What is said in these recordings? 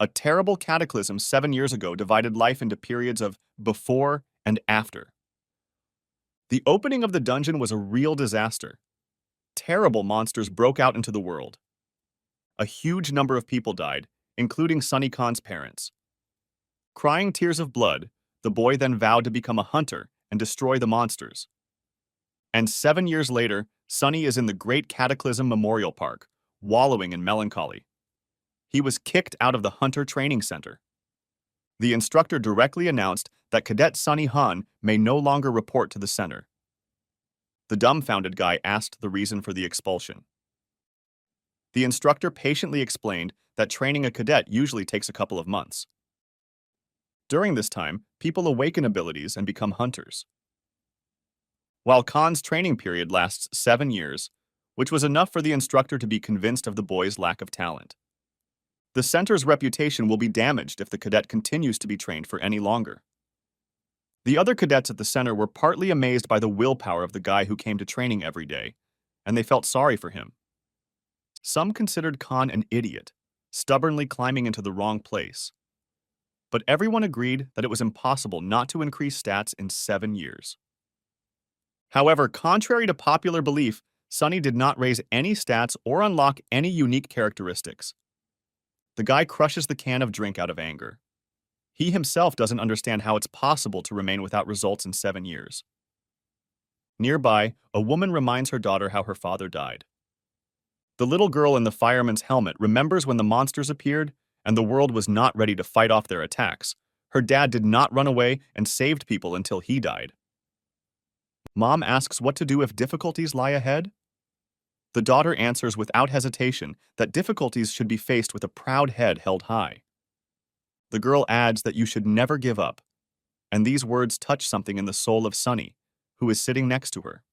A terrible cataclysm 7 years ago divided life into periods of before and after. The opening of the dungeon was a real disaster. Terrible monsters broke out into the world. A huge number of people died, including Sunny Khan's parents. Crying tears of blood, the boy then vowed to become a hunter and destroy the monsters. And 7 years later, Sunny is in the Great Cataclysm Memorial Park, wallowing in melancholy. He was kicked out of the Hunter Training Center. The instructor directly announced that Cadet Sunny Han may no longer report to the center. The dumbfounded guy asked the reason for the expulsion. The instructor patiently explained that training a cadet usually takes a couple of months. During this time, people awaken abilities and become hunters. While Khan's training period lasts 7 years, which was enough for the instructor to be convinced of the boy's lack of talent. The center's reputation will be damaged if the cadet continues to be trained for any longer. The other cadets at the center were partly amazed by the willpower of the guy who came to training every day, and they felt sorry for him. Some considered Khan an idiot, stubbornly climbing into the wrong place. But everyone agreed that it was impossible not to increase stats in 7 years. However, contrary to popular belief, Sunny did not raise any stats or unlock any unique characteristics. The guy crushes the can of drink out of anger. He himself doesn't understand how it's possible to remain without results in 7 years. Nearby, a woman reminds her daughter how her father died. The little girl in the fireman's helmet remembers when the monsters appeared and the world was not ready to fight off their attacks. Her dad did not run away and saved people until he died. Mom asks what to do if difficulties lie ahead. The daughter answers without hesitation that difficulties should be faced with a proud head held high. The girl adds that you should never give up, and these words touch something in the soul of Sunny, who is sitting next to her.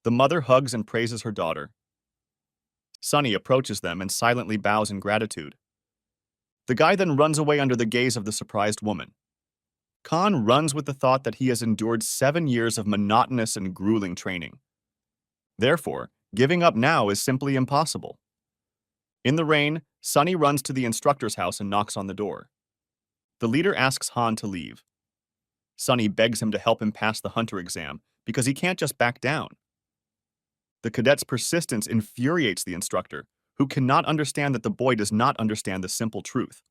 The mother hugs and praises her daughter. Sunny approaches them and silently bows in gratitude. The guy then runs away under the gaze of the surprised woman. Khan runs with the thought that he has endured 7 years of monotonous and grueling training. Therefore, giving up now is simply impossible. In the rain, Sunny runs to the instructor's house and knocks on the door. The leader asks Han to leave. Sunny begs him to help him pass the hunter exam because he can't just back down. The cadet's persistence infuriates the instructor, who cannot understand that the boy does not understand the simple truth.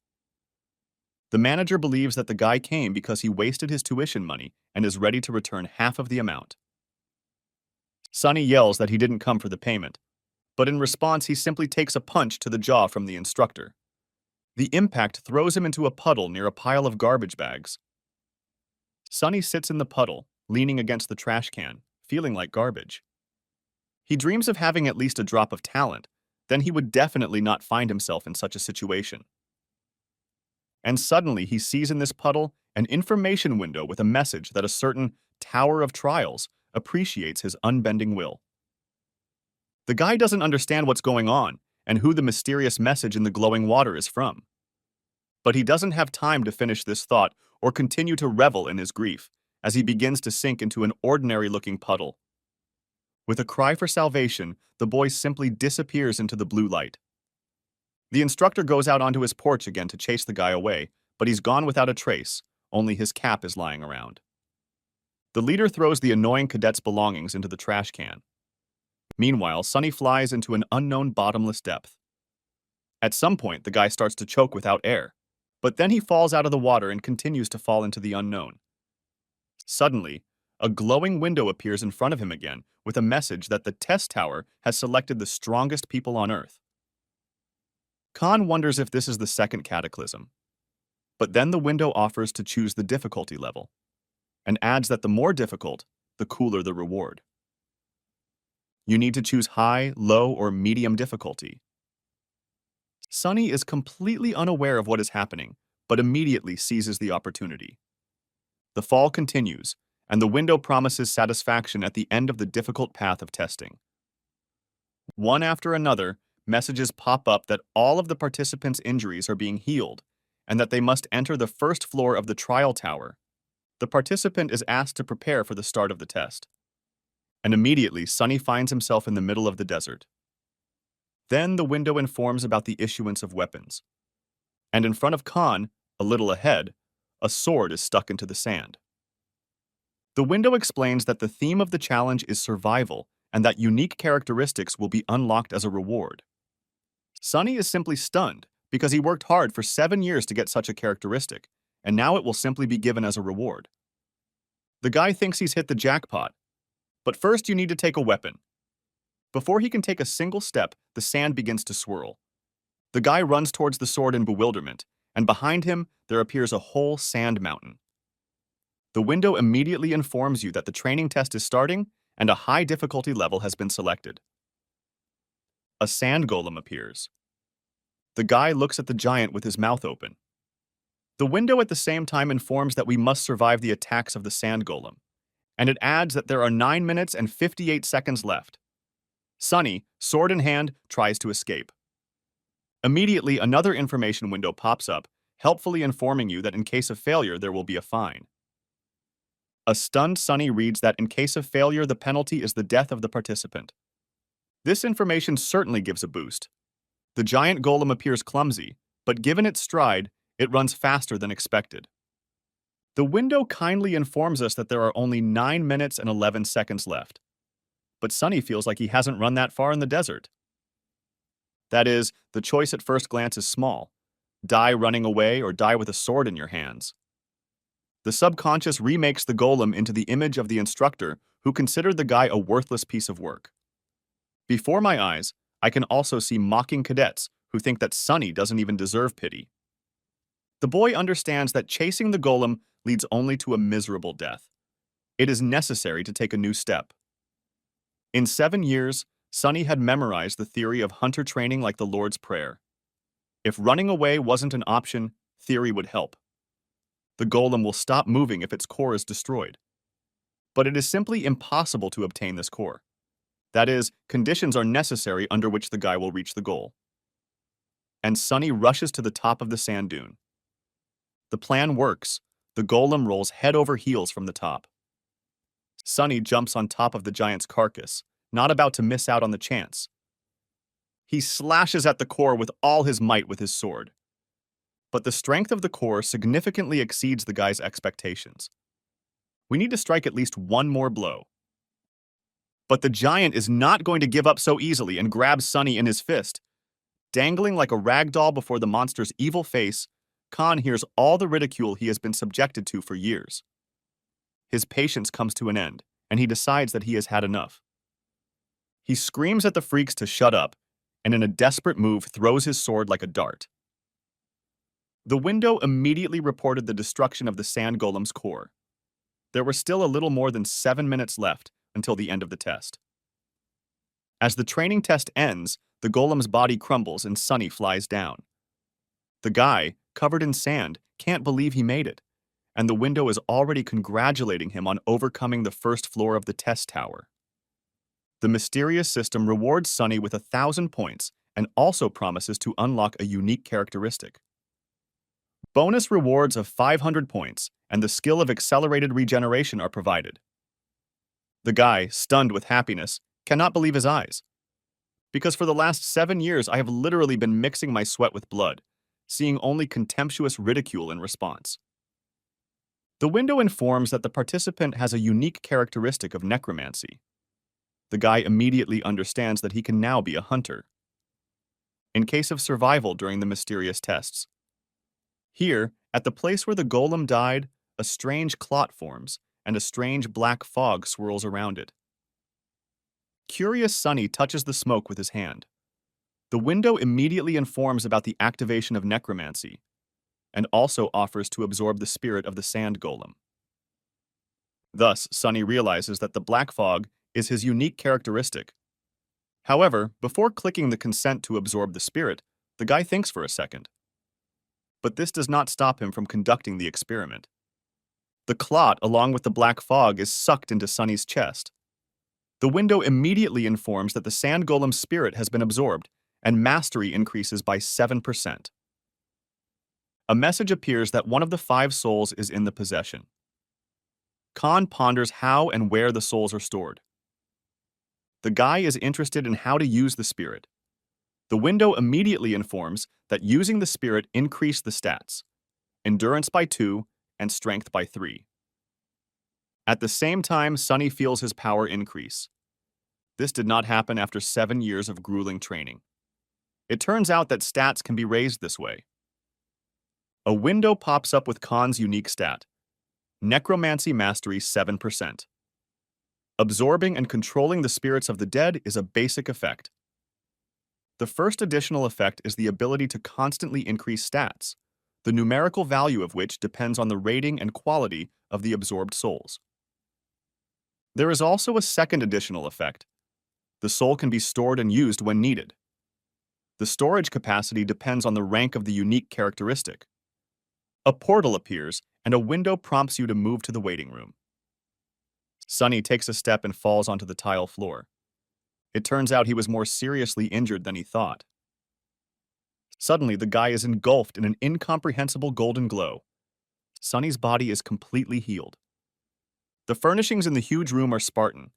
The manager believes that the guy came because he wasted his tuition money and is ready to return half of the amount. Sunny yells that he didn't come for the payment, but in response he simply takes a punch to the jaw from the instructor. The impact throws him into a puddle near a pile of garbage bags. Sunny sits in the puddle, leaning against the trash can, feeling like garbage. He dreams of having at least a drop of talent, then he would definitely not find himself in such a situation. And suddenly he sees in this puddle an information window with a message that a certain Tower of Trials appreciates his unbending will. The guy doesn't understand what's going on and who the mysterious message in the glowing water is from. But he doesn't have time to finish this thought or continue to revel in his grief as he begins to sink into an ordinary-looking puddle. With a cry for salvation, the boy simply disappears into the blue light. The instructor goes out onto his porch again to chase the guy away, but he's gone without a trace, only his cap is lying around. The leader throws the annoying cadet's belongings into the trash can. Meanwhile, Sunny flies into an unknown bottomless depth. At some point, the guy starts to choke without air, but then he falls out of the water and continues to fall into the unknown. Suddenly, a glowing window appears in front of him again with a message that the test tower has selected the strongest people on Earth. Khan wonders if this is the second cataclysm. But then the window offers to choose the difficulty level, and adds that the more difficult, the cooler the reward. You need to choose high, low, or medium difficulty. Sunny is completely unaware of what is happening, but immediately seizes the opportunity. The fall continues, and the window promises satisfaction at the end of the difficult path of testing. One after another, messages pop up that all of the participants' injuries are being healed, and that they must enter the first floor of the trial tower. The participant is asked to prepare for the start of the test. And immediately, Sunny finds himself in the middle of the desert. Then the window informs about the issuance of weapons. and in front of Khan, a little ahead, a sword is stuck into the sand. The window explains that the theme of the challenge is survival and that unique characteristics will be unlocked as a reward. Sunny is simply stunned because he worked hard for 7 years to get such a characteristic, and now it will simply be given as a reward. The guy thinks he's hit the jackpot, but first you need to take a weapon. Before he can take a single step, the sand begins to swirl. The guy runs towards the sword in bewilderment, and behind him there appears a whole sand mountain. The window immediately informs you that the training test is starting and a high difficulty level has been selected. A sand golem appears. The guy looks at the giant with his mouth open. The window at the same time informs that we must survive the attacks of the sand golem, and it adds that there are 9 minutes and 58 seconds left. Sunny, sword in hand, tries to escape. Immediately, another information window pops up, helpfully informing you that in case of failure, there will be a fine. A stunned Sunny reads that in case of failure, the penalty is the death of the participant. This information certainly gives a boost. The giant golem appears clumsy, but given its stride, it runs faster than expected. The window kindly informs us that there are only 9 minutes and 11 seconds left. But Sunny feels like he hasn't run that far in the desert. That is, the choice at first glance is small. Die running away or die with a sword in your hands. The subconscious remakes the golem into the image of the instructor who considered the guy a worthless piece of work. Before my eyes, I can also see mocking cadets who think that Sunny doesn't even deserve pity. The boy understands that chasing the golem leads only to a miserable death. It is necessary to take a new step. In 7 years, Sunny had memorized the theory of hunter training like the Lord's Prayer. If running away wasn't an option, theory would help. The golem will stop moving if its core is destroyed. But it is simply impossible to obtain this core. That is, conditions are necessary under which the guy will reach the goal. And Sunny rushes to the top of the sand dune. The plan works. The golem rolls head over heels from the top. Sunny jumps on top of the giant's carcass, not about to miss out on the chance. He slashes at the core with all his might with his sword. But the strength of the core significantly exceeds the guy's expectations. We need to strike at least one more blow. But the giant is not going to give up so easily and grabs Sunny in his fist. Dangling like a rag doll before the monster's evil face, Khan hears all the ridicule he has been subjected to for years. His patience comes to an end, and he decides that he has had enough. He screams at the freaks to shut up, and in a desperate move throws his sword like a dart. The window immediately reported the destruction of the sand golem's core. There were still a little more than 7 minutes left until the end of the test. As the training test ends, the golem's body crumbles and Sunny flies down. The guy, covered in sand, can't believe he made it, and the window is already congratulating him on overcoming the first floor of the test tower. The mysterious system rewards Sunny with 1,000 points and also promises to unlock a unique characteristic. Bonus rewards of 500 points and the skill of accelerated regeneration are provided. The guy, stunned with happiness, cannot believe his eyes. Because for the last 7 years, I have literally been mixing my sweat with blood, seeing only contemptuous ridicule in response. The window informs that the participant has a unique characteristic of necromancy. The guy immediately understands that he can now be a hunter. In case of survival during the mysterious tests. Here, at the place where the golem died, a strange clot forms, and a strange black fog swirls around it. Curious Sunny touches the smoke with his hand. The window immediately informs about the activation of necromancy, and also offers to absorb the spirit of the sand golem. Thus, Sunny realizes that the black fog is his unique characteristic. However, before clicking the consent to absorb the spirit, the guy thinks for a second. But this does not stop him from conducting the experiment. The clot, along with the black fog, is sucked into Sunny's chest. The window immediately informs that the sand golem's spirit has been absorbed, and mastery increases by 7%. A message appears that one of the 5 souls is in the possession. Khan ponders how and where the souls are stored. The guy is interested in how to use the spirit. The window immediately informs that using the spirit increased the stats, endurance by 2 and strength by 3. At the same time, Sunny feels his power increase. This did not happen after 7 years of grueling training. It turns out that stats can be raised this way. A window pops up with Khan's unique stat, Necromancy Mastery 7%. Absorbing and controlling the spirits of the dead is a basic effect. The first additional effect is the ability to constantly increase stats, the numerical value of which depends on the rating and quality of the absorbed souls. There is also a second additional effect. The soul can be stored and used when needed. The storage capacity depends on the rank of the unique characteristic. A portal appears, and a window prompts you to move to the waiting room. Sunny takes a step and falls onto the tile floor. It turns out he was more seriously injured than he thought. Suddenly, the guy is engulfed in an incomprehensible golden glow. Sunny's body is completely healed. The furnishings in the huge room are Spartan.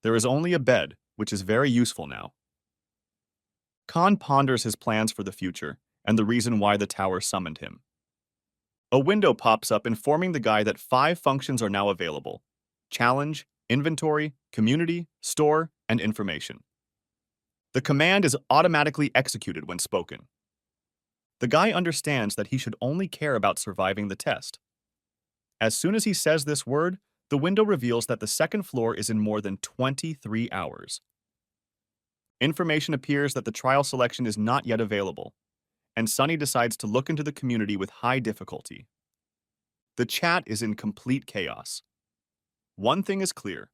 There is only a bed, which is very useful now. Khan ponders his plans for the future and the reason why the tower summoned him. A window pops up informing the guy that 5 functions are now available: challenge, inventory, community, store, and information. The command is automatically executed when spoken. The guy understands that he should only care about surviving the test. As soon as he says this word, the window reveals that the second floor is in more than 23 hours. Information appears that the trial selection is not yet available, and Sunny decides to look into the community with high difficulty. The chat is in complete chaos. One thing is clear.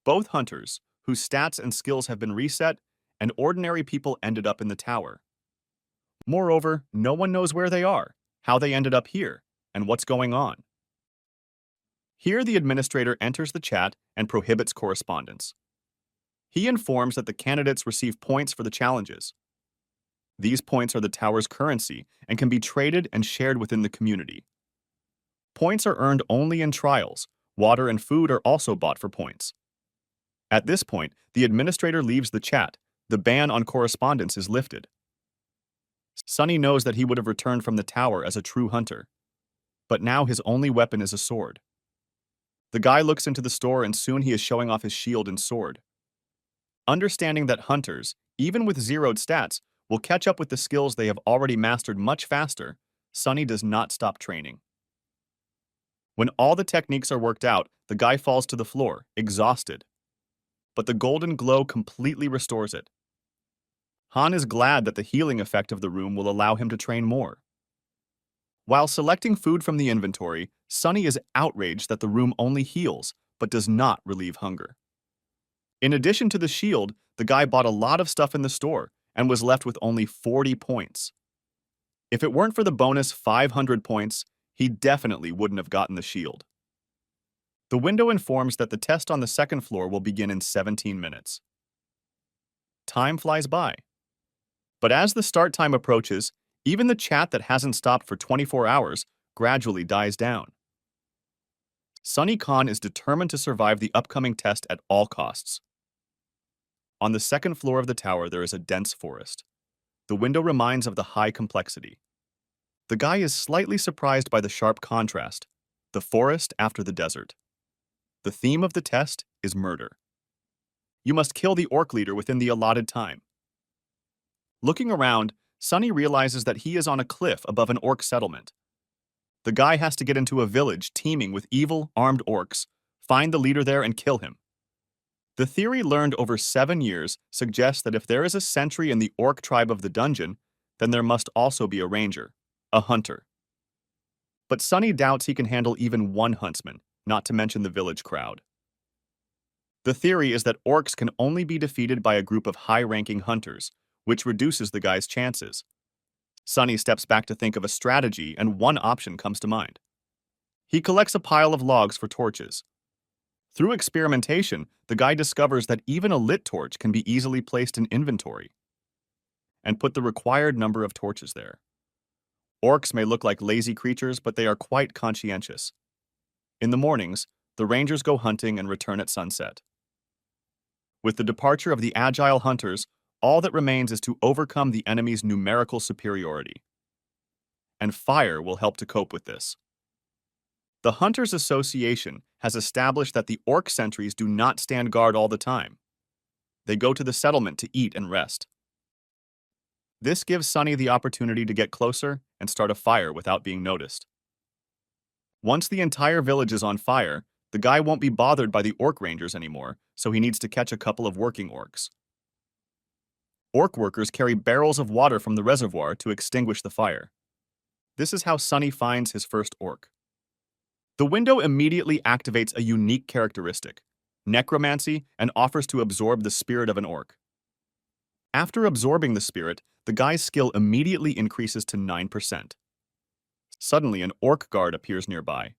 Both hunters, whose stats and skills have been reset, and ordinary people ended up in the tower. Moreover, no one knows where they are, how they ended up here, and what's going on. Here, the administrator enters the chat and prohibits correspondence. He informs that the candidates receive points for the challenges. These points are the tower's currency and can be traded and shared within the community. Points are earned only in trials. Water and food are also bought for points. At this point, the administrator leaves the chat. The ban on correspondence is lifted. Sunny knows that he would have returned from the tower as a true hunter, but now his only weapon is a sword. The guy looks into the store and soon he is showing off his shield and sword. Understanding that hunters, even with zeroed stats, will catch up with the skills they have already mastered much faster, Sunny does not stop training. When all the techniques are worked out, the guy falls to the floor, exhausted. But the golden glow completely restores it. Han is glad that the healing effect of the room will allow him to train more. While selecting food from the inventory, Sunny is outraged that the room only heals, but does not relieve hunger. In addition to the shield, the guy bought a lot of stuff in the store and was left with only 40 points. If it weren't for the bonus 500 points, he definitely wouldn't have gotten the shield. The window informs that the test on the second floor will begin in 17 minutes. Time flies by. But as the start time approaches, even the chat that hasn't stopped for 24 hours gradually dies down. Sunny Khan is determined to survive the upcoming test at all costs. On the second floor of the tower, there is a dense forest. The window reminds of the high complexity. The guy is slightly surprised by the sharp contrast, the forest after the desert. The theme of the test is murder. You must kill the orc leader within the allotted time. Looking around, Sunny realizes that he is on a cliff above an orc settlement. The guy has to get into a village teeming with evil, armed orcs, find the leader there and kill him. The theory learned over 7 years suggests that if there is a sentry in the orc tribe of the dungeon, then there must also be a ranger, a hunter. But Sunny doubts he can handle even one huntsman, not to mention the village crowd. The theory is that orcs can only be defeated by a group of high-ranking hunters, which reduces the guy's chances. Sunny steps back to think of a strategy, and one option comes to mind. He collects a pile of logs for torches. Through experimentation, the guy discovers that even a lit torch can be easily placed in inventory and put the required number of torches there. Orcs may look like lazy creatures, but they are quite conscientious. In the mornings, the rangers go hunting and return at sunset. With the departure of the agile hunters, All that remains is to overcome the enemy's numerical superiority. And fire will help to cope with this. The Hunters Association has established that the orc sentries do not stand guard all the time. They go to the settlement to eat and rest. This gives Sunny the opportunity to get closer and start a fire without being noticed. Once the entire village is on fire, the guy won't be bothered by the orc rangers anymore, so he needs to catch a couple of working orcs. Orc workers carry barrels of water from the reservoir to extinguish the fire. This is how Sunny finds his first orc. The window immediately activates a unique characteristic, necromancy, and offers to absorb the spirit of an orc. After absorbing the spirit, the guy's skill immediately increases to 9%. Suddenly, an orc guard appears nearby.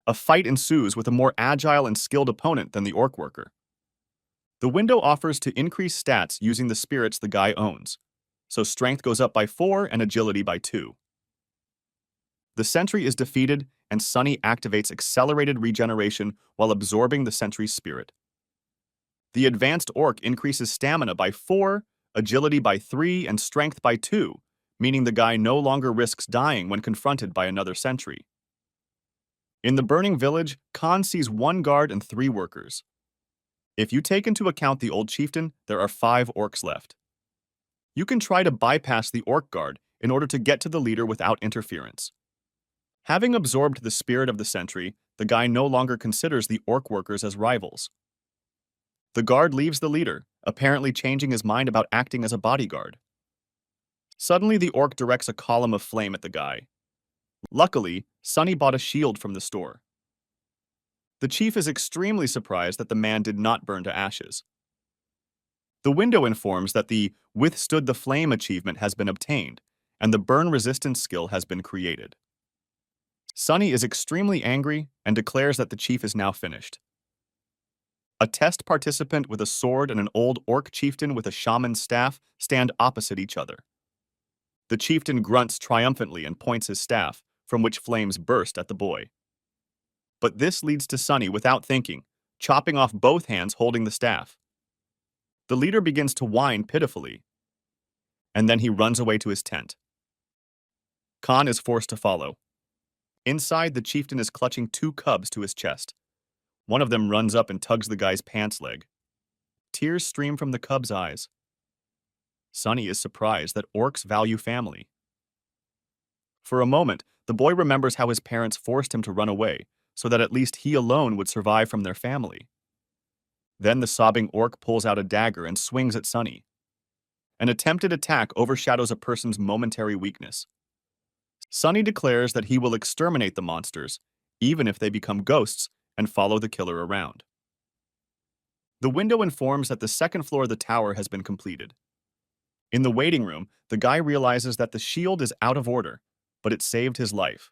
A fight ensues with a more agile and skilled opponent than the orc worker. The window offers to increase stats using the spirits the guy owns, so strength goes up by 4 and agility by 2. The sentry is defeated, and Sunny activates accelerated regeneration while absorbing the sentry's spirit. The advanced orc increases stamina by 4, agility by 3, and strength by 2, meaning the guy no longer risks dying when confronted by another sentry. In the burning village, Khan sees 1 guard and 3 workers. If you take into account the old chieftain, there are 5 orcs left. You can try to bypass the orc guard in order to get to the leader without interference. Having absorbed the spirit of the sentry, the guy no longer considers the orc workers as rivals. The guard leaves the leader, apparently changing his mind about acting as a bodyguard. Suddenly, the orc directs a column of flame at the guy. Luckily, Sunny bought a shield from the store. The chief is extremely surprised that the man did not burn to ashes. The window informs that the Withstood the Flame achievement has been obtained, and the burn resistance skill has been created. Sunny is extremely angry and declares that the chief is now finished. A test participant with a sword and an old orc chieftain with a shaman's staff stand opposite each other. The chieftain grunts triumphantly and points his staff, from which flames burst at the boy. But this leads to Sunny without thinking, chopping off both hands holding the staff. The leader begins to whine pitifully, and then he runs away to his tent. Khan is forced to follow. Inside, the chieftain is clutching 2 cubs to his chest. One of them runs up and tugs the guy's pants leg. Tears stream from the cub's eyes. Sunny is surprised that orcs value family. For a moment, the boy remembers how his parents forced him to run away, so that at least he alone would survive from their family. Then the sobbing orc pulls out a dagger and swings at Sunny. An attempted attack overshadows a person's momentary weakness. Sunny declares that he will exterminate the monsters, even if they become ghosts, and follow the killer around. The window informs that the 2nd floor of the tower has been completed. In the waiting room, the guy realizes that the shield is out of order, but it saved his life.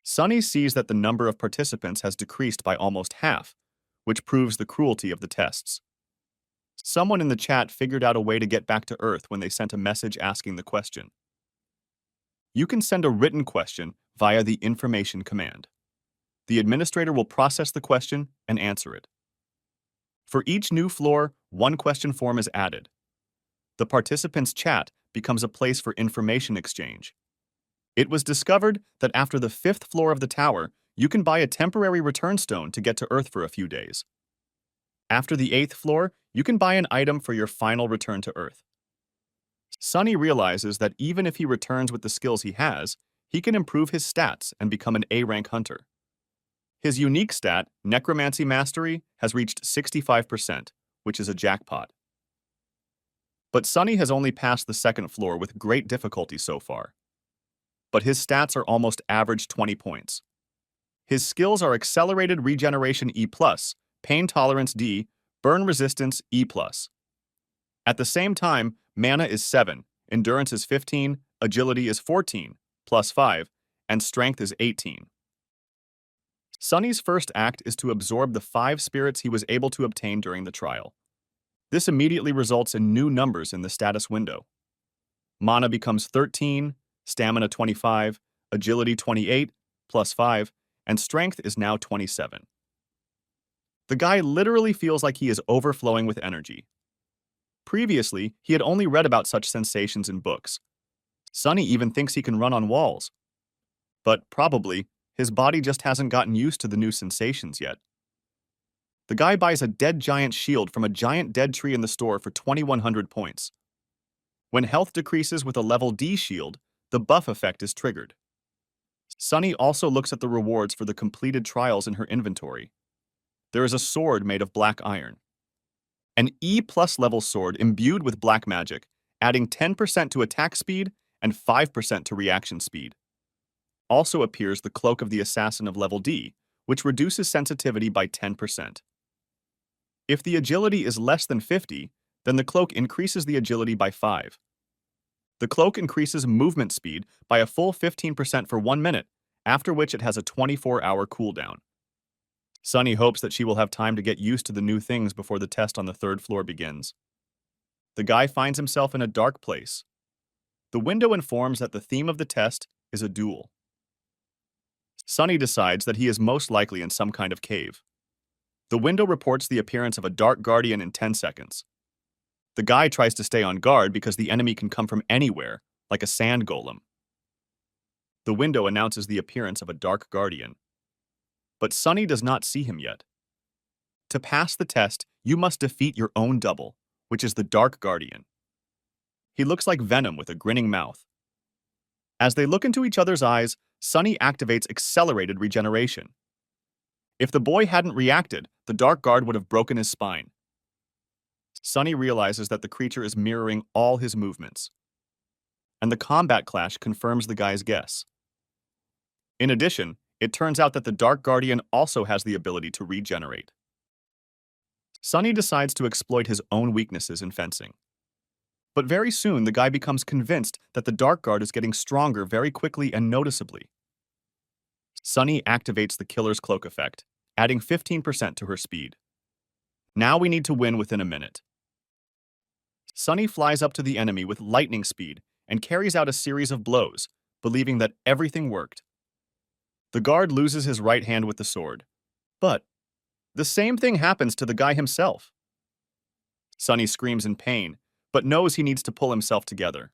Sunny sees that the number of participants has decreased by almost half, which proves the cruelty of the tests. Someone in the chat figured out a way to get back to Earth when they sent a message asking the question. You can send a written question via the information command. The administrator will process the question and answer it. For each new floor, 1 question form is added. The participants' chat becomes a place for information exchange. It was discovered that after the 5th floor of the tower, you can buy a temporary return stone to get to Earth for a few days. After the 8th floor, you can buy an item for your final return to Earth. Sunny realizes that even if he returns with the skills he has, he can improve his stats and become an A-rank hunter. His unique stat, Necromancy Mastery, has reached 65%, which is a jackpot. But Sunny has only passed the 2nd floor with great difficulty so far. But his stats are almost average 20 points. His skills are Accelerated Regeneration E+, Pain Tolerance D, Burn Resistance E+. At the same time, Mana is 7, Endurance is 15, Agility is 14, +5, and Strength is 18. Sunny's first act is to absorb the 5 spirits he was able to obtain during the trial. This immediately results in new numbers in the status window. Mana becomes 13, Stamina 25, Agility 28, +5, and Strength is now 27. The guy literally feels like he is overflowing with energy. Previously, he had only read about such sensations in books. Sunny even thinks he can run on walls. But probably, his body just hasn't gotten used to the new sensations yet. The guy buys a dead giant shield from a giant dead tree in the store for 2,100 points. When health decreases with a level D shield, the buff effect is triggered. Sunny also looks at the rewards for the completed trials in her inventory. There is a sword made of black iron. An E+ level sword imbued with black magic, adding 10% to attack speed and 5% to reaction speed. Also appears the Cloak of the Assassin of level D, which reduces sensitivity by 10%. If the agility is less than 50, then the cloak increases the agility by 5. The cloak increases movement speed by a full 15% for 1 minute, after which it has a 24-hour cooldown. Sunny hopes that she will have time to get used to the new things before the test on the 3rd floor begins. The guy finds himself in a dark place. The window informs that the theme of the test is a duel. Sunny decides that he is most likely in some kind of cave. The window reports the appearance of a dark guardian in 10 seconds. The guy tries to stay on guard because the enemy can come from anywhere, like a sand golem. The window announces the appearance of a dark guardian. But Sunny does not see him yet. To pass the test, you must defeat your own double, which is the dark guardian. He looks like Venom with a grinning mouth. As they look into each other's eyes, Sunny activates accelerated regeneration. If the boy hadn't reacted, the dark guard would have broken his spine. Sunny realizes that the creature is mirroring all his movements. And the combat clash confirms the guy's guess. In addition, it turns out that the Dark Guardian also has the ability to regenerate. Sunny decides to exploit his own weaknesses in fencing. But very soon, the guy becomes convinced that the Dark Guard is getting stronger very quickly and noticeably. Sunny activates the Killer's Cloak effect, adding 15% to her speed. Now we need to win within a minute. Sunny flies up to the enemy with lightning speed and carries out a series of blows, believing that everything worked. The guard loses his right hand with the sword. But the same thing happens to the guy himself. Sunny screams in pain, but knows he needs to pull himself together.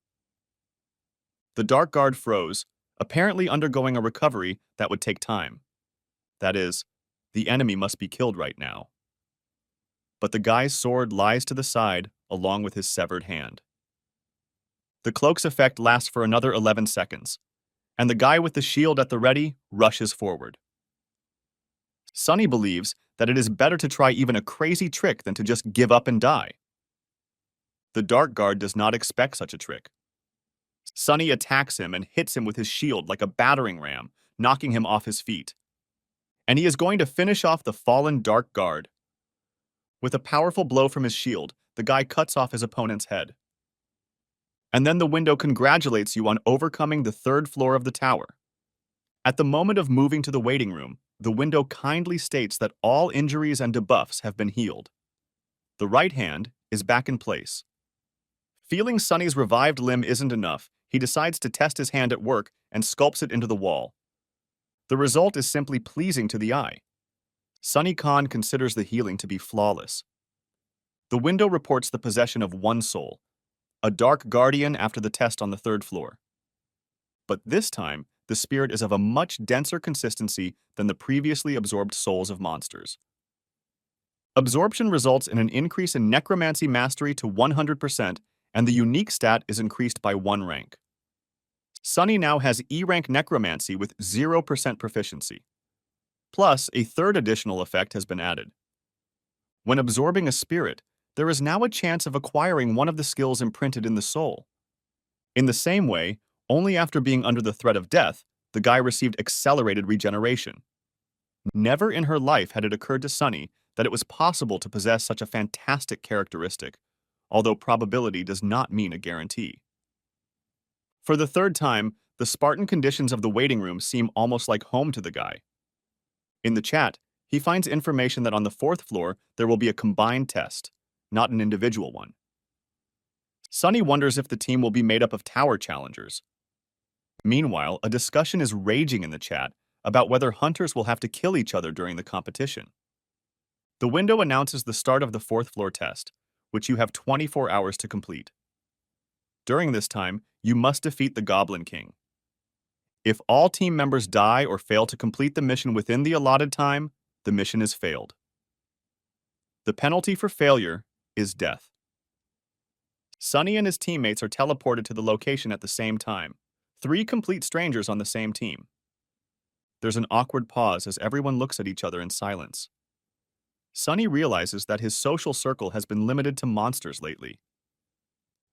The Dark Guard froze, apparently undergoing a recovery that would take time. That is, the enemy must be killed right now. But the guy's sword lies to the side along with his severed hand. The cloak's effect lasts for another 11 seconds, and the guy with the shield at the ready rushes forward. Sunny believes that it is better to try even a crazy trick than to just give up and die. The Dark Guard does not expect such a trick. Sunny attacks him and hits him with his shield like a battering ram, knocking him off his feet. And he is going to finish off the fallen Dark Guard. With a powerful blow from his shield, the guy cuts off his opponent's head. And then the window congratulates you on overcoming the 3rd floor of the tower. At the moment of moving to the waiting room, the window kindly states that all injuries and debuffs have been healed. The right hand is back in place. Feeling Sunny's revived limb isn't enough, he decides to test his hand at work and sculpts it into the wall. The result is simply pleasing to the eye. Sunny Khan considers the healing to be flawless. The window reports the possession of 1 soul, a dark guardian after the test on the 3rd floor. But this time, the spirit is of a much denser consistency than the previously absorbed souls of monsters. Absorption results in an increase in necromancy mastery to 100%, and the unique stat is increased by 1 rank. Sunny now has E-rank necromancy with 0% proficiency. Plus, a 3rd additional effect has been added. When absorbing a spirit, there is now a chance of acquiring one of the skills imprinted in the soul. In the same way, only after being under the threat of death, the guy received accelerated regeneration. Never in her life had it occurred to Sunny that it was possible to possess such a fantastic characteristic, although probability does not mean a guarantee. For the 3rd time, the Spartan conditions of the waiting room seem almost like home to the guy. In the chat, he finds information that on the 4th floor there will be a combined test, not an individual one. Sunny wonders if the team will be made up of tower challengers. Meanwhile, a discussion is raging in the chat about whether hunters will have to kill each other during the competition. The window announces the start of the 4th floor test, which you have 24 hours to complete. During this time, you must defeat the Goblin King. If all team members die or fail to complete the mission within the allotted time, the mission is failed. The penalty for failure is death. Sunny and his teammates are teleported to the location at the same time, 3 complete strangers on the same team. There's an awkward pause as everyone looks at each other in silence. Sunny realizes that his social circle has been limited to monsters lately.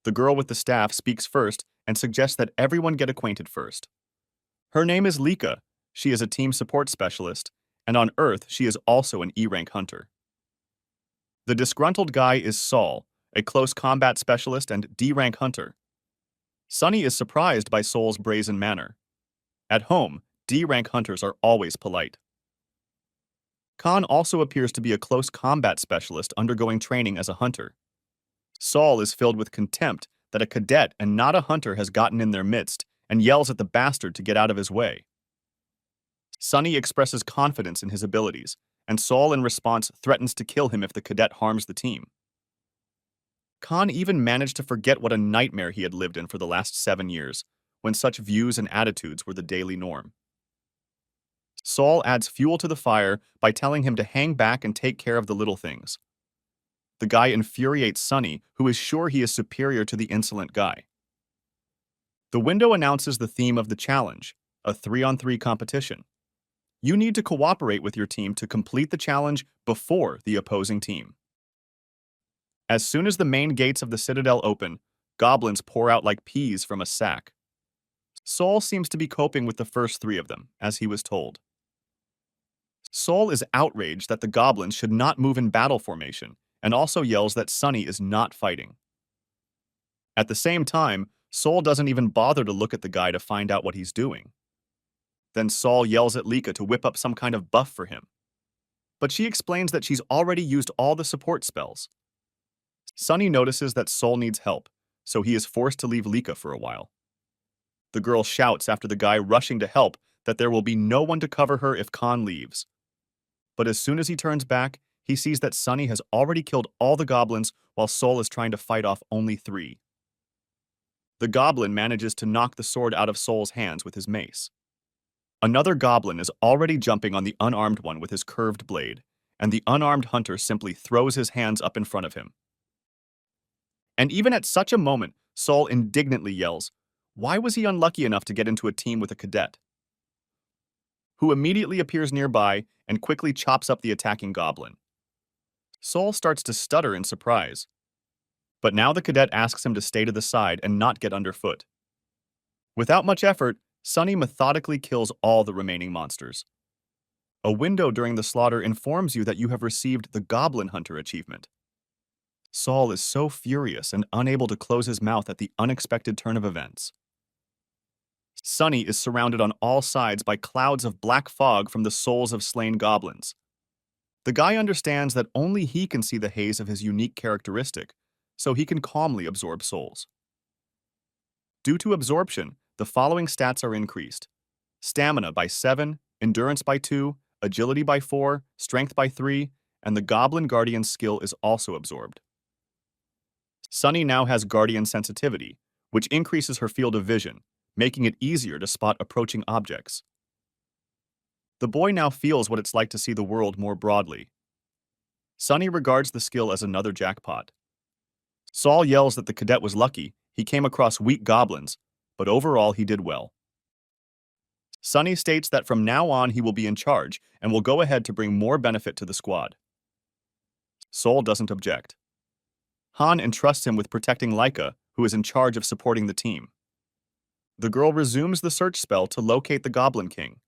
The girl with the staff speaks first and suggests that everyone get acquainted first. Her name is Lika. She is a team support specialist, and on Earth she is also an E-rank hunter. The disgruntled guy is Saul, a close combat specialist and D-rank hunter. Sunny is surprised by Saul's brazen manner. At home, D-rank hunters are always polite. Khan also appears to be a close combat specialist undergoing training as a hunter. Saul is filled with contempt that a cadet and not a hunter has gotten in their midst and yells at the bastard to get out of his way. Sunny expresses confidence in his abilities, and Saul in response threatens to kill him if the cadet harms the team. Khan even managed to forget what a nightmare he had lived in for the last 7 years, when such views and attitudes were the daily norm. Saul adds fuel to the fire by telling him to hang back and take care of the little things. The guy infuriates Sunny, who is sure he is superior to the insolent guy. The window announces the theme of the challenge, a 3-on-3 competition. You need to cooperate with your team to complete the challenge before the opposing team. As soon as the main gates of the citadel open, goblins pour out like peas from a sack. Saul seems to be coping with the first 3 of them, as he was told. Saul is outraged that the goblins should not move in battle formation, and also yells that Sunny is not fighting. At the same time, Saul doesn't even bother to look at the guy to find out what he's doing. Then Saul yells at Lika to whip up some kind of buff for him. But she explains that she's already used all the support spells. Sunny notices that Saul needs help, so he is forced to leave Lika for a while. The girl shouts after the guy rushing to help that there will be no one to cover her if Khan leaves. But as soon as he turns back, he sees that Sunny has already killed all the goblins while Saul is trying to fight off only 3. The goblin manages to knock the sword out of Saul's hands with his mace. Another goblin is already jumping on the unarmed one with his curved blade, and the unarmed hunter simply throws his hands up in front of him. And even at such a moment, Saul indignantly yells, "Why was he unlucky enough to get into a team with a cadet?" Who immediately appears nearby and quickly chops up the attacking goblin. Saul starts to stutter in surprise. But now the cadet asks him to stay to the side and not get underfoot. Without much effort, Sunny methodically kills all the remaining monsters. A window during the slaughter informs you that you have received the Goblin Hunter achievement. Saul is so furious and unable to close his mouth at the unexpected turn of events. Sunny is surrounded on all sides by clouds of black fog from the souls of slain goblins. The guy understands that only he can see the haze of his unique characteristic, so he can calmly absorb souls. Due to absorption, the following stats are increased: stamina by 7, endurance by 2, agility by 4, strength by 3, and the Goblin Guardian's skill is also absorbed. Sunny now has Guardian sensitivity, which increases her field of vision, making it easier to spot approaching objects. The boy now feels what it's like to see the world more broadly. Sunny regards the skill as another jackpot. Saul yells that the cadet was lucky, he came across weak goblins, but overall he did well. Sunny states that from now on he will be in charge and will go ahead to bring more benefit to the squad. Saul doesn't object. Han entrusts him with protecting Lika, who is in charge of supporting the team. The girl resumes the search spell to locate the Goblin King.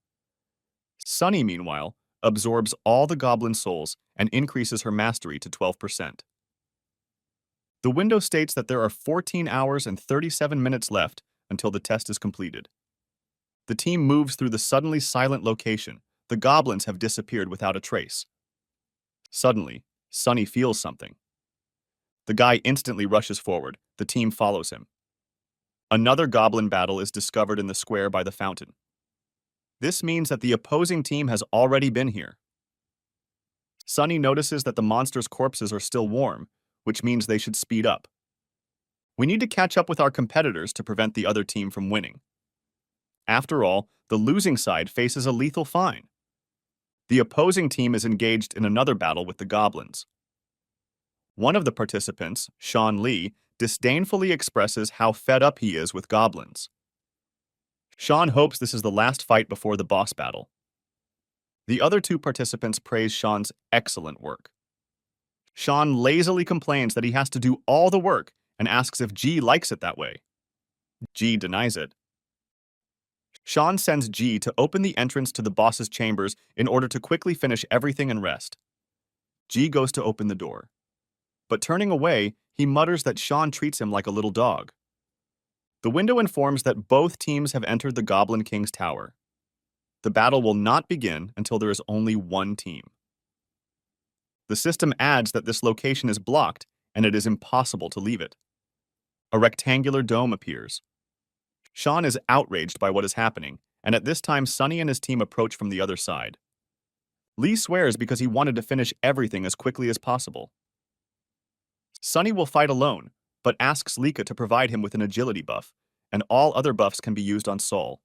Sunny, meanwhile, absorbs all the goblin souls and increases her mastery to 12%. The window states that there are 14 hours and 37 minutes left until the test is completed. The team moves through the suddenly silent location. The goblins have disappeared without a trace. Suddenly, Sunny feels something. The guy instantly rushes forward. The team follows him. Another goblin battle is discovered in the square by the fountain. This means that the opposing team has already been here. Sunny notices that the monsters' corpses are still warm, which means they should speed up. We need to catch up with our competitors to prevent the other team from winning. After all, the losing side faces a lethal fine. The opposing team is engaged in another battle with the goblins. One of the participants, Sean Lee, disdainfully expresses how fed up he is with goblins. Sean hopes this is the last fight before the boss battle. The other two participants praise Sean's excellent work. Sean lazily complains that he has to do all the work and asks if G likes it that way. G denies it. Sean sends G to open the entrance to the boss's chambers in order to quickly finish everything and rest. G goes to open the door. But turning away, he mutters that Sean treats him like a little dog. The window informs that both teams have entered the Goblin King's tower. The battle will not begin until there is only one team. The system adds that this location is blocked and it is impossible to leave it. A rectangular dome appears. Sean is outraged by what is happening, and at this time Sunny and his team approach from the other side. Lee swears because he wanted to finish everything as quickly as possible. Sunny will fight alone, but asks Lika to provide him with an agility buff, and all other buffs can be used on Sol.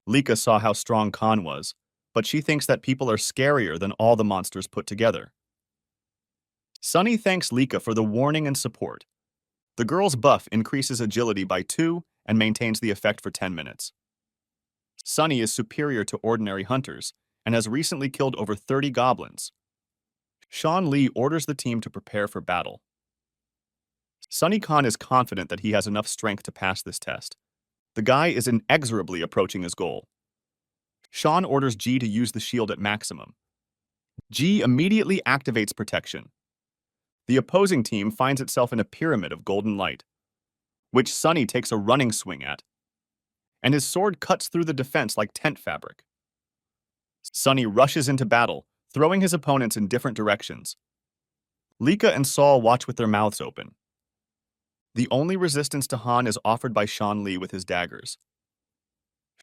Lika saw how strong Khan was, but she thinks that people are scarier than all the monsters put together. Sunny thanks Lika for the warning and support. The girl's buff increases agility by 2 and maintains the effect for 10 minutes. Sunny is superior to ordinary hunters and has recently killed over 30 goblins. Sean Lee orders the team to prepare for battle. Sunny Khan is confident that he has enough strength to pass this test. The guy is inexorably approaching his goal. Sean orders G to use the shield at maximum. G immediately activates protection. The opposing team finds itself in a pyramid of golden light, which Sunny takes a running swing at, and his sword cuts through the defense like tent fabric. Sunny rushes into battle, throwing his opponents in different directions. Lika and Sol watch with their mouths open. The only resistance to Han is offered by Sean Lee with his daggers.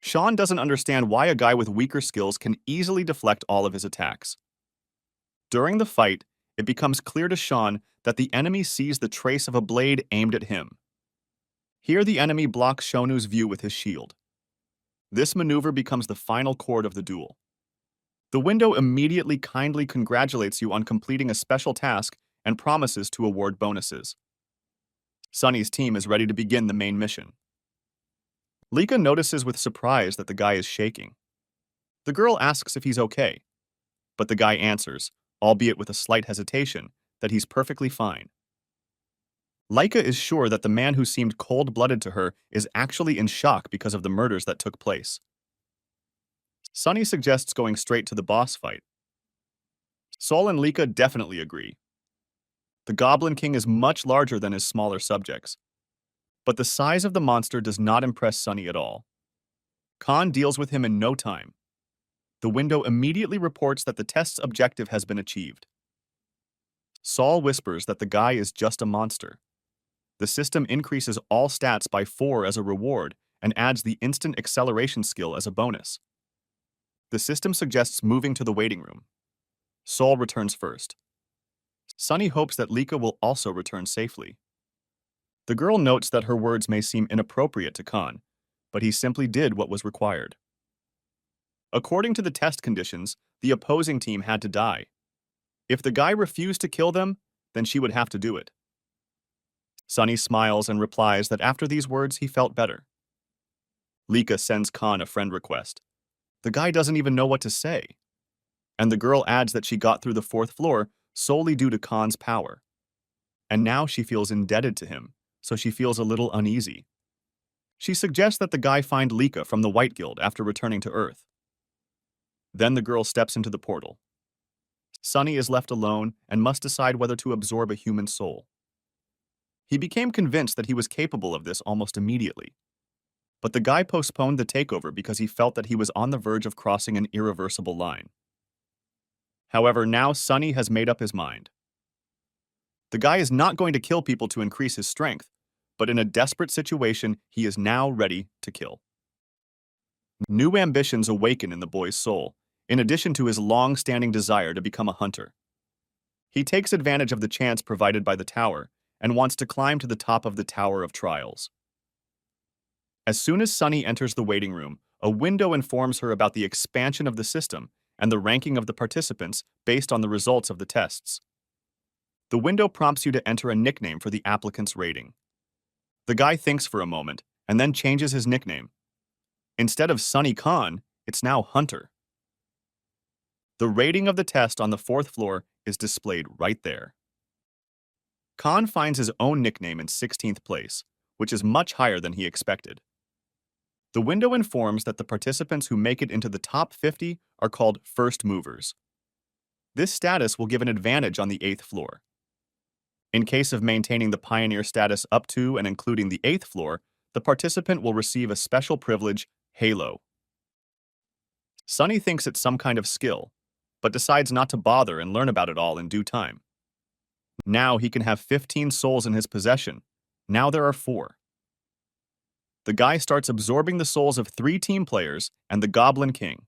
Sean doesn't understand why a guy with weaker skills can easily deflect all of his attacks. During the fight, it becomes clear to Sean that the enemy sees the trace of a blade aimed at him. Here the enemy blocks Shonu's view with his shield. This maneuver becomes the final chord of the duel. The window immediately kindly congratulates you on completing a special task and promises to award bonuses. Sunny's team is ready to begin the main mission. Lika notices with surprise that the guy is shaking. The girl asks if he's okay, but the guy answers, albeit with a slight hesitation, that he's perfectly fine. Lika is sure that the man who seemed cold-blooded to her is actually in shock because of the murders that took place. Sunny suggests going straight to the boss fight. Sol and Lika definitely agree. The Goblin King is much larger than his smaller subjects, but the size of the monster does not impress Sunny at all. Khan deals with him in no time. The window immediately reports that the test's objective has been achieved. Sol whispers that the guy is just a monster. The system increases all stats by 4 as a reward and adds the instant acceleration skill as a bonus. The system suggests moving to the waiting room. Sol returns first. Sunny hopes that Lika will also return safely. The girl notes that her words may seem inappropriate to Khan, but he simply did what was required. According to the test conditions, the opposing team had to die. If the guy refused to kill them, then she would have to do it. Sunny smiles and replies that after these words he felt better. Lika sends Khan a friend request. The guy doesn't even know what to say. And the girl adds that she got through the 4th floor solely due to Khan's power. And now she feels indebted to him, so she feels a little uneasy. She suggests that the guy find Lika from the White Guild after returning to Earth. Then the girl steps into the portal. Sunny is left alone and must decide whether to absorb a human soul. He became convinced that he was capable of this almost immediately. But the guy postponed the takeover because he felt that he was on the verge of crossing an irreversible line. However, now Sunny has made up his mind. The guy is not going to kill people to increase his strength, but in a desperate situation, he is now ready to kill. New ambitions awaken in the boy's soul, in addition to his long-standing desire to become a hunter. He takes advantage of the chance provided by the tower and wants to climb to the top of the Tower of Trials. As soon as Sunny enters the waiting room, a window informs her about the expansion of the system and the ranking of the participants based on the results of the tests. The window prompts you to enter a nickname for the applicant's rating. The guy thinks for a moment and then changes his nickname. Instead of Sunny Khan, it's now Hunter. The rating of the test on the 4th floor is displayed right there. Khan finds his own nickname in 16th place, which is much higher than he expected. The window informs that the participants who make it into the top 50 are called first movers. This status will give an advantage on the 8th floor. In case of maintaining the pioneer status up to and including the 8th floor, the participant will receive a special privilege, Halo. Sunny thinks it's some kind of skill, but decides not to bother and learn about it all in due time. Now he can have 15 souls in his possession. Now there are 4. The guy starts absorbing the souls of 3 team players and the Goblin King.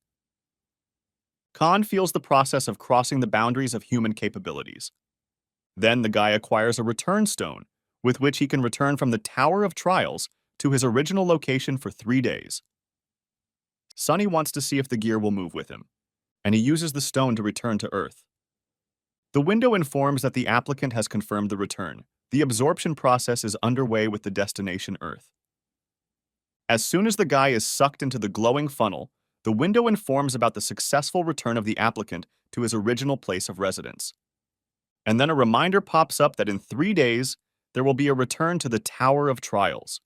Khan feels the process of crossing the boundaries of human capabilities. Then the guy acquires a return stone, with which he can return from the Tower of Trials to his original location for 3 days. Sunny wants to see if the gear will move with him, and he uses the stone to return to Earth. The window informs that the applicant has confirmed the return. The absorption process is underway with the destination Earth. As soon as the guy is sucked into the glowing funnel, the window informs about the successful return of the applicant to his original place of residence. And then a reminder pops up that in 3 days, there will be a return to the Tower of Trials.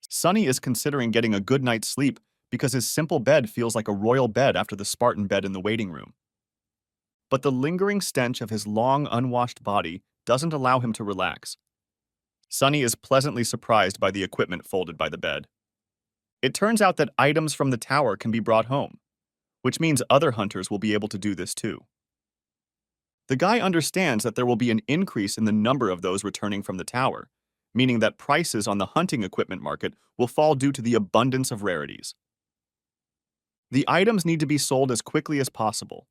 Sunny is considering getting a good night's sleep because his simple bed feels like a royal bed after the Spartan bed in the waiting room. But the lingering stench of his long, unwashed body doesn't allow him to relax. Sunny is pleasantly surprised by the equipment folded by the bed. It turns out that items from the tower can be brought home, which means other hunters will be able to do this too. The guy understands that there will be an increase in the number of those returning from the tower, meaning that prices on the hunting equipment market will fall due to the abundance of rarities. The items need to be sold as quickly as possible,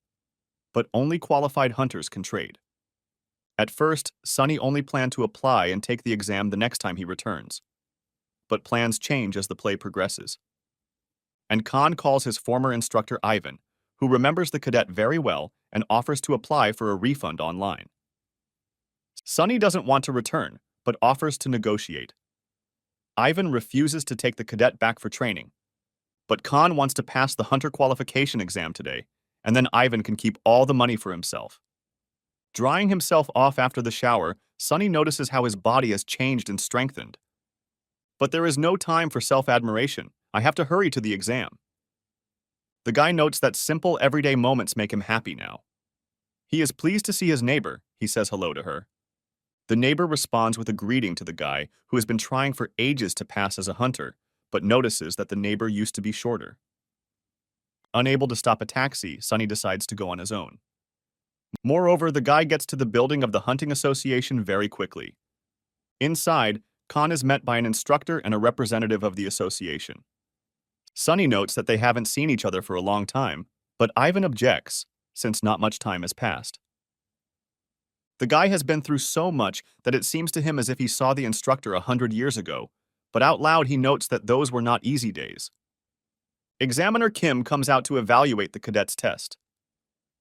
but only qualified hunters can trade. At first, Sunny only planned to apply and take the exam the next time he returns. But plans change as the play progresses. And Khan calls his former instructor Ivan, who remembers the cadet very well and offers to apply for a refund online. Sunny doesn't want to return, but offers to negotiate. Ivan refuses to take the cadet back for training, but Khan wants to pass the hunter qualification exam today, and then Ivan can keep all the money for himself. Drying himself off after the shower, Sunny notices how his body has changed and strengthened. But there is no time for self-admiration. I have to hurry to the exam. The guy notes that simple, everyday moments make him happy now. He is pleased to see his neighbor. He says hello to her. The neighbor responds with a greeting to the guy who has been trying for ages to pass as a hunter, but notices that the neighbor used to be shorter. Unable to stop a taxi, Sunny decides to go on his own. Moreover, the guy gets to the building of the hunting association very quickly. Inside, Khan is met by an instructor and a representative of the association. Sunny notes that they haven't seen each other for a long time, but Ivan objects, since not much time has passed. The guy has been through so much that it seems to him as if he saw the instructor 100 years ago, but out loud he notes that those were not easy days. Examiner Kim comes out to evaluate the cadet's test.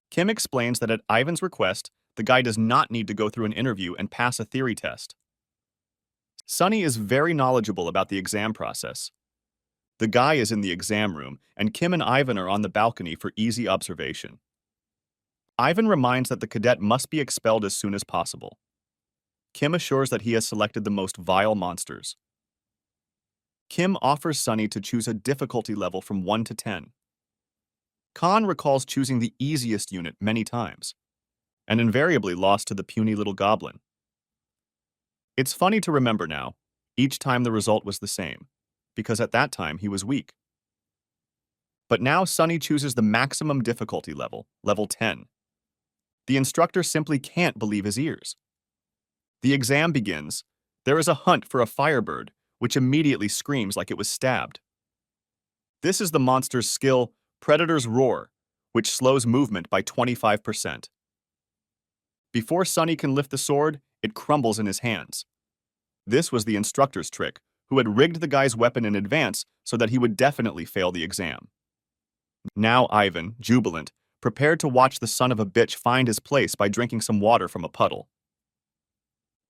Kim explains that at Ivan's request, the guy does not need to go through an interview and pass a theory test. Sunny is very knowledgeable about the exam process. The guy is in the exam room, and Kim and Ivan are on the balcony for easy observation. Ivan reminds that the cadet must be expelled as soon as possible. Kim assures that he has selected the most vile monsters. Kim offers Sunny to choose a difficulty level from 1 to 10. Khan recalls choosing the easiest unit many times, and invariably lost to the puny little goblin. It's funny to remember now, each time the result was the same, because at that time he was weak. But now Sunny chooses the maximum difficulty level, level 10. The instructor simply can't believe his ears. The exam begins. There is a hunt for a firebird, which immediately screams like it was stabbed. This is the monster's skill, Predator's Roar, which slows movement by 25%. Before Sunny can lift the sword, it crumbles in his hands. This was the instructor's trick, who had rigged the guy's weapon in advance so that he would definitely fail the exam. Now Ivan, jubilant, prepared to watch the son of a bitch find his place by drinking some water from a puddle.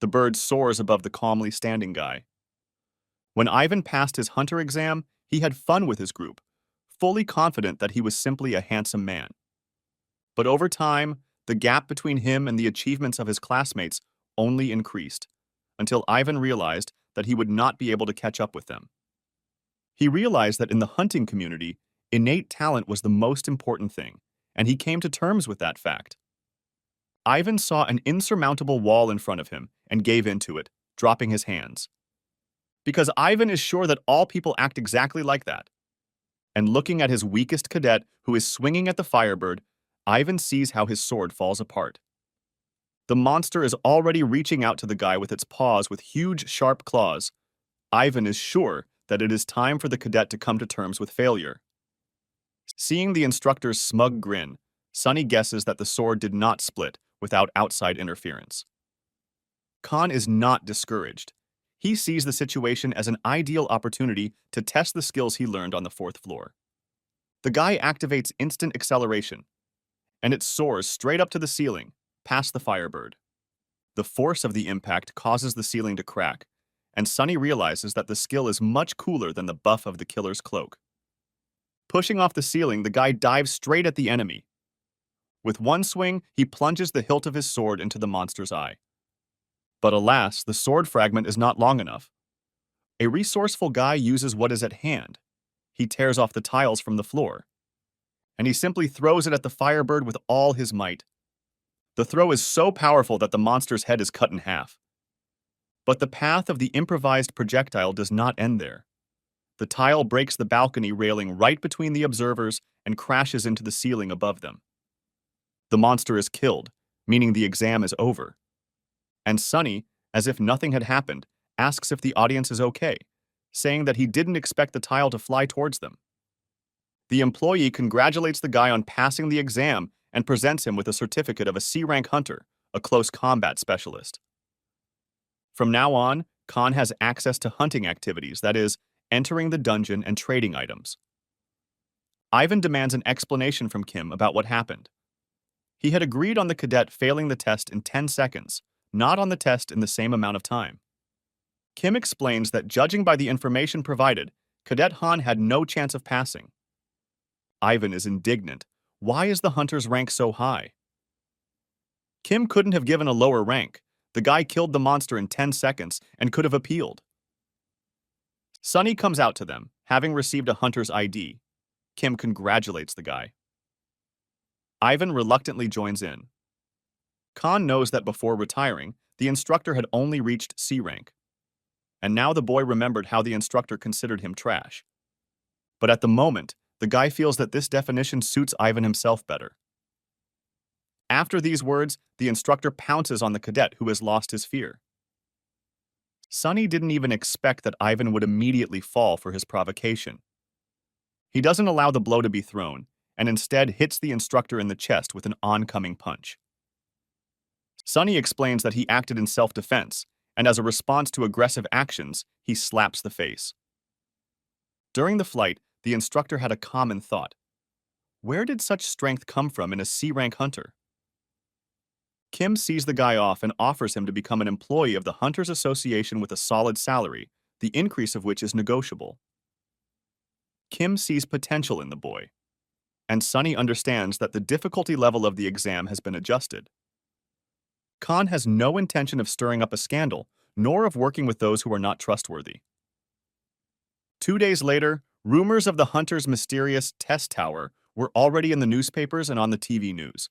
The bird soars above the calmly standing guy. When Ivan passed his hunter exam, he had fun with his group, fully confident that he was simply a handsome man. But over time, the gap between him and the achievements of his classmates only increased, until Ivan realized that he would not be able to catch up with them. He realized that in the hunting community, innate talent was the most important thing, and he came to terms with that fact. Ivan saw an insurmountable wall in front of him and gave in to it, dropping his hands. Because Ivan is sure that all people act exactly like that. And looking at his weakest cadet who is swinging at the Firebird, Ivan sees how his sword falls apart. The monster is already reaching out to the guy with its paws with huge, sharp claws. Ivan is sure that it is time for the cadet to come to terms with failure. Seeing the instructor's smug grin, Sunny guesses that the sword did not split without outside interference. Khan is not discouraged. He sees the situation as an ideal opportunity to test the skills he learned on the fourth floor. The guy activates instant acceleration, and it soars straight up to the ceiling, past the Firebird. The force of the impact causes the ceiling to crack, and Sunny realizes that the skill is much cooler than the buff of the killer's cloak. Pushing off the ceiling, the guy dives straight at the enemy. With one swing, he plunges the hilt of his sword into the monster's eye. But alas, the sword fragment is not long enough. A resourceful guy uses what is at hand. He tears off the tiles from the floor, and he simply throws it at the Firebird with all his might. The throw is so powerful that the monster's head is cut in half. But the path of the improvised projectile does not end there. The tile breaks the balcony railing right between the observers and crashes into the ceiling above them. The monster is killed, meaning the exam is over. And Sunny, as if nothing had happened, asks if the audience is okay, saying that he didn't expect the tile to fly towards them. The employee congratulates the guy on passing the exam and presents him with a certificate of a C-rank hunter, a close combat specialist. From now on, Khan has access to hunting activities, that is, entering the dungeon and trading items. Ivan demands an explanation from Kim about what happened. He had agreed on the cadet failing the test in 10 seconds, not on the test in the same amount of time. Kim explains that judging by the information provided, Cadet Han had no chance of passing. Ivan is indignant. Why is the hunter's rank so high? Kim couldn't have given a lower rank. The guy killed the monster in 10 seconds and could have appealed. Sunny comes out to them, having received a hunter's ID. Kim congratulates the guy. Ivan reluctantly joins in. Khan knows that before retiring, the instructor had only reached C rank. And now the boy remembered how the instructor considered him trash. But at the moment, the guy feels that this definition suits Ivan himself better. After these words, the instructor pounces on the cadet who has lost his fear. Sunny didn't even expect that Ivan would immediately fall for his provocation. He doesn't allow the blow to be thrown, and instead hits the instructor in the chest with an oncoming punch. Sunny explains that he acted in self-defense, and as a response to aggressive actions, he slaps the face. During the flight, the instructor had a common thought. Where did such strength come from in a C-rank hunter? Kim sees the guy off and offers him to become an employee of the Hunters Association with a solid salary, the increase of which is negotiable. Kim sees potential in the boy, and Sunny understands that the difficulty level of the exam has been adjusted. Khan has no intention of stirring up a scandal, nor of working with those who are not trustworthy. 2 days later, rumors of the hunter's mysterious test tower were already in the newspapers and on the TV news.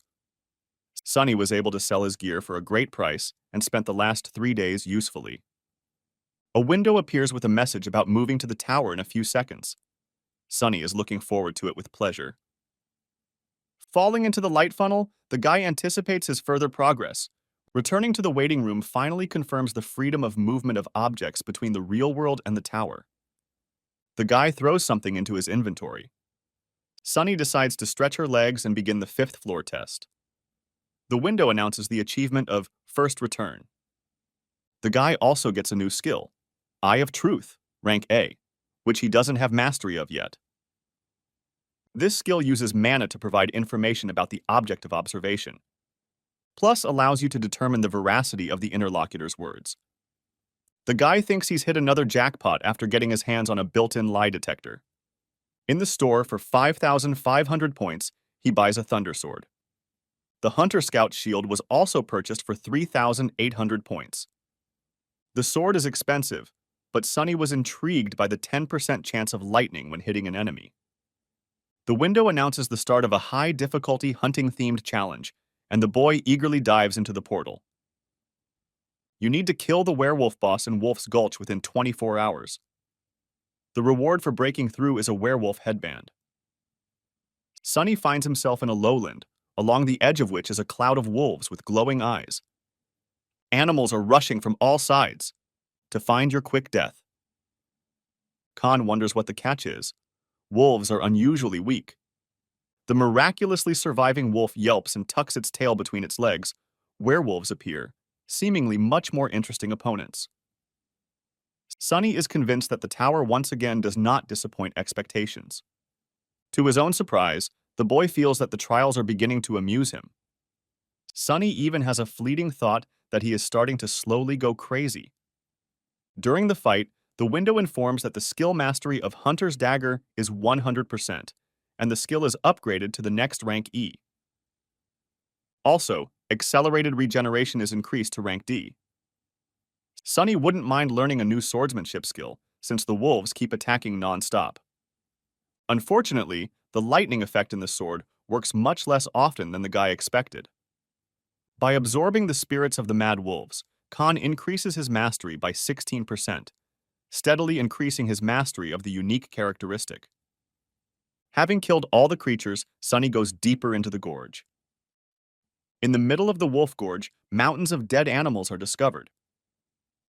Sunny was able to sell his gear for a great price and spent the last 3 days usefully. A window appears with a message about moving to the tower in a few seconds. Sunny is looking forward to it with pleasure. Falling into the light funnel, the guy anticipates his further progress. Returning to the waiting room finally confirms the freedom of movement of objects between the real world and the tower. The guy throws something into his inventory. Sunny decides to stretch her legs and begin the 5th floor test. The window announces the achievement of First Return. The guy also gets a new skill, Eye of Truth, rank A, which he doesn't have mastery of yet. This skill uses mana to provide information about the object of observation, plus allows you to determine the veracity of the interlocutor's words. The guy thinks he's hit another jackpot after getting his hands on a built-in lie detector. In the store, for 5,500 points, he buys a Thunder Sword. The Hunter Scout shield was also purchased for 3,800 points. The sword is expensive, but Sunny was intrigued by the 10% chance of lightning when hitting an enemy. The window announces the start of a high-difficulty hunting-themed challenge, and the boy eagerly dives into the portal. You need to kill the werewolf boss in Wolf's Gulch within 24 hours. The reward for breaking through is a werewolf headband. Sunny finds himself in a lowland, along the edge of which is a cloud of wolves with glowing eyes. Animals are rushing from all sides to find your quick death. Khan wonders what the catch is. Wolves are unusually weak. The miraculously surviving wolf yelps and tucks its tail between its legs. Werewolves appear, seemingly much more interesting opponents. Sunny is convinced that the tower once again does not disappoint expectations. To his own surprise, the boy feels that the trials are beginning to amuse him. Sunny even has a fleeting thought that he is starting to slowly go crazy. During the fight, the window informs that the skill mastery of Hunter's Dagger is 100%, and the skill is upgraded to the next rank E. Also, accelerated regeneration is increased to rank D. Sunny wouldn't mind learning a new swordsmanship skill, since the wolves keep attacking non-stop. Unfortunately, the lightning effect in the sword works much less often than the guy expected. By absorbing the spirits of the mad wolves, Khan increases his mastery by 16%, steadily increasing his mastery of the unique characteristic. Having killed all the creatures, Sunny goes deeper into the gorge. In the middle of the wolf gorge, mountains of dead animals are discovered.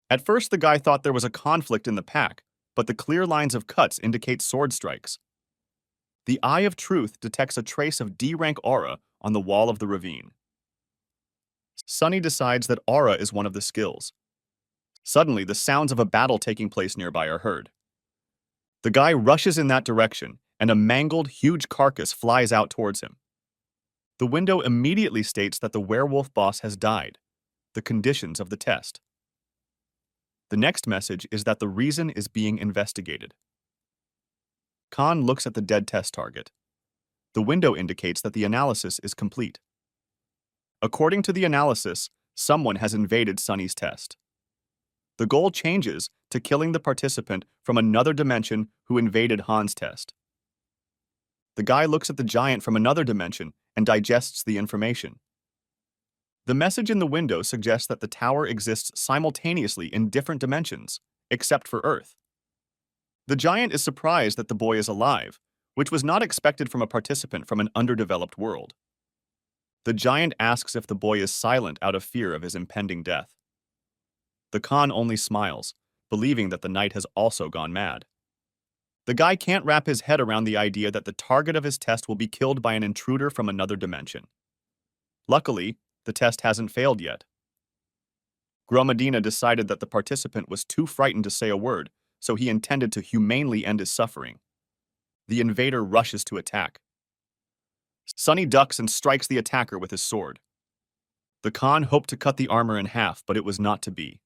At first, the guy thought there was a conflict in the pack, but the clear lines of cuts indicate sword strikes. The Eye of Truth detects a trace of D-rank aura on the wall of the ravine. Sunny decides that aura is one of the skills. Suddenly, the sounds of a battle taking place nearby are heard. The guy rushes in that direction, and a mangled, huge carcass flies out towards him. The window immediately states that the werewolf boss has died, the conditions of the test. The next message is that the reason is being investigated. Khan looks at the dead test target. The window indicates that the analysis is complete. According to the analysis, someone has invaded Sunny's test. The goal changes to killing the participant from another dimension who invaded Han's test. The guy looks at the giant from another dimension and digests the information. The message in the window suggests that the tower exists simultaneously in different dimensions, except for Earth. The giant is surprised that the boy is alive, which was not expected from a participant from an underdeveloped world. The giant asks if the boy is silent out of fear of his impending death. The Khan only smiles, believing that the knight has also gone mad. The guy can't wrap his head around the idea that the target of his test will be killed by an intruder from another dimension. Luckily, the test hasn't failed yet. Gromadina decided that the participant was too frightened to say a word, so he intended to humanely end his suffering. The invader rushes to attack. Sunny ducks and strikes the attacker with his sword. The Khan hoped to cut the armor in half, but it was not to be.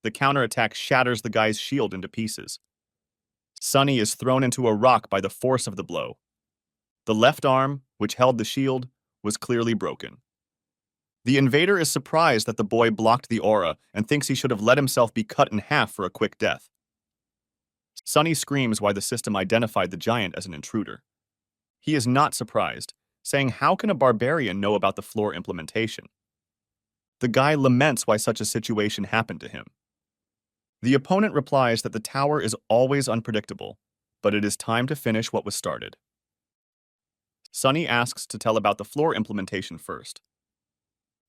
The counterattack shatters the guy's shield into pieces. Sunny is thrown into a rock by the force of the blow. The left arm, which held the shield, was clearly broken. The invader is surprised that the boy blocked the aura and thinks he should have let himself be cut in half for a quick death. Sunny screams why the system identified the giant as an intruder. He is not surprised, saying how can a barbarian know about the floor implementation? The guy laments why such a situation happened to him. The opponent replies that the tower is always unpredictable, but it is time to finish what was started. Sunny asks to tell about the floor implementation first.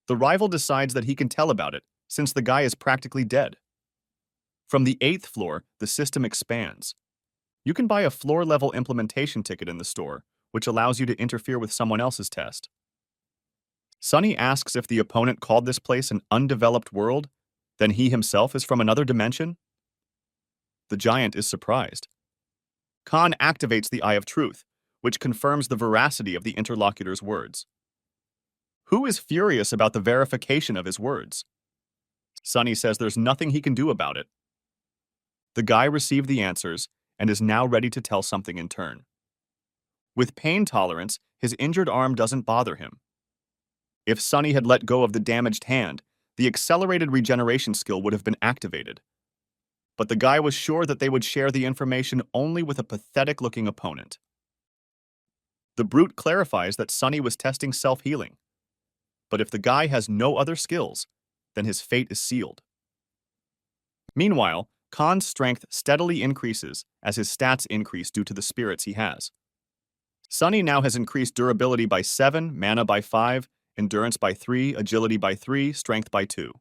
The rival decides that he can tell about it, since the guy is practically dead. From the 8th floor, the system expands. You can buy a floor-level implementation ticket in the store, which allows you to interfere with someone else's test. Sunny asks if the opponent called this place an undeveloped world, then he himself is from another dimension? The giant is surprised. Khan activates the Eye of Truth, which confirms the veracity of the interlocutor's words. Who is furious about the verification of his words? Sunny says there's nothing he can do about it. The guy received the answers and is now ready to tell something in turn. With pain tolerance, his injured arm doesn't bother him. If Sunny had let go of the damaged hand, the accelerated regeneration skill would have been activated. But the guy was sure that they would share the information only with a pathetic-looking opponent. The brute clarifies that Sunny was testing self-healing. But if the guy has no other skills, then his fate is sealed. Meanwhile, Khan's strength steadily increases as his stats increase due to the spirits he has. Sunny now has increased durability by 7, mana by 5, endurance by 3, agility by 3, strength by 2.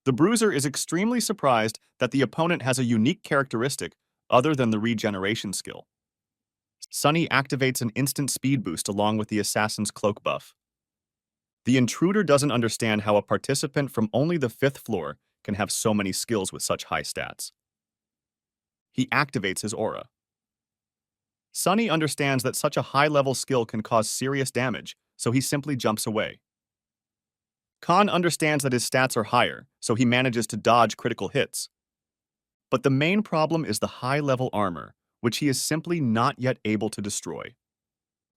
The bruiser is extremely surprised that the opponent has a unique characteristic other than the regeneration skill. Sunny activates an instant speed boost along with the assassin's cloak buff. The intruder doesn't understand how a participant from only the 5th floor can have so many skills with such high stats. He activates his aura. Sunny understands that such a high-level skill can cause serious damage, so he simply jumps away. Khan understands that his stats are higher, so he manages to dodge critical hits. But the main problem is the high-level armor, which he is simply not yet able to destroy.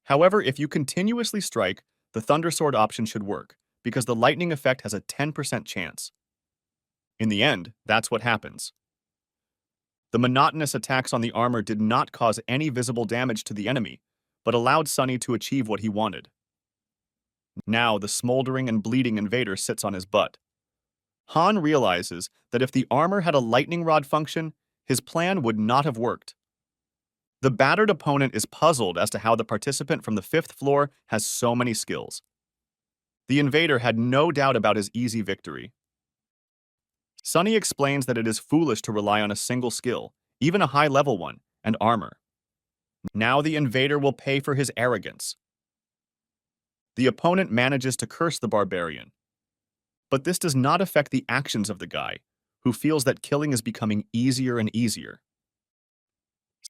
However, if you continuously strike, the Thunder Sword option should work, because the lightning effect has a 10% chance. In the end, that's what happens. The monotonous attacks on the armor did not cause any visible damage to the enemy, but allowed Sunny to achieve what he wanted. Now, the smoldering and bleeding invader sits on his butt. Han realizes that if the armor had a lightning rod function, his plan would not have worked. The battered opponent is puzzled as to how the participant from the 5th floor has so many skills. The invader had no doubt about his easy victory. Sunny explains that it is foolish to rely on a single skill, even a high-level one, and armor. Now the invader will pay for his arrogance. The opponent manages to curse the barbarian. But this does not affect the actions of the guy, who feels that killing is becoming easier and easier.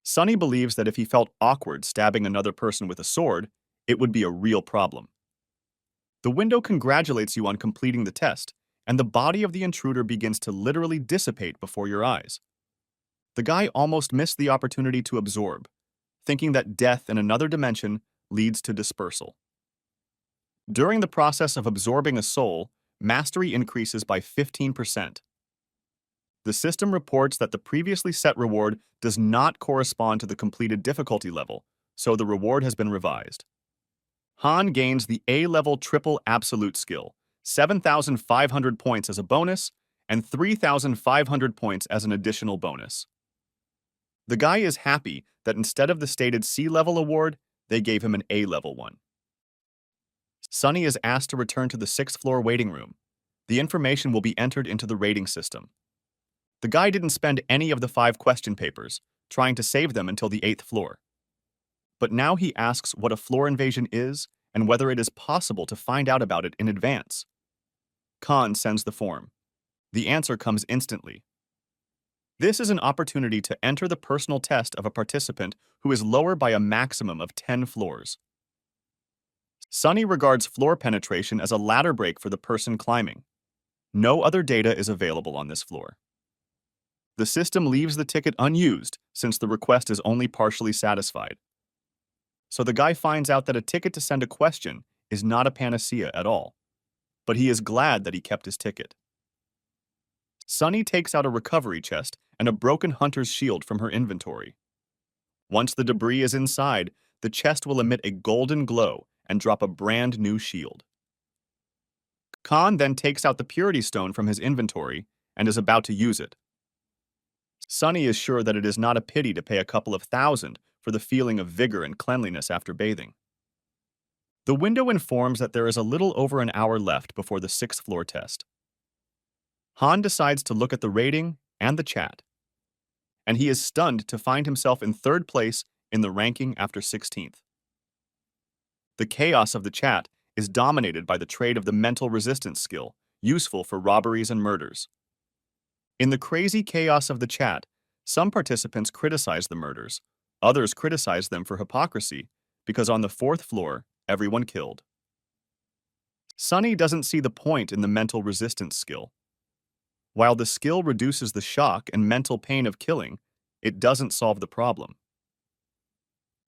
Sunny believes that if he felt awkward stabbing another person with a sword, it would be a real problem. The window congratulates you on completing the test, and the body of the intruder begins to literally dissipate before your eyes. The guy almost missed the opportunity to absorb, thinking that death in another dimension leads to dispersal. During the process of absorbing a soul, mastery increases by 15%. The system reports that the previously set reward does not correspond to the completed difficulty level, so the reward has been revised. Han gains the A-level triple absolute skill, 7,500 points as a bonus, and 3,500 points as an additional bonus. The guy is happy that instead of the stated C-level award, they gave him an A-level one. Sunny is asked to return to the 6th floor waiting room. The information will be entered into the rating system. The guy didn't spend any of the 5 question papers, trying to save them until the 8th floor. But now he asks what a floor invasion is and whether it is possible to find out about it in advance. Khan sends the form. The answer comes instantly. This is an opportunity to enter the personal test of a participant who is lower by a maximum of 10 floors. Sunny regards floor penetration as a ladder break for the person climbing. No other data is available on this floor. The system leaves the ticket unused since the request is only partially satisfied. So the guy finds out that a ticket to send a question is not a panacea at all, but he is glad that he kept his ticket. Sunny takes out a recovery chest and a broken hunter's shield from her inventory. Once the debris is inside, the chest will emit a golden glow and drop a brand new shield. Khan then takes out the purity stone from his inventory and is about to use it. Sunny is sure that it is not a pity to pay a couple of thousand for the feeling of vigor and cleanliness after bathing. The window informs that there is a little over an hour left before the 6th floor test. Han decides to look at the rating and the chat, and he is stunned to find himself in 3rd place in the ranking after 16th. The chaos of the chat is dominated by the trait of the mental resistance skill, useful for robberies and murders. In the crazy chaos of the chat, some participants criticize the murders, others criticize them for hypocrisy, because on the fourth floor, everyone killed. Sunny doesn't see the point in the mental resistance skill. While the skill reduces the shock and mental pain of killing, it doesn't solve the problem.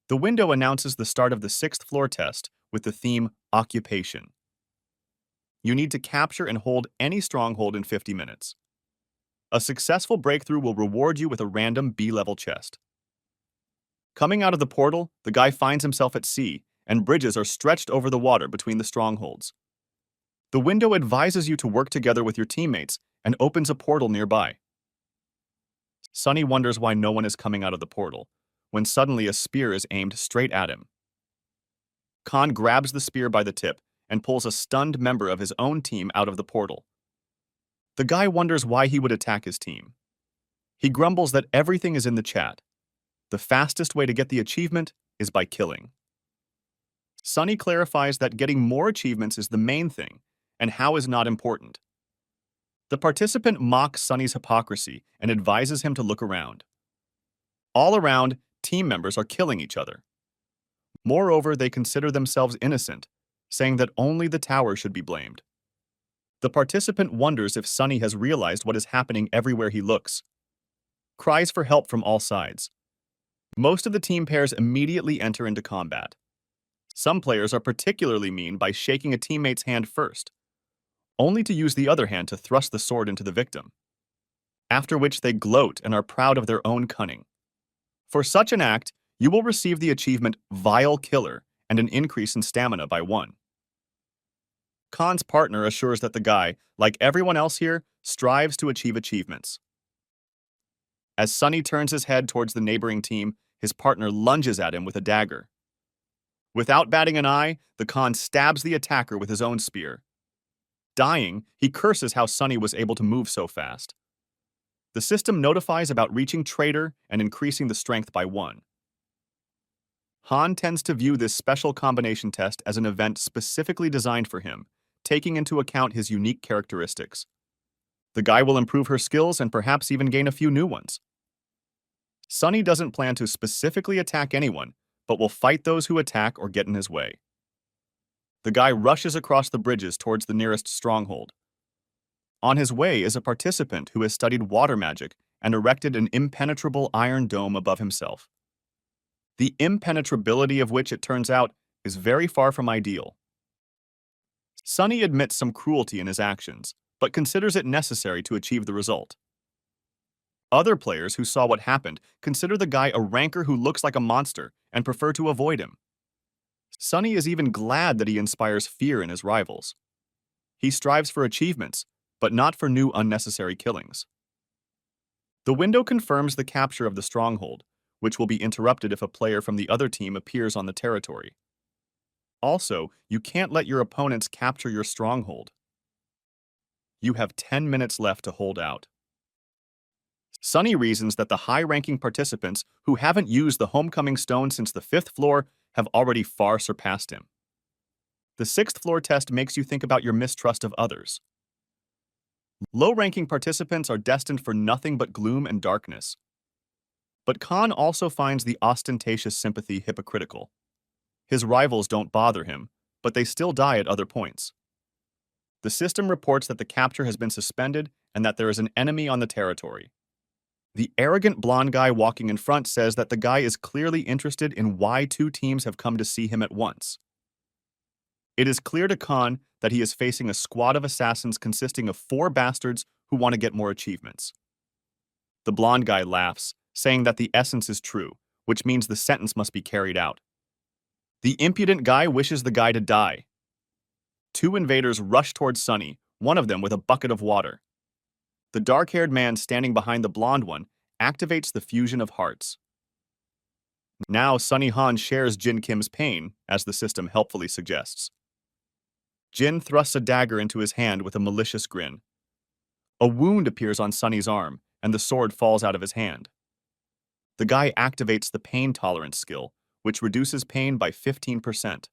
The window announces the start of the sixth floor test with the theme Occupation. You need to capture and hold any stronghold in 50 minutes. A successful breakthrough will reward you with a random B-level chest. Coming out of the portal, the guy finds himself at sea, and bridges are stretched over the water between the strongholds. The window advises you to work together with your teammates and opens a portal nearby. Sunny wonders why no one is coming out of the portal, when suddenly a spear is aimed straight at him. Khan grabs the spear by the tip and pulls a stunned member of his own team out of the portal. The guy wonders why he would attack his team. He grumbles that everything is in the chat. The fastest way to get the achievement is by killing. Sunny clarifies that getting more achievements is the main thing, and how is not important. The participant mocks Sunny's hypocrisy and advises him to look around. All around, team members are killing each other. Moreover, they consider themselves innocent, saying that only the tower should be blamed. The participant wonders if Sunny has realized what is happening everywhere he looks. Cries for help from all sides. Most of the team pairs immediately enter into combat. Some players are particularly mean by shaking a teammate's hand first, only to use the other hand to thrust the sword into the victim, after which they gloat and are proud of their own cunning. For such an act, you will receive the achievement Vile Killer and an increase in stamina by 1. Khan's partner assures that the guy, like everyone else here, strives to achieve achievements. As Sunny turns his head towards the neighboring team, his partner lunges at him with a dagger. Without batting an eye, the Khan stabs the attacker with his own spear. Dying, he curses how Sunny was able to move so fast. The system notifies about reaching traitor and increasing the strength by 1. Han tends to view this special combination test as an event specifically designed for him, taking into account his unique characteristics. The guy will improve her skills and perhaps even gain a few new ones. Sunny doesn't plan to specifically attack anyone, but will fight those who attack or get in his way. The guy rushes across the bridges towards the nearest stronghold. On his way is a participant who has studied water magic and erected an impenetrable iron dome above himself. The impenetrability of which, it turns out, is very far from ideal. Sunny admits some cruelty in his actions, but considers it necessary to achieve the result. Other players who saw what happened consider the guy a ranker who looks like a monster and prefer to avoid him. Sunny is even glad that he inspires fear in his rivals. He strives for achievements, but not for new unnecessary killings. The window confirms the capture of the stronghold, which will be interrupted if a player from the other team appears on the territory. Also, you can't let your opponents capture your stronghold. You have 10 minutes left to hold out. Sunny reasons that the high-ranking participants who haven't used the homecoming stone since the 5th floor have already far surpassed him. The 6th floor test makes you think about your mistrust of others. Low-ranking participants are destined for nothing but gloom and darkness. But Khan also finds the ostentatious sympathy hypocritical. His rivals don't bother him, but they still die at other points. The system reports that the capture has been suspended and that there is an enemy on the territory. The arrogant blonde guy walking in front says that the guy is clearly interested in why 2 teams have come to see him at once. It is clear to Khan that he is facing a squad of assassins consisting of 4 bastards who want to get more achievements. The blonde guy laughs, saying that the essence is true, which means the sentence must be carried out. The impudent guy wishes the guy to die. 2 invaders rush towards Sunny, one of them with a bucket of water. The dark-haired man standing behind the blonde one activates the fusion of hearts. Now Sunny Han shares Jin Kim's pain, as the system helpfully suggests. Jin thrusts a dagger into his hand with a malicious grin. A wound appears on Sunny's arm, and the sword falls out of his hand. The guy activates the pain tolerance skill, which reduces pain by 15%.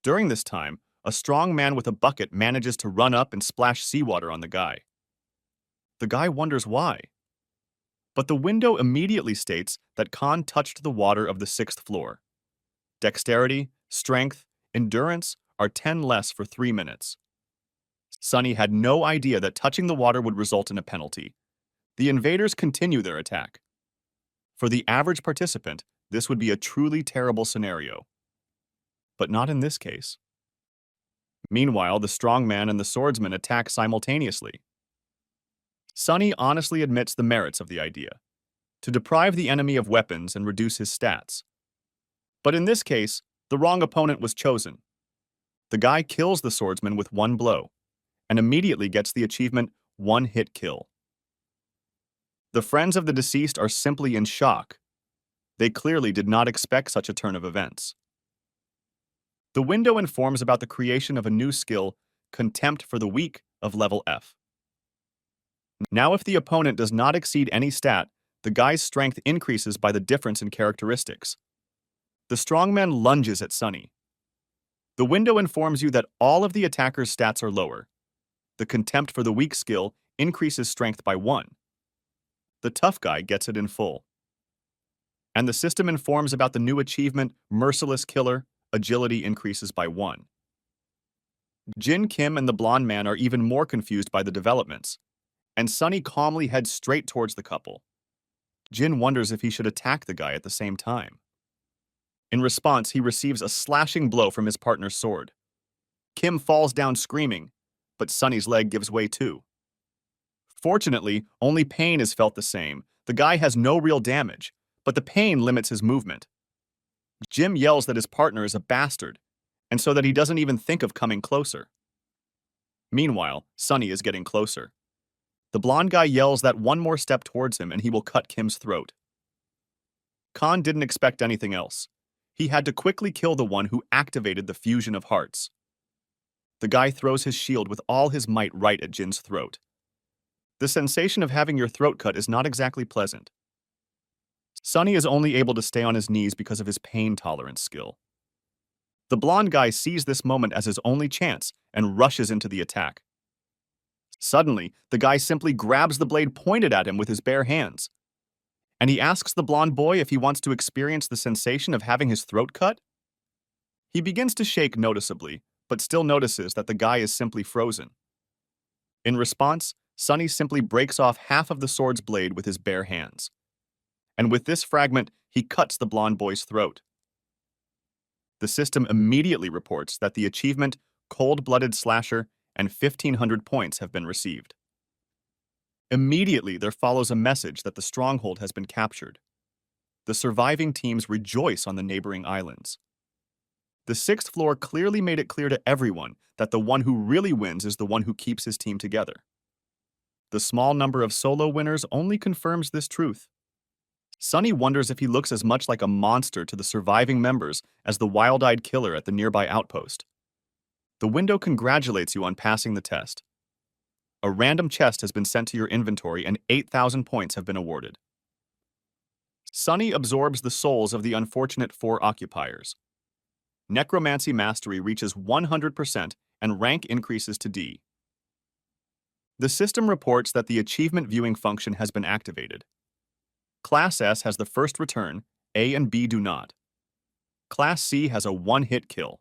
During this time, a strong man with a bucket manages to run up and splash seawater on the guy. The guy wonders why. But the window immediately states that Khan touched the water of the 6th floor. Dexterity, strength, endurance are 10 less for 3 minutes. Sunny had no idea that touching the water would result in a penalty. The invaders continue their attack. For the average participant, this would be a truly terrible scenario. But not in this case. Meanwhile, the strong man and the swordsman attack simultaneously. Sunny honestly admits the merits of the idea, to deprive the enemy of weapons and reduce his stats. But in this case, the wrong opponent was chosen. The guy kills the swordsman with one blow, and immediately gets the achievement one-hit kill. The friends of the deceased are simply in shock. They clearly did not expect such a turn of events. The window informs about the creation of a new skill, Contempt for the Weak of level F. Now if the opponent does not exceed any stat, the guy's strength increases by the difference in characteristics. The strongman lunges at Sunny. The window informs you that all of the attacker's stats are lower. The Contempt for the Weak skill increases strength by 1. The tough guy gets it in full. And the system informs about the new achievement, Merciless Killer, agility increases by 1. Jin Kim and the blonde man are even more confused by the developments, and Sunny calmly heads straight towards the couple. Jin wonders if he should attack the guy at the same time. In response, he receives a slashing blow from his partner's sword. Kim falls down screaming, but Sunny's leg gives way too. Fortunately, only pain is felt the same. The guy has no real damage, but the pain limits his movement. Jim yells that his partner is a bastard, and so that he doesn't even think of coming closer. Meanwhile, Sunny is getting closer. The blonde guy yells that one more step towards him and he will cut Kim's throat. Khan didn't expect anything else. He had to quickly kill the one who activated the fusion of hearts. The guy throws his shield with all his might right at Jin's throat. The sensation of having your throat cut is not exactly pleasant. Sunny is only able to stay on his knees because of his pain tolerance skill. The blonde guy sees this moment as his only chance and rushes into the attack. Suddenly, the guy simply grabs the blade pointed at him with his bare hands. And he asks the blonde boy if he wants to experience the sensation of having his throat cut. He begins to shake noticeably, but still notices that the guy is simply frozen. In response, Sunny simply breaks off half of the sword's blade with his bare hands. And with this fragment, he cuts the blonde boy's throat. The system immediately reports that the achievement Cold-Blooded Slasher and 1,500 points have been received. Immediately, there follows a message that the stronghold has been captured. The surviving teams rejoice on the neighboring islands. The 6th floor clearly made it clear to everyone that the one who really wins is the one who keeps his team together. The small number of solo winners only confirms this truth. Sunny wonders if he looks as much like a monster to the surviving members as the wild-eyed killer at the nearby outpost. The window congratulates you on passing the test. A random chest has been sent to your inventory and 8,000 points have been awarded. Sunny absorbs the souls of the unfortunate 4 occupiers. Necromancy mastery reaches 100% and rank increases to D. The system reports that the achievement viewing function has been activated. Class S has the first return, A and B do not. Class C has a one-hit kill.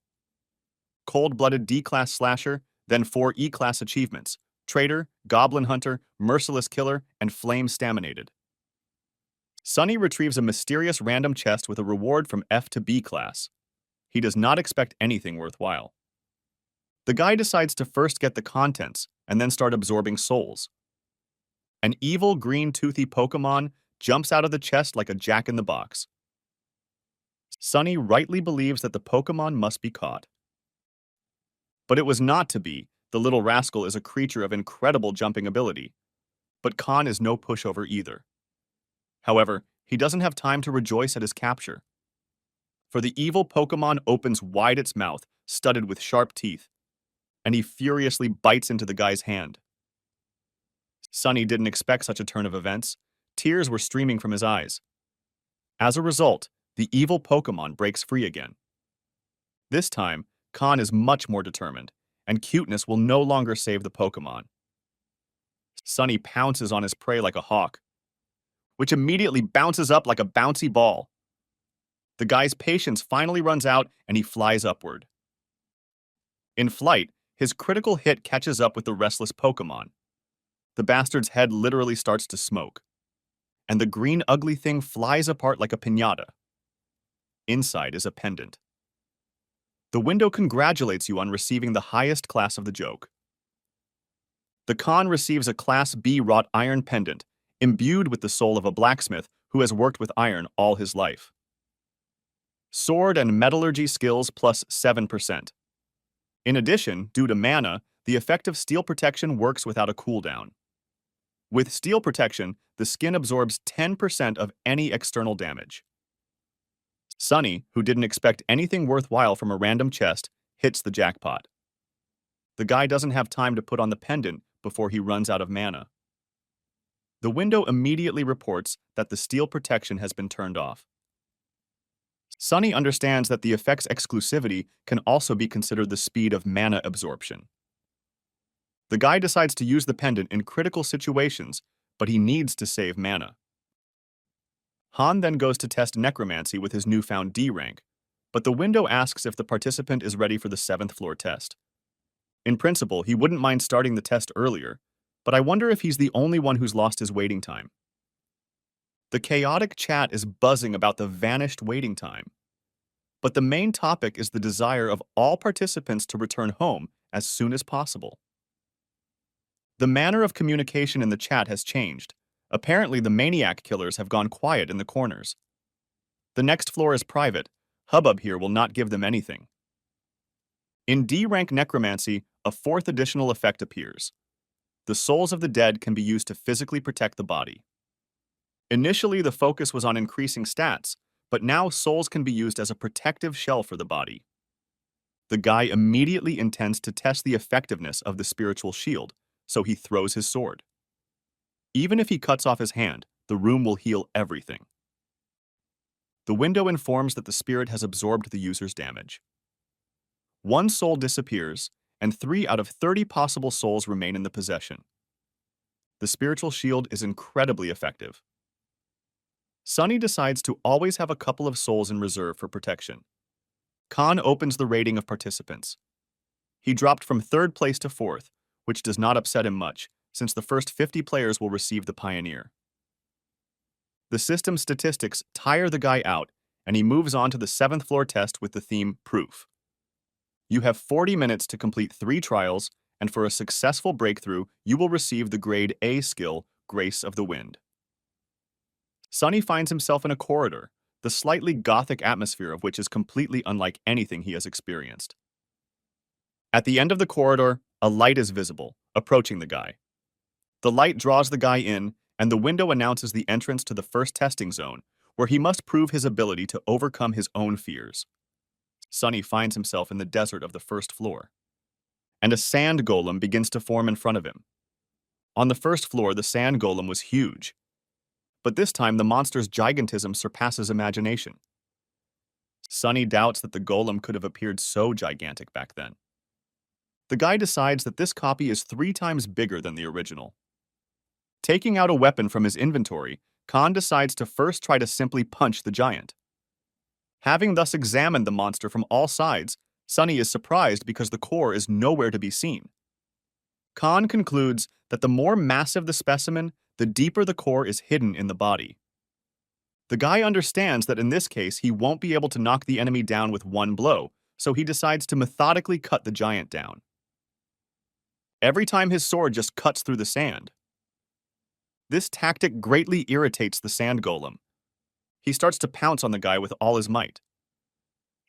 Cold-Blooded D-Class Slasher, then 4 E-Class achievements, Traitor, Goblin Hunter, Merciless Killer, and Flame Staminated. Sunny retrieves a mysterious random chest with a reward from F to B class. He does not expect anything worthwhile. The guy decides to first get the contents and then start absorbing souls. An evil green toothy Pokemon jumps out of the chest like a jack-in-the-box. Sunny rightly believes that the Pokemon must be caught. But it was not to be. The little rascal is a creature of incredible jumping ability. But Khan is no pushover either. However, he doesn't have time to rejoice at his capture. For the evil Pokemon opens wide its mouth, studded with sharp teeth, and he furiously bites into the guy's hand. Sunny didn't expect such a turn of events. Tears were streaming from his eyes. As a result, the evil Pokemon breaks free again. This time, Khan is much more determined, and cuteness will no longer save the Pokemon. Sunny pounces on his prey like a hawk, which immediately bounces up like a bouncy ball. The guy's patience finally runs out and he flies upward. In flight, his critical hit catches up with the restless Pokemon. The bastard's head literally starts to smoke, and the green ugly thing flies apart like a piñata. Inside is a pendant. The window congratulates you on receiving the highest class of the joke. The Khan receives a Class B wrought iron pendant, imbued with the soul of a blacksmith who has worked with iron all his life. Sword and metallurgy skills plus 7%. In addition, due to mana, the effective steel protection works without a cooldown. With steel protection, the skin absorbs 10% of any external damage. Sunny, who didn't expect anything worthwhile from a random chest, hits the jackpot. The guy doesn't have time to put on the pendant before he runs out of mana. The window immediately reports that the steel protection has been turned off. Sunny understands that the effect's exclusivity can also be considered the speed of mana absorption. The guy decides to use the pendant in critical situations, but he needs to save mana. Han then goes to test necromancy with his newfound D rank, but the window asks if the participant is ready for the 7th floor test. In principle, he wouldn't mind starting the test earlier, but I wonder if he's the only one who's lost his waiting time. The chaotic chat is buzzing about the vanished waiting time, but the main topic is the desire of all participants to return home as soon as possible. The manner of communication in the chat has changed. Apparently, the maniac killers have gone quiet in the corners. The next floor is private. Hubbub here will not give them anything. In D-rank necromancy, a 4th additional effect appears. The souls of the dead can be used to physically protect the body. Initially, the focus was on increasing stats, but now souls can be used as a protective shell for the body. The guy immediately intends to test the effectiveness of the spiritual shield, so he throws his sword. Even if he cuts off his hand, the room will heal everything. The window informs that the spirit has absorbed the user's damage. 1 soul disappears, and 3 out of 30 possible souls remain in the possession. The spiritual shield is incredibly effective. Sunny decides to always have a couple of souls in reserve for protection. Khan opens the rating of participants. He dropped from 3rd place to 4th, which does not upset him much, since the first 50 players will receive the Pioneer. The system's statistics tire the guy out, and he moves on to the 7th floor test with the theme Proof. You have 40 minutes to complete 3 trials, and for a successful breakthrough, you will receive the grade A skill, Grace of the Wind. Sunny finds himself in a corridor, the slightly gothic atmosphere of which is completely unlike anything he has experienced. At the end of the corridor, a light is visible, approaching the guy. The light draws the guy in, and the window announces the entrance to the first testing zone, where he must prove his ability to overcome his own fears. Sunny finds himself in the desert of the 1st floor, and a sand golem begins to form in front of him. On the 1st floor, the sand golem was huge, but this time the monster's gigantism surpasses imagination. Sunny doubts that the golem could have appeared so gigantic back then. The guy decides that this copy is 3 times bigger than the original. Taking out a weapon from his inventory, Khan decides to first try to simply punch the giant. Having thus examined the monster from all sides, Sunny is surprised because the core is nowhere to be seen. Khan concludes that the more massive the specimen, the deeper the core is hidden in the body. The guy understands that in this case he won't be able to knock the enemy down with 1 blow, so he decides to methodically cut the giant down. Every time his sword just cuts through the sand. This tactic greatly irritates the sand golem. He starts to pounce on the guy with all his might.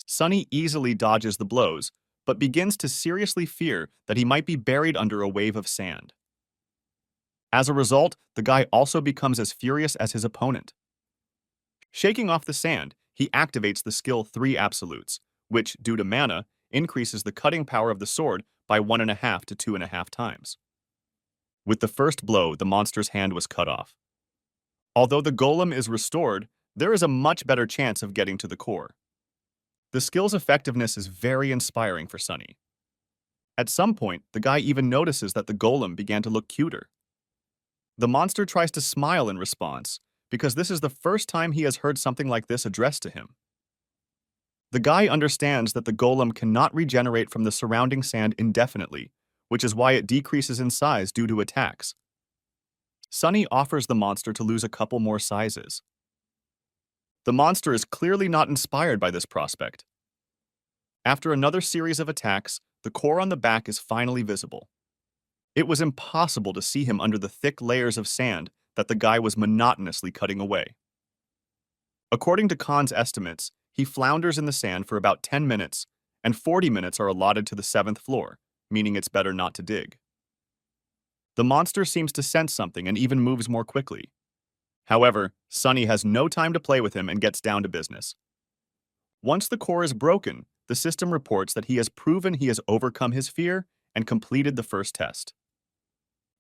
Sunny easily dodges the blows, but begins to seriously fear that he might be buried under a wave of sand. As a result, the guy also becomes as furious as his opponent. Shaking off the sand, he activates the skill 3 Absolutes, which, due to mana, increases the cutting power of the sword by 1.5 to 2.5 times. With the first blow, the monster's hand was cut off. Although the golem is restored, there is a much better chance of getting to the core. The skill's effectiveness is very inspiring for Sunny. At some point, the guy even notices that the golem began to look cuter. The monster tries to smile in response, because this is the first time he has heard something like this addressed to him. The guy understands that the golem cannot regenerate from the surrounding sand indefinitely, which is why it decreases in size due to attacks. Sunny offers the monster to lose a couple more sizes. The monster is clearly not inspired by this prospect. After another series of attacks, the core on the back is finally visible. It was impossible to see him under the thick layers of sand that the guy was monotonously cutting away. According to Khan's estimates, he flounders in the sand for about 10 minutes, and 40 minutes are allotted to the 7th floor, meaning it's better not to dig. The monster seems to sense something and even moves more quickly. However, Sunny has no time to play with him and gets down to business. Once the core is broken, the system reports that he has proven he has overcome his fear and completed the first test.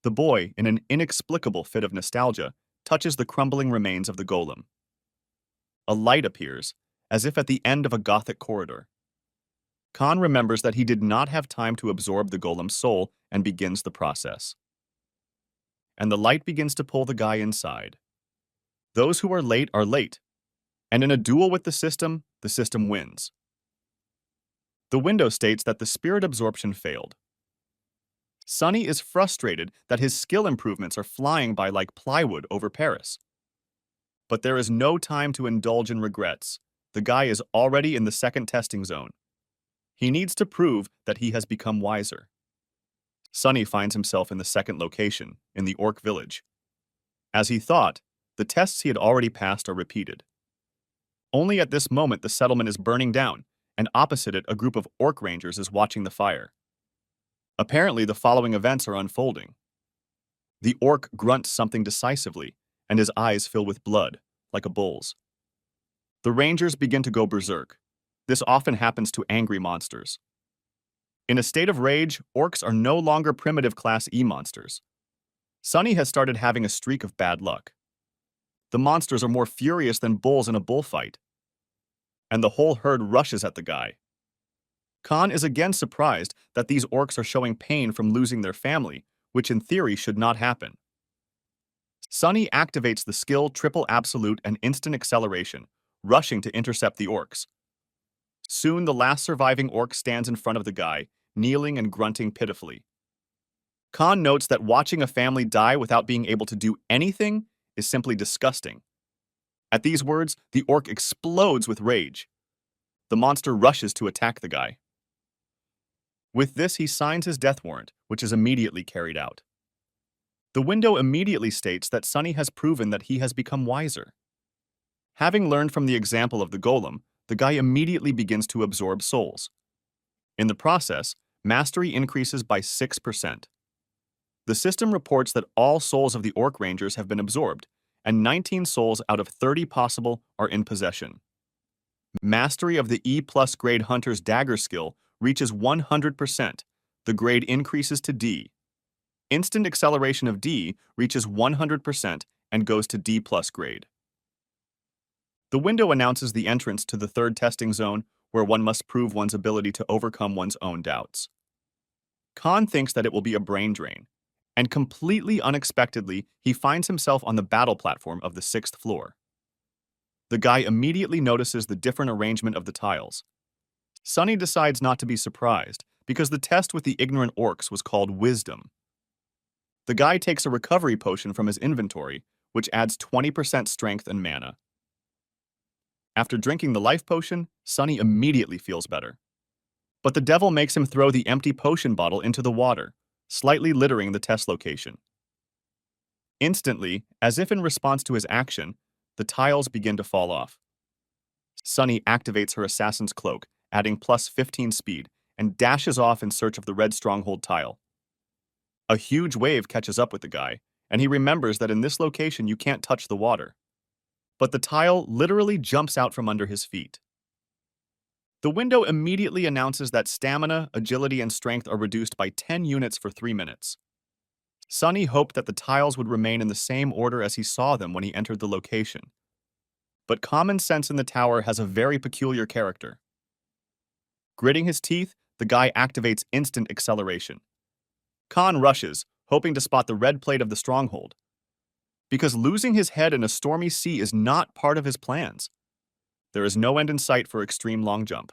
The boy, in an inexplicable fit of nostalgia, touches the crumbling remains of the golem. A light appears, as if at the end of a gothic corridor. Khan remembers that he did not have time to absorb the golem's soul and begins the process. And the light begins to pull the guy inside. Those who are late, and in a duel with the system wins. The window states that the spirit absorption failed. Sunny is frustrated that his skill improvements are flying by like plywood over Paris. But there is no time to indulge in regrets. The guy is already in the second testing zone. He needs to prove that he has become wiser. Sunny finds himself in the second location, in the orc village. As he thought, the tests he had already passed are repeated. Only at this moment the settlement is burning down, and opposite it a group of orc rangers is watching the fire. Apparently the following events are unfolding. The orc grunts something decisively, and his eyes fill with blood, like a bull's. The rangers begin to go berserk. This often happens to angry monsters. In a state of rage, orcs are no longer primitive Class E monsters. Sunny has started having a streak of bad luck. The monsters are more furious than bulls in a bullfight. And the whole herd rushes at the guy. Khan is again surprised that these orcs are showing pain from losing their family, which in theory should not happen. Sunny activates the skill Triple Absolute and Instant Acceleration, rushing to intercept the orcs. Soon the last surviving orc stands in front of the guy, kneeling and grunting pitifully. Khan notes that watching a family die without being able to do anything is simply disgusting. At these words, the orc explodes with rage. The monster rushes to attack the guy. With this, he signs his death warrant, which is immediately carried out. The window immediately states that Sunny has proven that he has become wiser. Having learned from the example of the golem, the guy immediately begins to absorb souls. In the process, mastery increases by 6%. The system reports that all souls of the orc rangers have been absorbed, and 19 souls out of 30 possible are in possession. Mastery of the E+ grade Hunter's Dagger skill reaches 100%. The grade increases to D. Instant acceleration of D reaches 100% and goes to D+ grade. The window announces the entrance to the third testing zone, where one must prove one's ability to overcome one's own doubts. Khan thinks that it will be a brain drain, and completely unexpectedly, he finds himself on the battle platform of the 6th floor. The guy immediately notices the different arrangement of the tiles. Sunny decides not to be surprised, because the test with the ignorant orcs was called Wisdom. The guy takes a recovery potion from his inventory, which adds 20% strength and mana. After drinking the life potion, Sunny immediately feels better. But the devil makes him throw the empty potion bottle into the water, slightly littering the test location. Instantly, as if in response to his action, the tiles begin to fall off. Sunny activates her assassin's cloak, adding +15 speed, and dashes off in search of the red stronghold tile. A huge wave catches up with the guy, and he remembers that in this location you can't touch the water. But the tile literally jumps out from under his feet. The window immediately announces that stamina, agility, and strength are reduced by 10 units for 3 minutes. Sunny hoped that the tiles would remain in the same order as he saw them when he entered the location. But common sense in the tower has a very peculiar character. Gritting his teeth, the guy activates instant acceleration. Khan rushes, hoping to spot the red plate of the stronghold. Because losing his head in a stormy sea is not part of his plans. There is no end in sight for extreme long jump.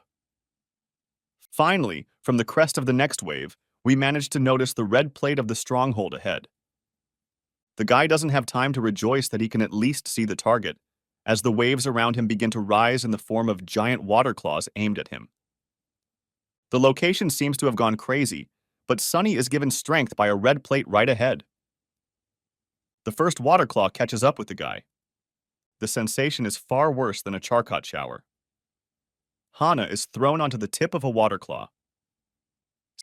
Finally, from the crest of the next wave, we manage to notice the red plate of the stronghold ahead. The guy doesn't have time to rejoice that he can at least see the target, as the waves around him begin to rise in the form of giant water claws aimed at him. The location seems to have gone crazy, but Sunny is given strength by a red plate right ahead. The first water claw catches up with the guy. The sensation is far worse than a charcot shower. Hana is thrown onto the tip of a water claw.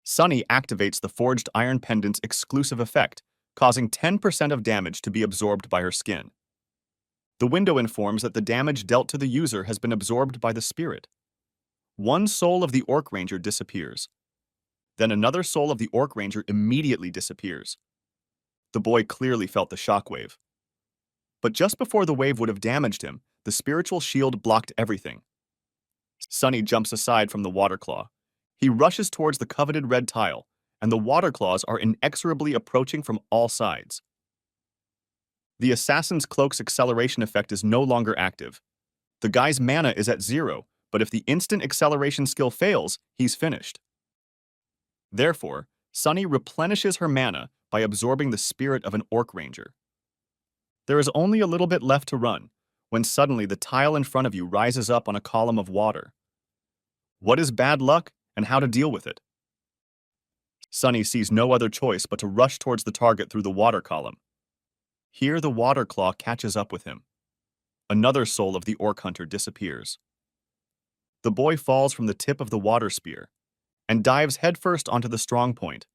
Sunny activates the forged iron pendant's exclusive effect, causing 10% of damage to be absorbed by her skin. The window informs that the damage dealt to the user has been absorbed by the spirit. One soul of the Orc Ranger disappears. Then another soul of the Orc Ranger immediately disappears. The boy clearly felt the shockwave. But just before the wave would have damaged him, the spiritual shield blocked everything. Sunny jumps aside from the water claw. He rushes towards the coveted red tile, and the water claws are inexorably approaching from all sides. The assassin's cloak's acceleration effect is no longer active. The guy's mana is at 0, but if the instant acceleration skill fails, he's finished. Therefore, Sunny replenishes her mana by absorbing the spirit of an Orc Ranger. There is only a little bit left to run, when suddenly the tile in front of you rises up on a column of water. What is bad luck, and how to deal with it? Sunny sees no other choice but to rush towards the target through the water column. Here the water claw catches up with him. Another soul of the Orc Hunter disappears. The boy falls from the tip of the water spear and dives headfirst onto the strong point.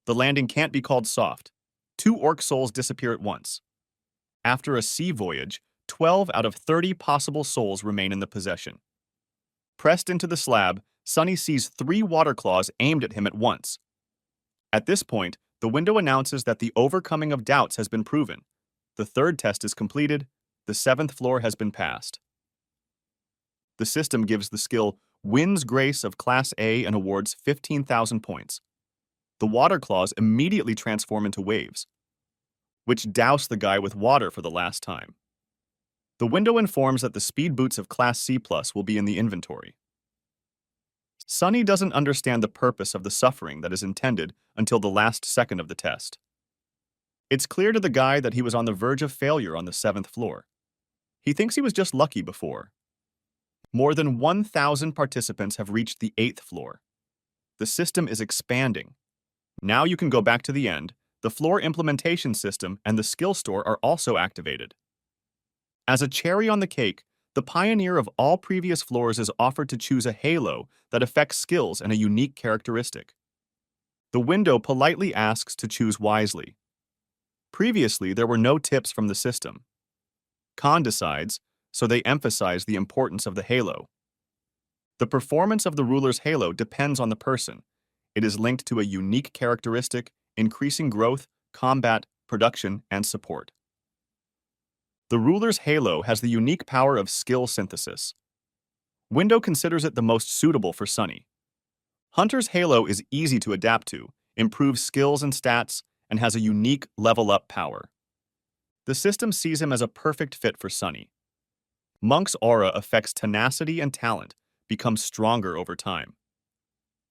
The landing can't be called soft. 2 orc souls disappear at once. After a sea voyage, 12 out of 30 possible souls remain in the possession. Pressed into the slab, Sunny sees 3 water claws aimed at him at once. At this point, the window announces that the overcoming of doubts has been proven. The 3rd test is completed. The 7th floor has been passed. The system gives the skill Wind's Grace of Class A and awards 15,000 points. The water claws immediately transform into waves, which douse the guy with water for the last time. The window informs that the speed boots of Class C+ will be in the inventory. Sunny doesn't understand the purpose of the suffering that is intended until the last second of the test. It's clear to the guy that he was on the verge of failure on the 7th floor. He thinks he was just lucky before. More than 1,000 participants have reached the 8th floor. The system is expanding. Now you can go back to the end. The floor implementation system and the skill store are also activated. As a cherry on the cake, the pioneer of all previous floors is offered to choose a halo that affects skills and a unique characteristic. The window politely asks to choose wisely. Previously, there were no tips from the system. Khan decides, so they emphasize the importance of the halo. The performance of the ruler's halo depends on the person. It is linked to a unique characteristic, increasing growth, combat, production, and support. The ruler's halo has the unique power of skill synthesis. Window considers it the most suitable for Sunny. Hunter's halo is easy to adapt to, improves skills and stats, and has a unique level-up power. The system sees him as a perfect fit for Sunny. Monk's aura affects tenacity and talent, becomes stronger over time.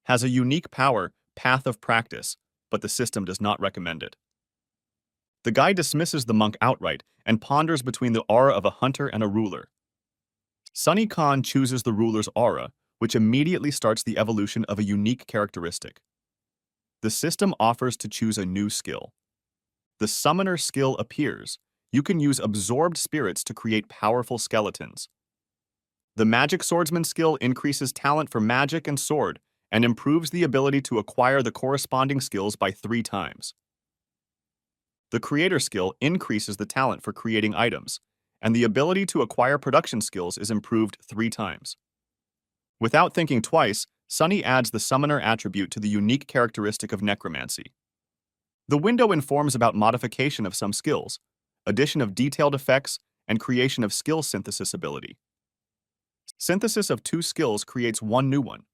Has a unique power, Path of Practice, but the system does not recommend it. The guy dismisses the monk outright and ponders between the aura of a hunter and a ruler. Sunny Khan chooses the ruler's aura, which immediately starts the evolution of a unique characteristic. The system offers to choose a new skill. The summoner skill appears. You can use absorbed spirits to create powerful skeletons. The magic swordsman skill increases talent for magic and sword and improves the ability to acquire the corresponding skills by 3 times. The creator skill increases the talent for creating items, and the ability to acquire production skills is improved 3 times. Without thinking twice, Sunny adds the summoner attribute to the unique characteristic of necromancy. The window informs about modification of some skills, addition of detailed effects, and creation of skill synthesis ability. Synthesis of 2 skills creates 1 new one.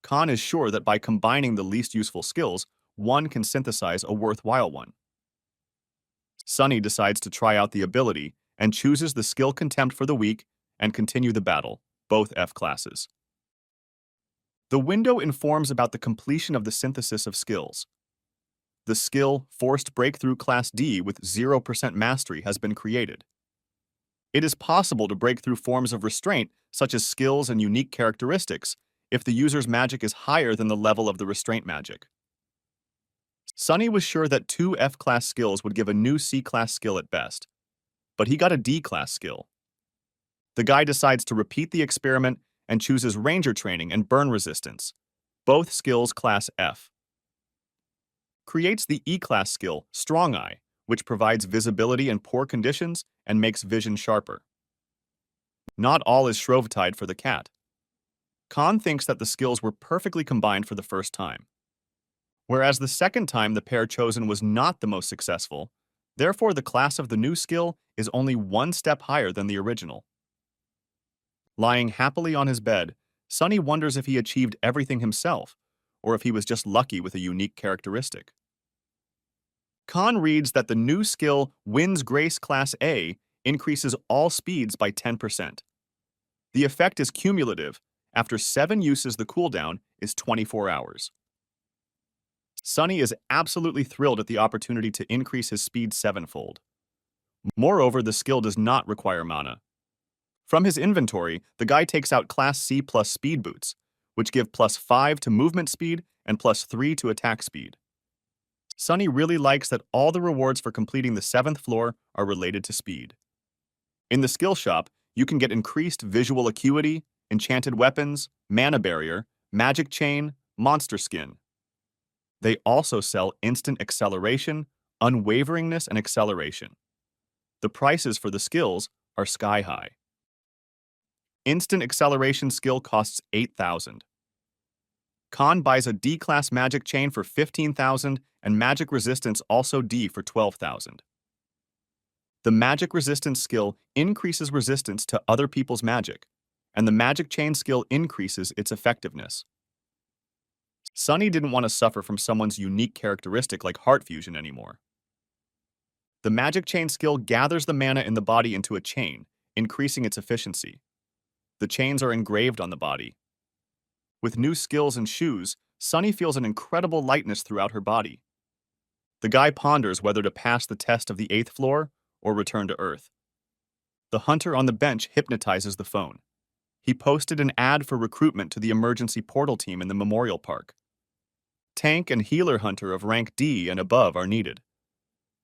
Khan is sure that by combining the least useful skills, one can synthesize a worthwhile one. Sunny decides to try out the ability and chooses the skill Contempt for the weak and continue the battle, both F classes. The window informs about the completion of the synthesis of skills. The skill Forced Breakthrough Class D with 0% mastery has been created. It is possible to break through forms of restraint, such as skills and unique characteristics, if the user's magic is higher than the level of the restraint magic. Sunny was sure that 2 F-class skills would give a new C-class skill at best, but he got a D-class skill. The guy decides to repeat the experiment and chooses Ranger Training and Burn Resistance, both skills Class F. Creates the E-class skill, Strong Eye, which provides visibility in poor conditions and makes vision sharper. Not all is Shrovetide for the cat. Khan thinks that the skills were perfectly combined for the first time. Whereas the second time the pair chosen was not the most successful, therefore the class of the new skill is only one step higher than the original. Lying happily on his bed, Sunny wonders if he achieved everything himself, or if he was just lucky with a unique characteristic. Khan reads that the new skill Wind's Grace Class A increases all speeds by 10%. The effect is cumulative. After 7 uses, the cooldown is 24 hours. Sunny is absolutely thrilled at the opportunity to increase his speed 7-fold. Moreover, the skill does not require mana. From his inventory, the guy takes out Class C plus speed boots, which give +5 to movement speed and +3 to attack speed. Sunny really likes that all the rewards for completing the 7th floor are related to speed. In the skill shop, you can get increased visual acuity, enchanted weapons, mana barrier, magic chain, monster skin. They also sell instant acceleration, unwaveringness, and acceleration. The prices for the skills are sky high. Instant acceleration skill costs 8,000. Khan buys a D-class magic chain for 15,000 and magic resistance also D for 12,000. The magic resistance skill increases resistance to other people's magic, and the magic chain skill increases its effectiveness. Sunny didn't want to suffer from someone's unique characteristic like heart fusion anymore. The magic chain skill gathers the mana in the body into a chain, increasing its efficiency. The chains are engraved on the body. With new skills and shoes, Sunny feels an incredible lightness throughout her body. The guy ponders whether to pass the test of the 8th floor or return to Earth. The hunter on the bench hypnotizes the phone. He posted an ad for recruitment to the emergency portal team in the Memorial Park. Tank and healer hunter of rank D and above are needed,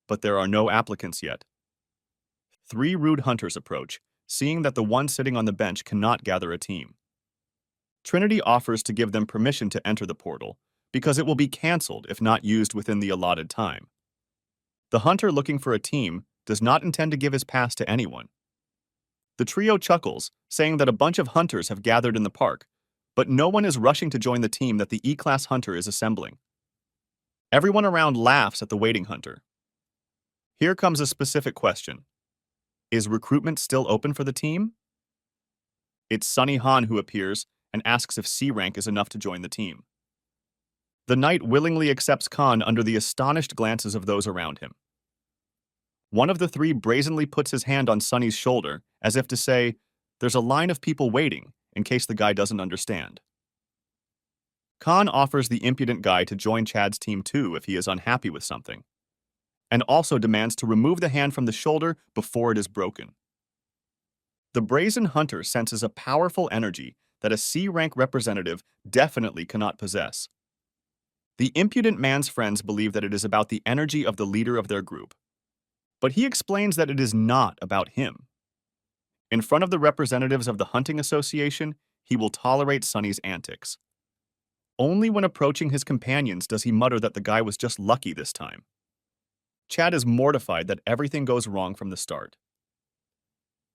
but there are no applicants yet. 3 rude hunters approach, seeing that the one sitting on the bench cannot gather a team. Trinity offers to give them permission to enter the portal, because it will be cancelled if not used within the allotted time. The hunter looking for a team does not intend to give his pass to anyone. The trio chuckles, saying that a bunch of hunters have gathered in the park, but no one is rushing to join the team that the E-class hunter is assembling. Everyone around laughs at the waiting hunter. Here comes a specific question. Is recruitment still open for the team? It's Sunny Han who appears and asks if C rank is enough to join the team. The knight willingly accepts Khan under the astonished glances of those around him. One of the 3 brazenly puts his hand on Sunny's shoulder, as if to say, there's a line of people waiting, in case the guy doesn't understand. Khan offers the impudent guy to join Chad's team too if he is unhappy with something, and also demands to remove the hand from the shoulder before it is broken. The brazen hunter senses a powerful energy that a C-rank representative definitely cannot possess. The impudent man's friends believe that it is about the energy of the leader of their group, but he explains that it is not about him. In front of the representatives of the hunting association, he will tolerate Sunny's antics. Only when approaching his companions does he mutter that the guy was just lucky this time. Chad is mortified that everything goes wrong from the start.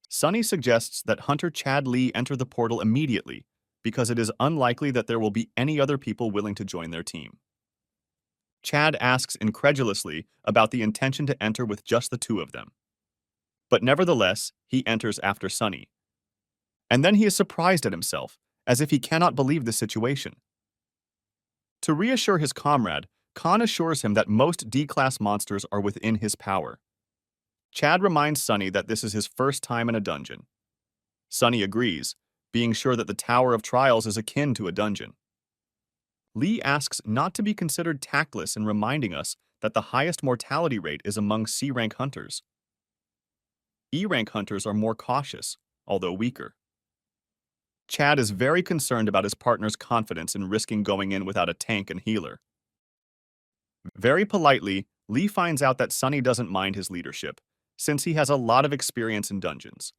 Sunny suggests that Hunter Chad Lee enter the portal immediately because it is unlikely that there will be any other people willing to join their team. Chad asks incredulously about the intention to enter with just the 2 of them. But nevertheless, he enters after Sunny. And then he is surprised at himself, as if he cannot believe the situation. To reassure his comrade, Khan assures him that most D-class monsters are within his power. Chad reminds Sunny that this is his first time in a dungeon. Sunny agrees, being sure that the Tower of Trials is akin to a dungeon. Lee asks not to be considered tactless in reminding us that the highest mortality rate is among C-rank hunters. E-rank hunters are more cautious, although weaker. Chad is very concerned about his partner's confidence in risking going in without a tank and healer. Very politely, Lee finds out that Sunny doesn't mind his leadership, since he has a lot of experience in dungeons.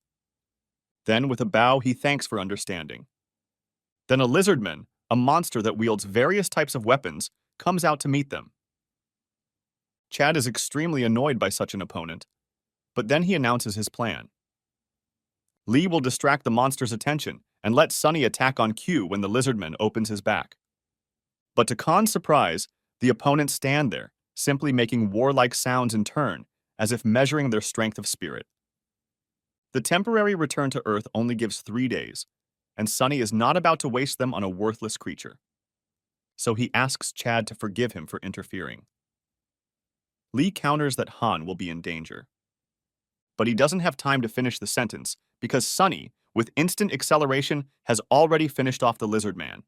Then, with a bow, he thanks for understanding. Then a lizardman, a monster that wields various types of weapons, comes out to meet them. Chad is extremely annoyed by such an opponent, but then he announces his plan. Lee will distract the monster's attention and let Sunny attack on cue when the lizardman opens his back. But to Khan's surprise, the opponents stand there, simply making warlike sounds in turn, as if measuring their strength of spirit. The temporary return to Earth only gives 3 days, and Sunny is not about to waste them on a worthless creature. So he asks Chad to forgive him for interfering. Lee counters that Han will be in danger. But he doesn't have time to finish the sentence because Sunny, with instant acceleration, has already finished off the lizard man.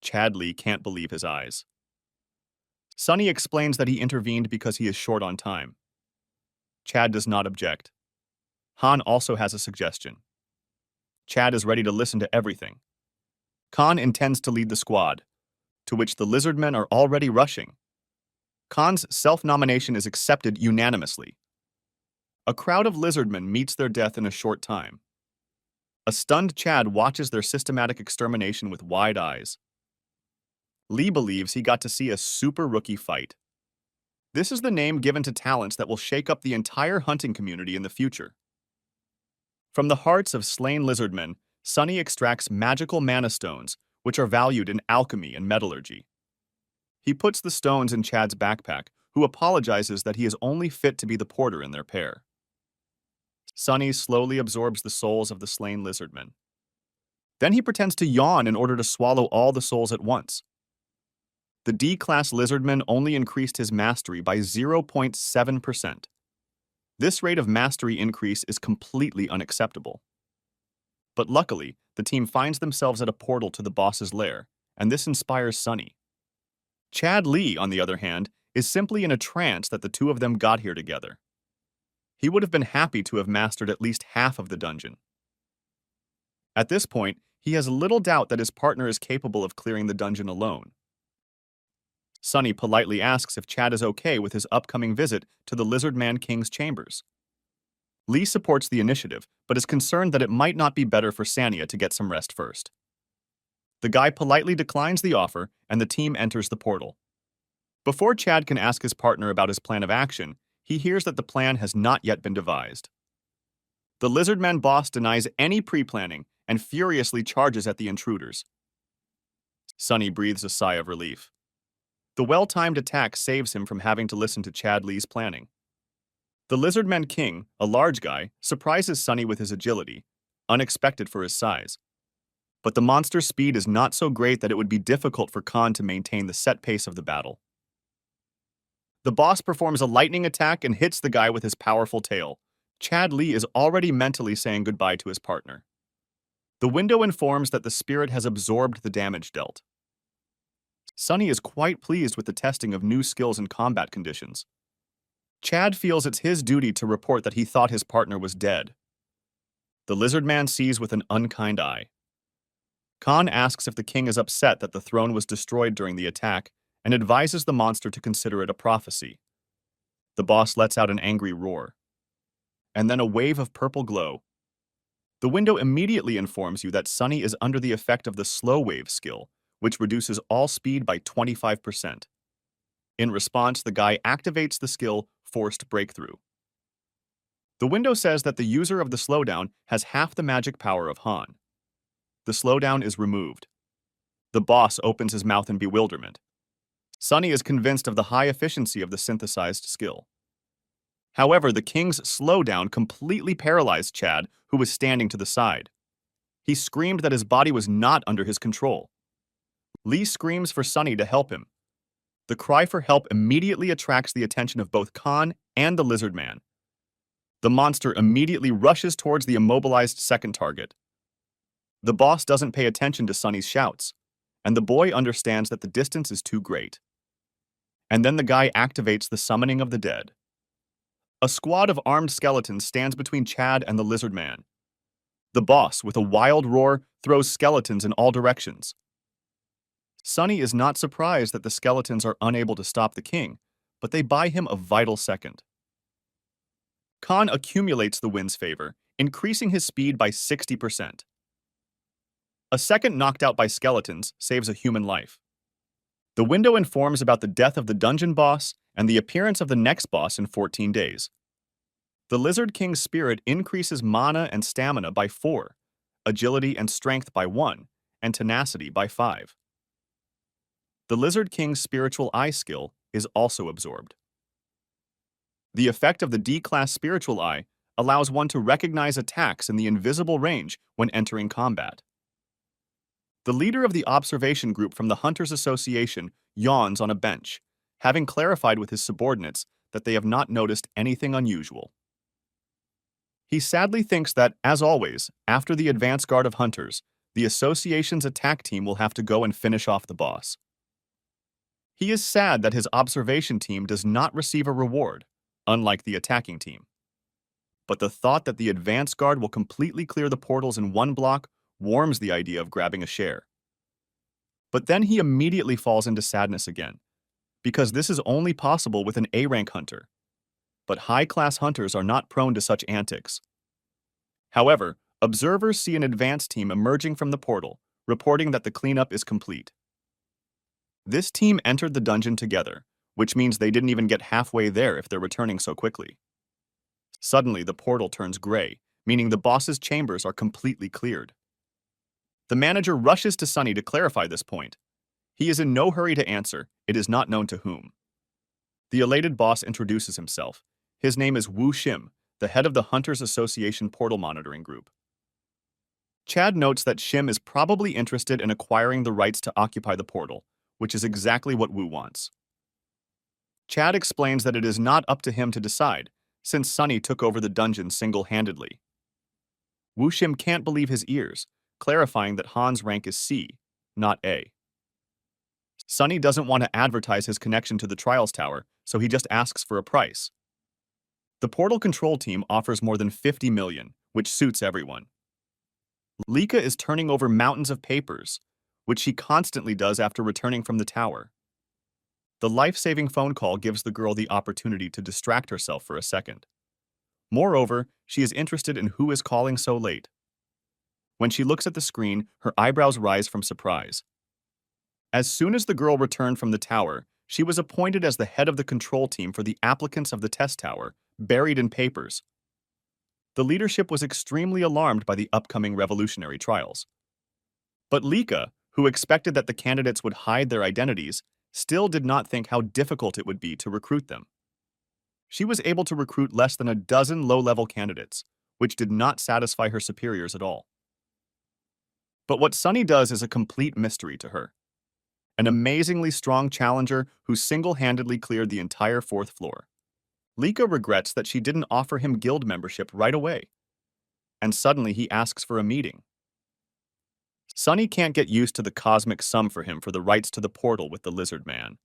Chad Lee can't believe his eyes. Sunny explains that he intervened because he is short on time. Chad does not object. Han also has a suggestion. Chad is ready to listen to everything. Khan intends to lead the squad, to which the lizardmen are already rushing. Khan's self-nomination is accepted unanimously. A crowd of lizardmen meets their death in a short time. A stunned Chad watches their systematic extermination with wide eyes. Lee believes he got to see a super rookie fight. This is the name given to talents that will shake up the entire hunting community in the future. From the hearts of slain lizardmen, Sunny extracts magical mana stones, which are valued in alchemy and metallurgy. He puts the stones in Chad's backpack, who apologizes that he is only fit to be the porter in their pair. Sunny slowly absorbs the souls of the slain lizardmen. Then he pretends to yawn in order to swallow all the souls at once. The D-class lizardman only increased his mastery by 0.7%. This rate of mastery increase is completely unacceptable. But luckily, the team finds themselves at a portal to the boss's lair, and this inspires Sunny. Chad Lee, on the other hand, is simply in a trance that the two of them got here together. He would have been happy to have mastered at least half of the dungeon. At this point, he has little doubt that his partner is capable of clearing the dungeon alone. Sunny politely asks if Chad is okay with his upcoming visit to the Lizard Man King's chambers. Lee supports the initiative, but is concerned that it might not be better for Sanya to get some rest first. The guy politely declines the offer, and the team enters the portal. Before Chad can ask his partner about his plan of action, he hears that the plan has not yet been devised. The Lizardman boss denies any pre-planning and furiously charges at the intruders. Sunny breathes a sigh of relief. The well-timed attack saves him from having to listen to Chad Lee's planning. The Lizardman King, a large guy, surprises Sunny with his agility, unexpected for his size. But the monster's speed is not so great that it would be difficult for Khan to maintain the set pace of the battle. The boss performs a lightning attack and hits the guy with his powerful tail. Chad Lee is already mentally saying goodbye to his partner. The window informs that the spirit has absorbed the damage dealt. Sunny is quite pleased with the testing of new skills in combat conditions. Chad feels it's his duty to report that he thought his partner was dead. The lizard man sees with an unkind eye. Khan asks if the king is upset that the throne was destroyed during the attack and advises the monster to consider it a prophecy. The boss lets out an angry roar. And then a wave of purple glow. The window immediately informs you that Sunny is under the effect of the slow wave skill, which reduces all speed by 25%. In response, the guy activates the skill Forced Breakthrough. The window says that the user of the slowdown has half the magic power of Han. The slowdown is removed. The boss opens his mouth in bewilderment. Sunny is convinced of the high efficiency of the synthesized skill. However, the king's slowdown completely paralyzed Chad, who was standing to the side. He screamed that his body was not under his control. Lee screams for Sunny to help him. The cry for help immediately attracts the attention of both Khan and the lizard man. The monster immediately rushes towards the immobilized second target. The boss doesn't pay attention to Sunny's shouts, and the boy understands that the distance is too great. And then the guy activates the summoning of the dead. A squad of armed skeletons stands between Chad and the lizard man. The boss, with a wild roar, throws skeletons in all directions. Sunny is not surprised that the skeletons are unable to stop the king, but they buy him a vital second. Khan accumulates the wind's favor, increasing his speed by 60%. A second knocked out by skeletons saves a human life. The window informs about the death of the dungeon boss and the appearance of the next boss in 14 days. The Lizard King's spirit increases mana and stamina by 4, agility and strength by 1, and tenacity by 5. The Lizard King's spiritual eye skill is also absorbed. The effect of the D-class spiritual eye allows one to recognize attacks in the invisible range when entering combat. The leader of the observation group from the Hunters Association yawns on a bench, having clarified with his subordinates that they have not noticed anything unusual. He sadly thinks that, as always, after the advance guard of hunters, the association's attack team will have to go and finish off the boss. He is sad that his observation team does not receive a reward, unlike the attacking team. But the thought that the advance guard will completely clear the portals in one block warms the idea of grabbing a share. But then he immediately falls into sadness again, because this is only possible with an A-rank hunter. But high-class hunters are not prone to such antics. However, observers see an advance team emerging from the portal, reporting that the cleanup is complete. This team entered the dungeon together, which means they didn't even get halfway there if they're returning so quickly. Suddenly, the portal turns gray, meaning the boss's chambers are completely cleared. The manager rushes to Sunny to clarify this point. He is in no hurry to answer, it is not known to whom. The elated boss introduces himself. His name is Wu Shim, the head of the Hunters Association Portal Monitoring Group. Chad notes that Shim is probably interested in acquiring the rights to occupy the portal, which is exactly what Wu wants. Chad explains that it is not up to him to decide, since Sunny took over the dungeon single-handedly. Wu Shim can't believe his ears, clarifying that Han's rank is C, not A. Sunny doesn't want to advertise his connection to the Trials Tower, so he just asks for a price. The portal control team offers more than 50 million, which suits everyone. Lika is turning over mountains of papers, which she constantly does after returning from the tower. The life-saving phone call gives the girl the opportunity to distract herself for a second. Moreover, she is interested in who is calling so late. When she looks at the screen, her eyebrows rise from surprise. As soon as the girl returned from the tower, she was appointed as the head of the control team for the applicants of the test tower, buried in papers. The leadership was extremely alarmed by the upcoming revolutionary trials. But Lika, who expected that the candidates would hide their identities, still did not think how difficult it would be to recruit them. She was able to recruit less than a dozen low-level candidates, which did not satisfy her superiors at all. But what Sunny does is a complete mystery to her. An amazingly strong challenger who single-handedly cleared the entire 4th floor. Lika regrets that she didn't offer him guild membership right away. And suddenly he asks for a meeting. Sunny can't get used to the cosmic sum for him for the rights to the portal with the lizard man.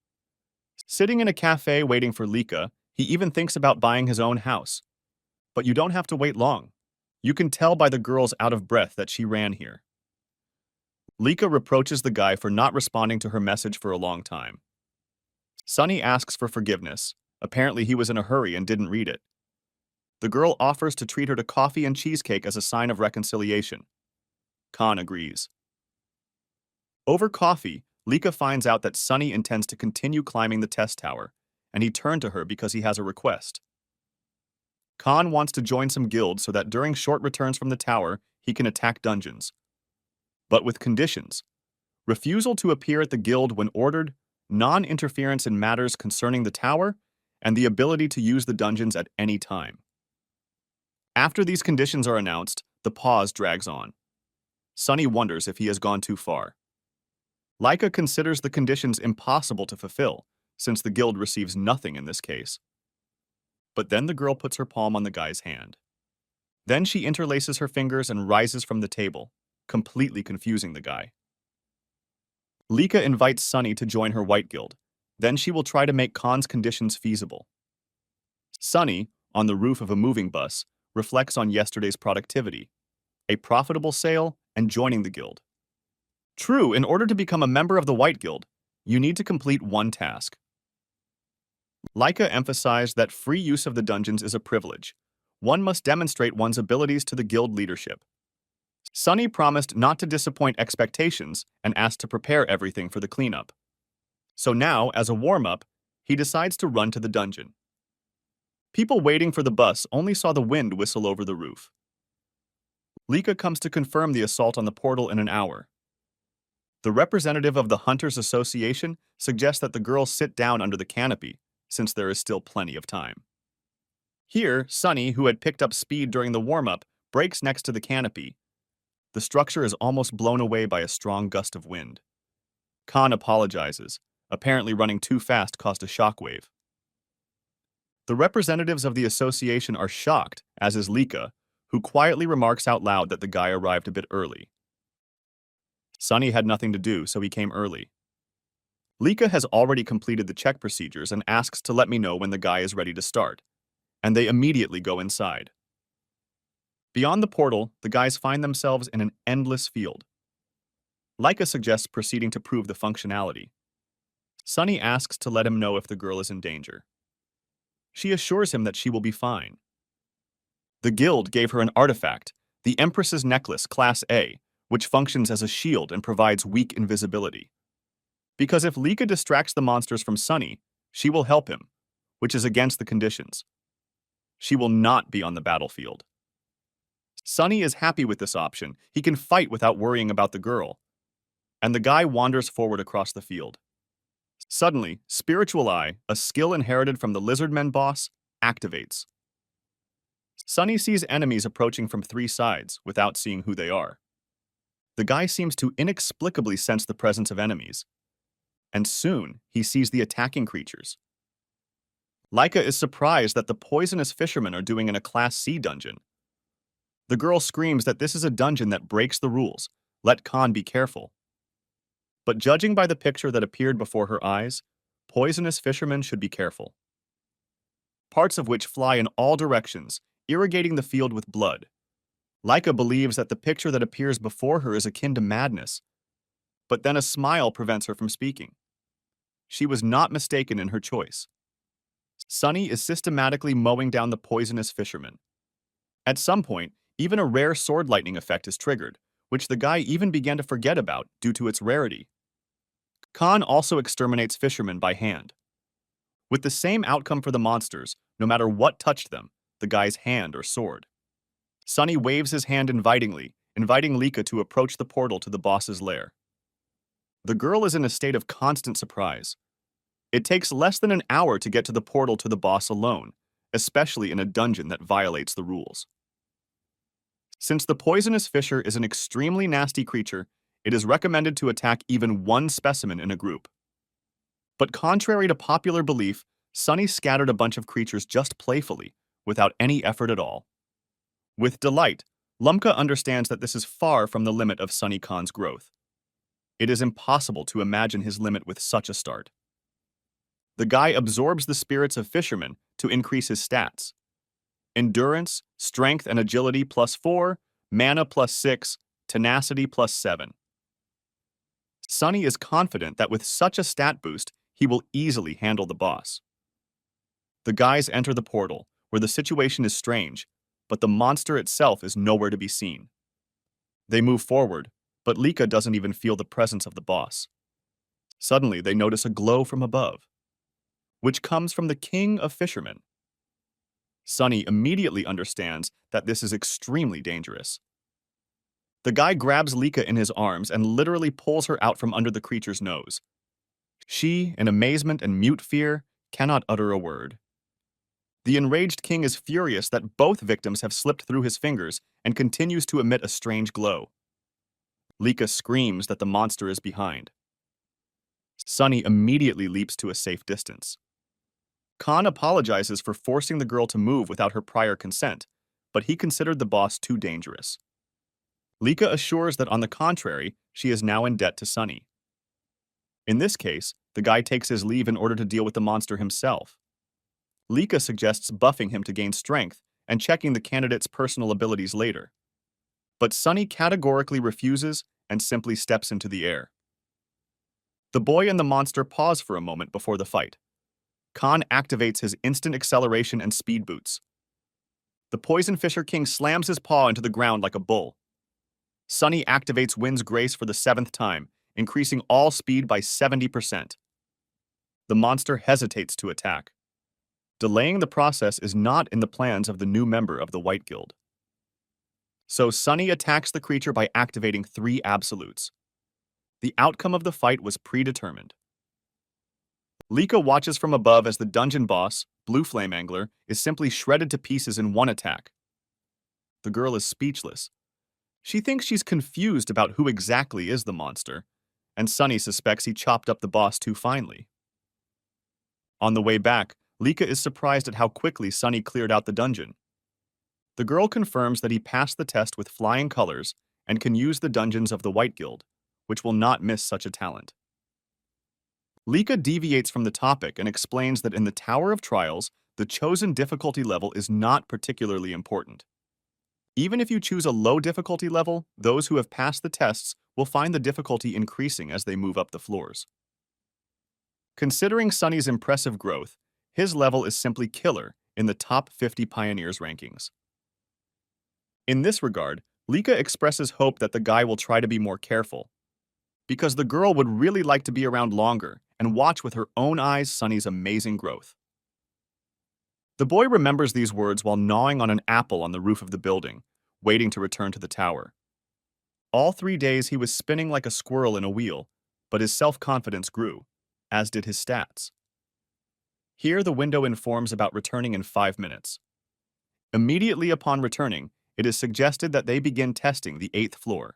Sitting in a cafe waiting for Lika, he even thinks about buying his own house. But you don't have to wait long. You can tell by the girl's out of breath that she ran here. Lika reproaches the guy for not responding to her message for a long time. Sunny asks for forgiveness. Apparently he was in a hurry and didn't read it. The girl offers to treat her to coffee and cheesecake as a sign of reconciliation. Khan agrees. Over coffee, Lika finds out that Sunny intends to continue climbing the test tower, and he turned to her because he has a request. Khan wants to join some guilds so that during short returns from the tower, he can attack dungeons. But with conditions: refusal to appear at the guild when ordered, non-interference in matters concerning the tower, and the ability to use the dungeons at any time. After these conditions are announced, the pause drags on. Sunny wonders if he has gone too far. Laika considers the conditions impossible to fulfill, since the guild receives nothing in this case. But then the girl puts her palm on the guy's hand. Then she interlaces her fingers and rises from the table, completely confusing the guy. Lika invites Sunny to join her white guild. Then she will try to make Khan's conditions feasible. Sunny, on the roof of a moving bus, reflects on yesterday's productivity, a profitable sale, and joining the guild. True, in order to become a member of the White Guild, you need to complete one task. Laika emphasized that free use of the dungeons is a privilege. One must demonstrate one's abilities to the guild leadership. Sunny promised not to disappoint expectations and asked to prepare everything for the cleanup. So now, as a warm-up, he decides to run to the dungeon. People waiting for the bus only saw the wind whistle over the roof. Lika comes to confirm the assault on the portal in an hour. The representative of the Hunters Association suggests that the girls sit down under the canopy, since there is still plenty of time. Here, Sunny, who had picked up speed during the warm-up, breaks next to the canopy. The structure is almost blown away by a strong gust of wind. Khan apologizes. Apparently running too fast caused a shockwave. The representatives of the association are shocked, as is Lika, who quietly remarks out loud that the guy arrived a bit early. Sunny had nothing to do, so he came early. Lika has already completed the check procedures and asks to let me know when the guy is ready to start, and they immediately go inside. Beyond the portal, the guys find themselves in an endless field. Lika suggests proceeding to prove the functionality. Sunny asks to let him know if the girl is in danger. She assures him that she will be fine. The guild gave her an artifact, the Empress's Necklace Class A, which functions as a shield and provides weak invisibility. Because if Lika distracts the monsters from Sunny, she will help him, which is against the conditions. She will not be on the battlefield. Sunny is happy with this option. He can fight without worrying about the girl. And the guy wanders forward across the field. Suddenly, Spiritual Eye, a skill inherited from the Lizardmen boss, activates. Sunny sees enemies approaching from 3 sides without seeing who they are. The guy seems to inexplicably sense the presence of enemies. And soon, he sees the attacking creatures. Lika is surprised that the poisonous fishermen are doing in a Class C dungeon. The girl screams that this is a dungeon that breaks the rules. Let Khan be careful. But judging by the picture that appeared before her eyes, poisonous fishermen should be careful. Parts of which fly in all directions, irrigating the field with blood. Lika believes that the picture that appears before her is akin to madness, but then a smile prevents her from speaking. She was not mistaken in her choice. Sunny is systematically mowing down the poisonous fishermen. At some point, even a rare sword lightning effect is triggered, which the guy even began to forget about due to its rarity. Khan also exterminates fishermen by hand. With the same outcome for the monsters, no matter what touched them, the guy's hand or sword. Sunny waves his hand invitingly, inviting Lika to approach the portal to the boss's lair. The girl is in a state of constant surprise. It takes less than an hour to get to the portal to the boss alone, especially in a dungeon that violates the rules. Since the poisonous fisher is an extremely nasty creature, it is recommended to attack even one specimen in a group. But contrary to popular belief, Sunny scattered a bunch of creatures just playfully, without any effort at all. With delight, Lumka understands that this is far from the limit of Sunny Khan's growth. It is impossible to imagine his limit with such a start. The guy absorbs the spirits of fishermen to increase his stats. Endurance, strength, and agility +4, mana +6, tenacity +7. Sunny is confident that with such a stat boost, he will easily handle the boss. The guys enter the portal, where the situation is strange, but the monster itself is nowhere to be seen. They move forward, but Lika doesn't even feel the presence of the boss. Suddenly, they notice a glow from above, which comes from the king of fishermen. Sunny immediately understands that this is extremely dangerous. The guy grabs Lika in his arms and literally pulls her out from under the creature's nose. She, in amazement and mute fear, cannot utter a word. The enraged king is furious that both victims have slipped through his fingers and continues to emit a strange glow. Lika screams that the monster is behind. Sunny immediately leaps to a safe distance. Khan apologizes for forcing the girl to move without her prior consent, but he considered the boss too dangerous. Lika assures that on the contrary, she is now in debt to Sunny. In this case, the guy takes his leave in order to deal with the monster himself. Lika suggests buffing him to gain strength and checking the candidate's personal abilities later. But Sunny categorically refuses and simply steps into the air. The boy and the monster pause for a moment before the fight. Khan activates his instant acceleration and speed boots. The Poison Fisher King slams his paw into the ground like a bull. Sunny activates Wind's Grace for the 7th time, increasing all speed by 70%. The monster hesitates to attack. Delaying the process is not in the plans of the new member of the White Guild. So Sunny attacks the creature by activating 3 absolutes. The outcome of the fight was predetermined. Lika watches from above as the dungeon boss, Blue Flame Angler, is simply shredded to pieces in one attack. The girl is speechless. She thinks she's confused about who exactly is the monster, and Sunny suspects he chopped up the boss too finely. On the way back, Lika is surprised at how quickly Sunny cleared out the dungeon. The girl confirms that he passed the test with flying colors and can use the dungeons of the White Guild, which will not miss such a talent. Lika deviates from the topic and explains that in the Tower of Trials, the chosen difficulty level is not particularly important. Even if you choose a low difficulty level, those who have passed the tests will find the difficulty increasing as they move up the floors. Considering Sunny's impressive growth, his level is simply killer in the top 50 pioneers rankings. In this regard, Lika expresses hope that the guy will try to be more careful, because the girl would really like to be around longer and watch with her own eyes Sunny's amazing growth. The boy remembers these words while gnawing on an apple on the roof of the building, waiting to return to the tower. All 3 days he was spinning like a squirrel in a wheel, but his self-confidence grew, as did his stats. Here the window informs about returning in 5 minutes. Immediately upon returning, it is suggested that they begin testing the 8th floor.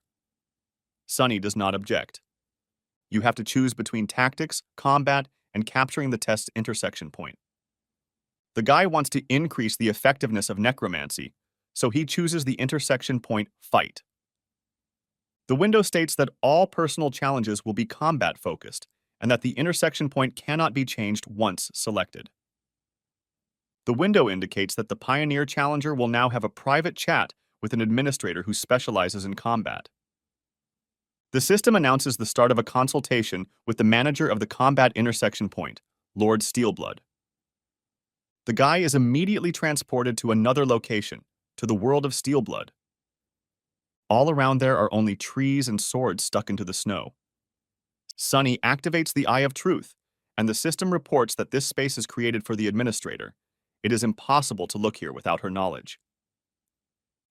Sunny does not object. You have to choose between tactics, combat, and capturing the test's intersection point. The guy wants to increase the effectiveness of necromancy, so he chooses the intersection point fight. The window states that all personal challenges will be combat-focused, and that the intersection point cannot be changed once selected. The window indicates that the Pioneer Challenger will now have a private chat with an administrator who specializes in combat. The system announces the start of a consultation with the manager of the combat intersection point, Lord Steelblood. The guy is immediately transported to another location, to the world of Steelblood. All around there are only trees and swords stuck into the snow. Sunny activates the Eye of Truth, and the system reports that this space is created for the administrator. It is impossible to look here without her knowledge.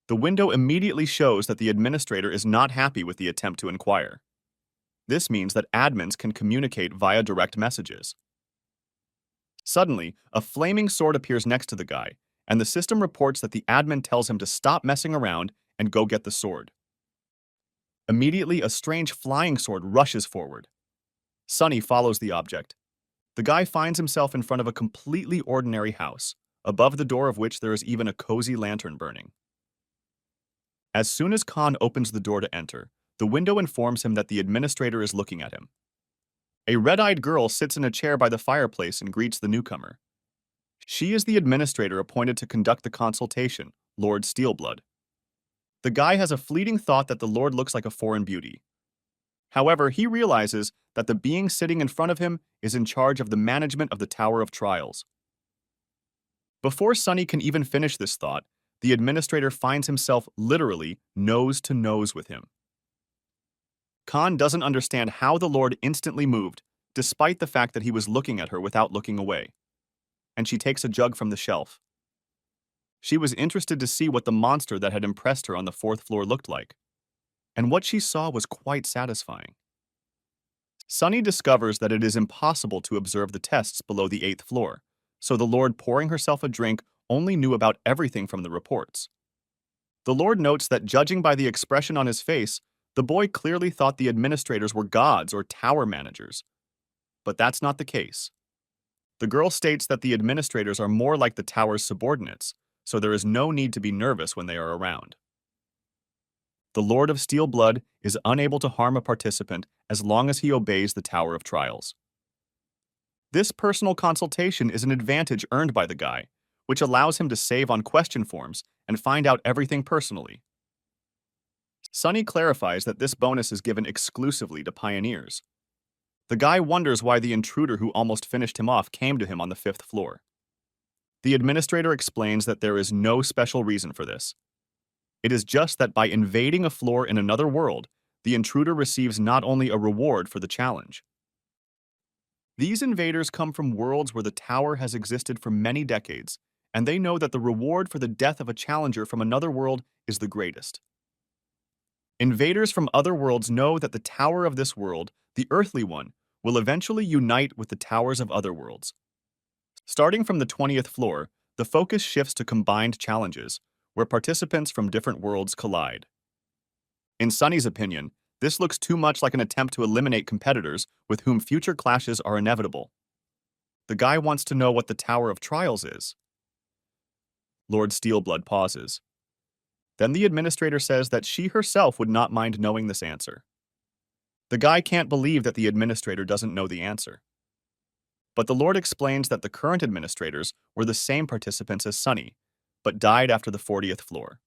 The window immediately shows that the administrator is not happy with the attempt to inquire. This means that admins can communicate via direct messages. Suddenly, a flaming sword appears next to the guy, and the system reports that the admin tells him to stop messing around and go get the sword. Immediately, a strange flying sword rushes forward. Sunny follows the object. The guy finds himself in front of a completely ordinary house, above the door of which there is even a cozy lantern burning. As soon as Khan opens the door to enter, the window informs him that the administrator is looking at him. A red-eyed girl sits in a chair by the fireplace and greets the newcomer. She is the administrator appointed to conduct the consultation, Lord Steelblood. The guy has a fleeting thought that the Lord looks like a foreign beauty. However, he realizes that the being sitting in front of him is in charge of the management of the Tower of Trials. Before Sunny can even finish this thought, the administrator finds himself literally nose to nose with him. Khan doesn't understand how the Lord instantly moved, despite the fact that he was looking at her without looking away. And she takes a jug from the shelf. She was interested to see what the monster that had impressed her on the 4th floor looked like. And what she saw was quite satisfying. Sunny discovers that it is impossible to observe the tests below the 8th floor, so the Lord pouring herself a drink only knew about everything from the reports. The Lord notes that judging by the expression on his face, the boy clearly thought the administrators were gods or tower managers. But that's not the case. The girl states that the administrators are more like the tower's subordinates, so there is no need to be nervous when they are around. The Lord of Steel Blood is unable to harm a participant as long as he obeys the Tower of Trials. This personal consultation is an advantage earned by the guy, which allows him to save on question forms and find out everything personally. Sunny clarifies that this bonus is given exclusively to pioneers. The guy wonders why the intruder who almost finished him off came to him on the 5th floor. The administrator explains that there is no special reason for this. It is just that by invading a floor in another world, the intruder receives not only a reward for the challenge. These invaders come from worlds where the tower has existed for many decades, and they know that the reward for the death of a challenger from another world is the greatest. Invaders from other worlds know that the tower of this world, the earthly one, will eventually unite with the towers of other worlds. Starting from the 20th floor, the focus shifts to combined challenges, where participants from different worlds collide. In Sunny's opinion, this looks too much like an attempt to eliminate competitors with whom future clashes are inevitable. The guy wants to know what the Tower of Trials is. Lord Steelblood pauses. Then the administrator says that she herself would not mind knowing this answer. The guy can't believe that the administrator doesn't know the answer. But the Lord explains that the current administrators were the same participants as Sunny, but died after the 40th floor.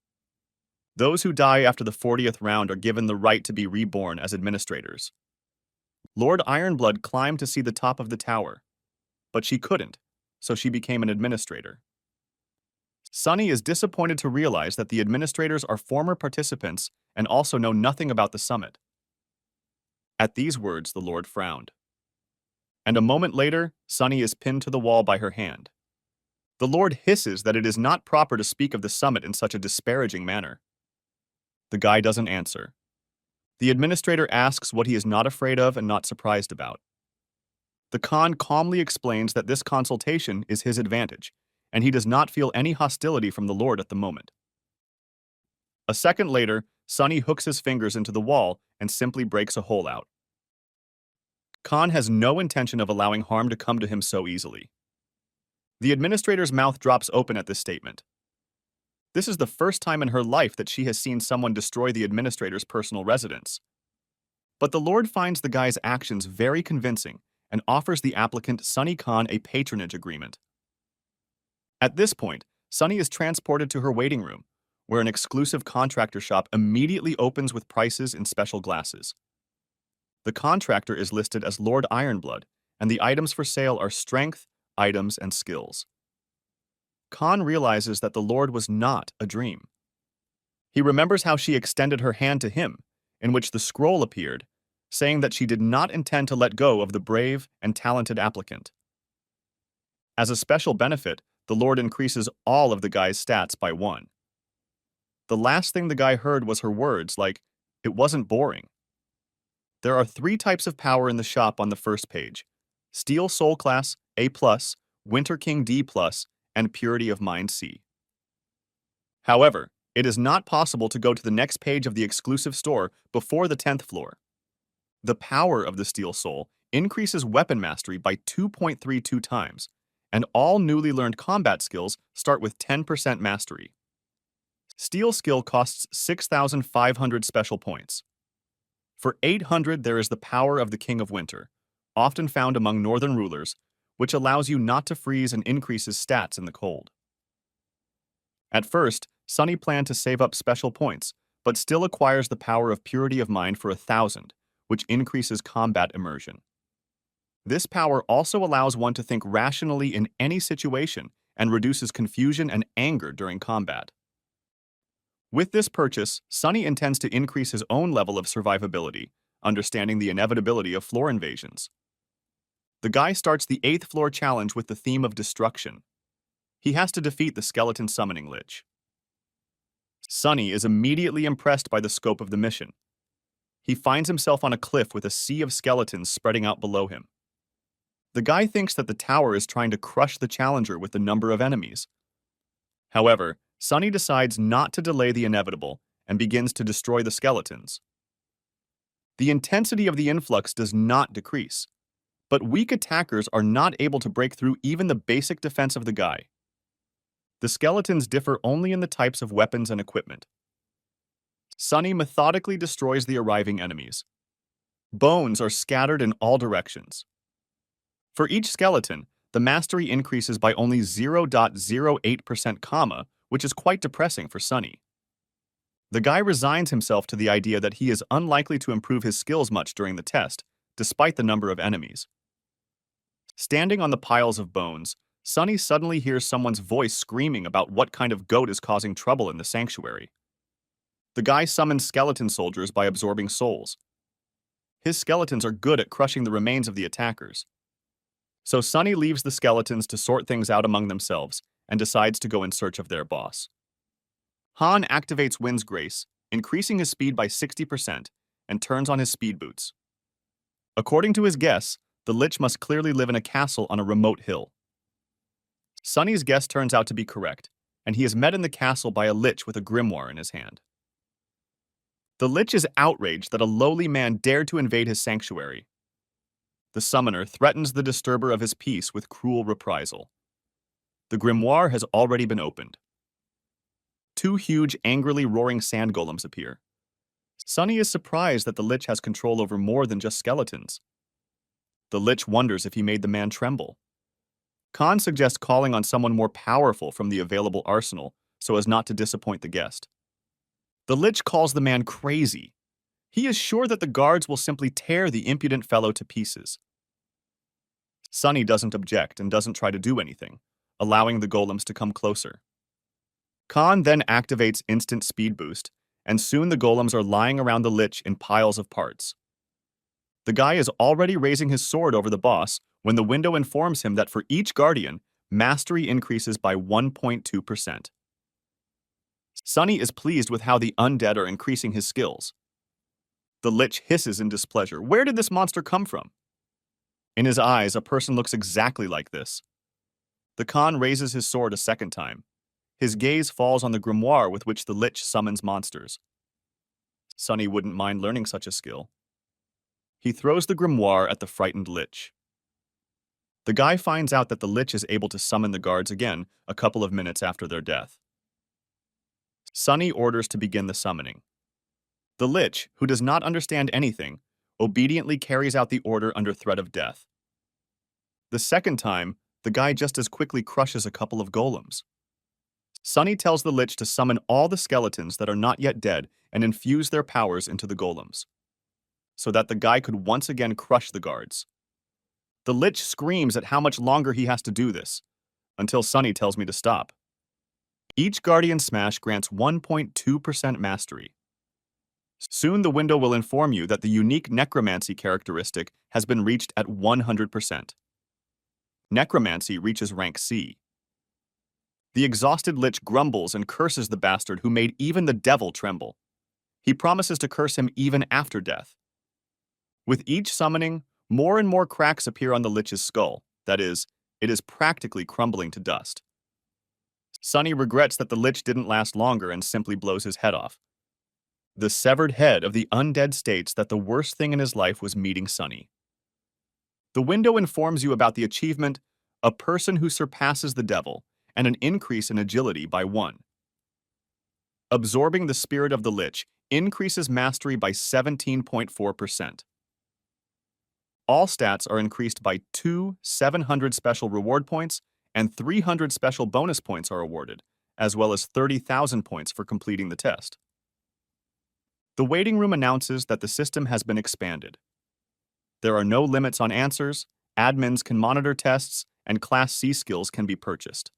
Those who die after the 40th round are given the right to be reborn as administrators. Lord Ironblood climbed to see the top of the tower, but she couldn't, so she became an administrator. Sunny is disappointed to realize that the administrators are former participants and also know nothing about the summit. At these words, the Lord frowned. And a moment later, Sunny is pinned to the wall by her hand. The Lord hisses that it is not proper to speak of the summit in such a disparaging manner. The guy doesn't answer. The administrator asks what he is not afraid of and not surprised about. The Khan calmly explains that this consultation is his advantage, and he does not feel any hostility from the Lord at the moment. A second later, Sunny hooks his fingers into the wall and simply breaks a hole out. Khan has no intention of allowing harm to come to him so easily. The administrator's mouth drops open at this statement. This is the first time in her life that she has seen someone destroy the administrator's personal residence. But the Lord finds the guy's actions very convincing and offers the applicant Sunny Khan a patronage agreement. At this point, Sunny is transported to her waiting room, where an exclusive contractor shop immediately opens with prices in special glasses. The contractor is listed as Lord Ironblood, and the items for sale are strength, items, and skills. Khan realizes that the Lord was not a dream. He remembers how she extended her hand to him, in which the scroll appeared, saying that she did not intend to let go of the brave and talented applicant. As a special benefit, the Lord increases all of the guy's stats by 1. The last thing the guy heard was her words like, "It wasn't boring." There are 3 types of power in the shop on the first page: Steel Soul Class A+, Winter King D+, and Purity of Mind C. However, it is not possible to go to the next page of the exclusive store before the 10th floor. The power of the Steel Soul increases weapon mastery by 2.32 times, and all newly learned combat skills start with 10% mastery. Steel skill costs 6,500 special points. For 800, there is the power of the King of Winter, often found among northern rulers, which allows you not to freeze and increases stats in the cold. At first, Sunny planned to save up special points, but still acquires the power of Purity of Mind for 1,000, which increases combat immersion. This power also allows one to think rationally in any situation and reduces confusion and anger during combat. With this purchase, Sunny intends to increase his own level of survivability, understanding the inevitability of floor invasions. The guy starts the 8th floor challenge with the theme of destruction. He has to defeat the skeleton summoning lich. Sunny is immediately impressed by the scope of the mission. He finds himself on a cliff with a sea of skeletons spreading out below him. The guy thinks that the tower is trying to crush the challenger with the number of enemies. However, Sunny decides not to delay the inevitable and begins to destroy the skeletons. The intensity of the influx does not decrease, But weak attackers are not able to break through even the basic defense of the guy. The skeletons differ only in the types of weapons and equipment. Sunny methodically destroys the arriving enemies. Bones are scattered in all directions. For each skeleton, the mastery increases by only 0.08%, which is quite depressing for Sunny. The guy resigns himself to the idea that he is unlikely to improve his skills much during the test, despite the number of enemies. Standing on the piles of bones, Sunny suddenly hears someone's voice screaming about what kind of goat is causing trouble in the sanctuary. The guy summons skeleton soldiers by absorbing souls. His skeletons are good at crushing the remains of the attackers. So Sunny leaves the skeletons to sort things out among themselves and decides to go in search of their boss. Han activates Wind's Grace, increasing his speed by 60%, and turns on his speed boots. According to his guess, the Lich must clearly live in a castle on a remote hill. Sunny's guess turns out to be correct, and he is met in the castle by a Lich with a grimoire in his hand. The Lich is outraged that a lowly man dared to invade his sanctuary. The summoner threatens the disturber of his peace with cruel reprisal. The grimoire has already been opened. Two huge, angrily roaring sand golems appear. Sunny is surprised that the Lich has control over more than just skeletons. The Lich wonders if he made the man tremble. Khan suggests calling on someone more powerful from the available arsenal so as not to disappoint the guest. The Lich calls the man crazy. He is sure that the guards will simply tear the impudent fellow to pieces. Sunny doesn't object and doesn't try to do anything, allowing the golems to come closer. Khan then activates instant speed boost, and soon the golems are lying around the Lich in piles of parts. The guy is already raising his sword over the boss when the window informs him that for each guardian, mastery increases by 1.2%. Sunny is pleased with how the undead are increasing his skills. The Lich hisses in displeasure. Where did this monster come from? In his eyes, a person looks exactly like this. The Khan raises his sword a second time. His gaze falls on the grimoire with which the Lich summons monsters. Sunny wouldn't mind learning such a skill. He throws the grimoire at the frightened Lich. The guy finds out that the Lich is able to summon the guards again a couple of minutes after their death. Sunny orders to begin the summoning. The Lich, who does not understand anything, obediently carries out the order under threat of death. The second time, the guy just as quickly crushes a couple of golems. Sunny tells the Lich to summon all the skeletons that are not yet dead and infuse their powers into the golems, so that the guy could once again crush the guards. The Lich screams at how much longer he has to do this, until Sunny tells me to stop. Each Guardian Smash grants 1.2% mastery. Soon the window will inform you that the unique Necromancy characteristic has been reached at 100%. Necromancy reaches rank C. The exhausted Lich grumbles and curses the bastard who made even the devil tremble. He promises to curse him even after death. With each summoning, more and more cracks appear on the Lich's skull. That is, it is practically crumbling to dust. Sunny regrets that the Lich didn't last longer and simply blows his head off. The severed head of the undead states that the worst thing in his life was meeting Sunny. The window informs you about the achievement, a person who surpasses the devil, and an increase in agility by 1. Absorbing the spirit of the Lich increases mastery by 17.4%. All stats are increased by 700 special reward points, and 300 special bonus points are awarded, as well as 30,000 points for completing the test. The waiting room announces that the system has been expanded. There are no limits on answers, admins can monitor tests, and Class C skills can be purchased.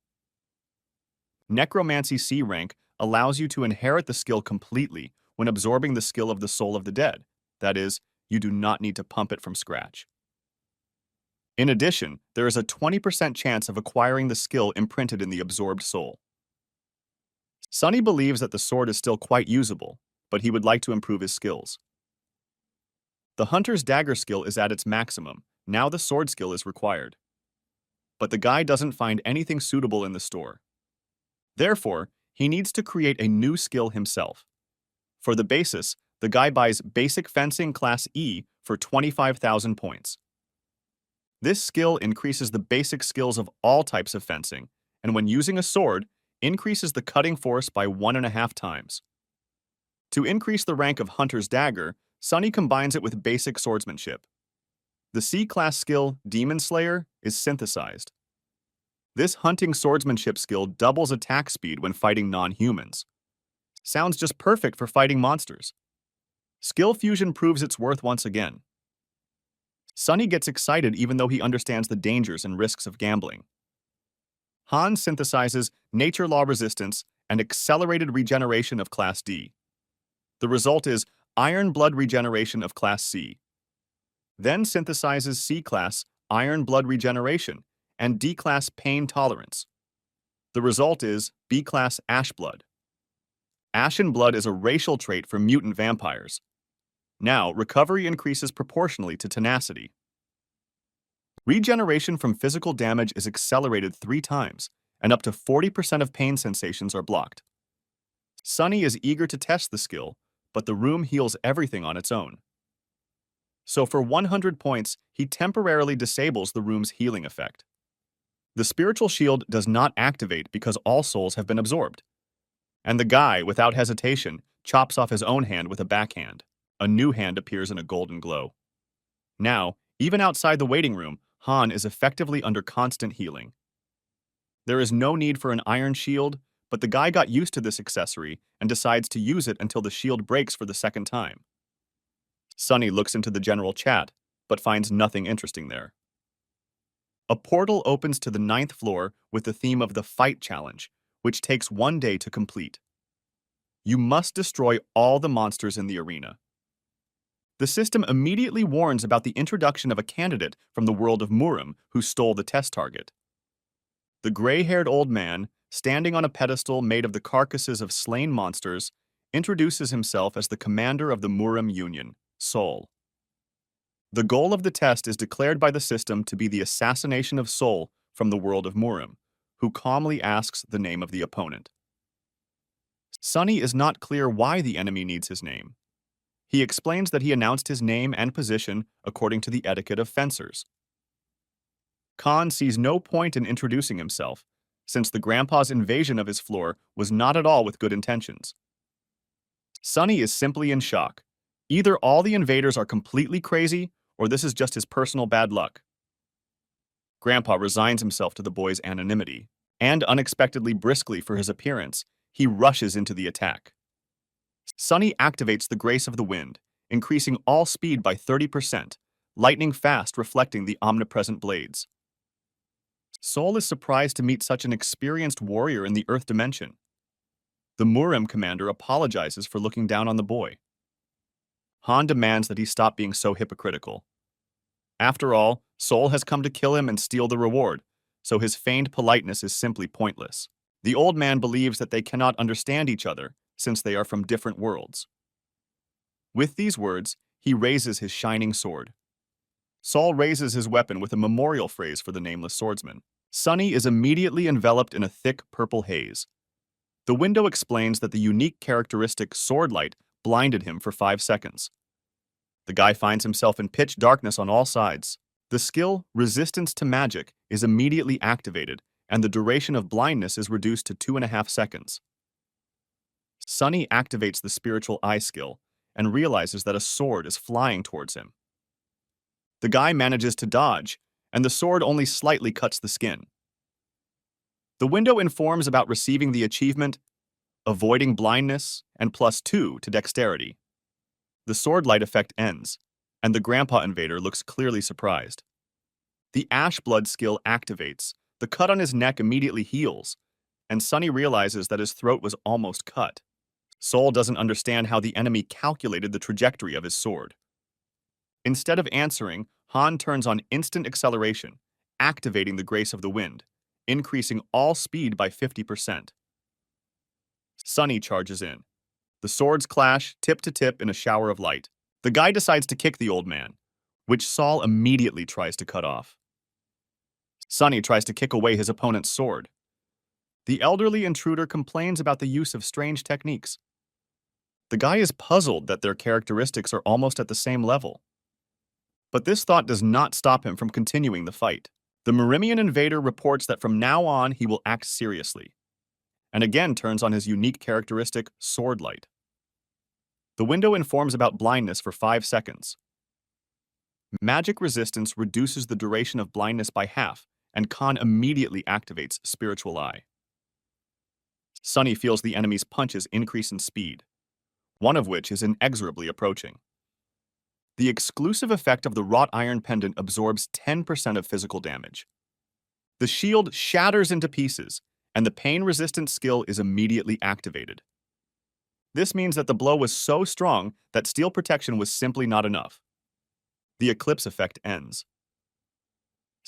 Necromancy C rank allows you to inherit the skill completely when absorbing the skill of the soul of the dead. That is, you do not need to pump it from scratch. In addition, there is a 20% chance of acquiring the skill imprinted in the absorbed soul. Sunny believes that the sword is still quite usable, but he would like to improve his skills. The Hunter's Dagger skill is at its maximum. Now the sword skill is required. But the guy doesn't find anything suitable in the store. Therefore, he needs to create a new skill himself. For the basis, the guy buys Basic Fencing Class E for 25,000 points. This skill increases the basic skills of all types of fencing, and when using a sword, increases the cutting force by 1.5 times. To increase the rank of Hunter's Dagger, Sunny combines it with basic swordsmanship. The C-class skill, Demon Slayer, is synthesized. This hunting swordsmanship skill doubles attack speed when fighting non-humans. Sounds just perfect for fighting monsters. Skill fusion proves its worth once again. Sunny gets excited even though he understands the dangers and risks of gambling. Han synthesizes nature law resistance and accelerated regeneration of Class D. The result is Iron Blood regeneration of Class C. Then synthesizes C-class Iron Blood regeneration and D-class Pain tolerance. The result is B-class Ash Blood. Ashen blood is a racial trait for mutant vampires. Now, recovery increases proportionally to tenacity. Regeneration from physical damage is accelerated 3 times, and up to 40% of pain sensations are blocked. Sunny is eager to test the skill, but the room heals everything on its own. So for 100 points, he temporarily disables the room's healing effect. The spiritual shield does not activate because all souls have been absorbed. And the guy, without hesitation, chops off his own hand with a backhand. A new hand appears in a golden glow. Now, even outside the waiting room, Han is effectively under constant healing. There is no need for an iron shield, but the guy got used to this accessory and decides to use it until the shield breaks for the second time. Sunny looks into the general chat, but finds nothing interesting there. A portal opens to the 9th floor with the theme of the Fight Challenge, which takes 1 day to complete. You must destroy all the monsters in the arena. The system immediately warns about the introduction of a candidate from the world of Murim who stole the test target. The gray-haired old man, standing on a pedestal made of the carcasses of slain monsters, introduces himself as the commander of the Murim Union, Sol. The goal of the test is declared by the system to be the assassination of Sol from the world of Murim, who calmly asks the name of the opponent. Sunny is not clear why the enemy needs his name. He explains that he announced his name and position according to the etiquette of fencers. Khan sees no point in introducing himself, since the grandpa's invasion of his floor was not at all with good intentions. Sunny is simply in shock. Either all the invaders are completely crazy, or this is just his personal bad luck. Grandpa resigns himself to the boy's anonymity, and unexpectedly briskly for his appearance, he rushes into the attack. Sunny activates the Grace of the Wind, increasing all speed by 30%, lightning fast reflecting the omnipresent blades. Sol is surprised to meet such an experienced warrior in the Earth dimension. The Murim commander apologizes for looking down on the boy. Han demands that he stop being so hypocritical. After all, Sol has come to kill him and steal the reward, so his feigned politeness is simply pointless. The old man believes that they cannot understand each other, since they are from different worlds. With these words, he raises his shining sword. Sol raises his weapon with a memorial phrase for the nameless swordsman. Sunny is immediately enveloped in a thick purple haze. The window explains that the unique characteristic sword light blinded him for 5 seconds. The guy finds himself in pitch darkness on all sides. The skill, Resistance to Magic, is immediately activated, and the duration of blindness is reduced to 2.5 seconds. Sunny activates the Spiritual Eye skill and realizes that a sword is flying towards him. The guy manages to dodge, and the sword only slightly cuts the skin. The window informs about receiving the achievement, Avoiding Blindness, and +2 to Dexterity. The sword light effect ends, and the grandpa invader looks clearly surprised. The Ash Blood skill activates, the cut on his neck immediately heals, and Sunny realizes that his throat was almost cut. Sol doesn't understand how the enemy calculated the trajectory of his sword. Instead of answering, Han turns on instant acceleration, activating the Grace of the Wind, increasing all speed by 50%. Sunny charges in. The swords clash tip to tip in a shower of light. The guy decides to kick the old man, which Sol immediately tries to cut off. Sunny tries to kick away his opponent's sword. The elderly intruder complains about the use of strange techniques. The guy is puzzled that their characteristics are almost at the same level. But this thought does not stop him from continuing the fight. The Murimian invader reports that from now on he will act seriously, and again turns on his unique characteristic sword light. The window informs about blindness for 5 seconds. Magic resistance reduces the duration of blindness by half, and Khan immediately activates Spiritual Eye. Sunny feels the enemy's punches increase in speed, one of which is inexorably approaching. The exclusive effect of the wrought iron pendant absorbs 10% of physical damage. The shield shatters into pieces, and the pain-resistant skill is immediately activated. This means that the blow was so strong that steel protection was simply not enough. The eclipse effect ends.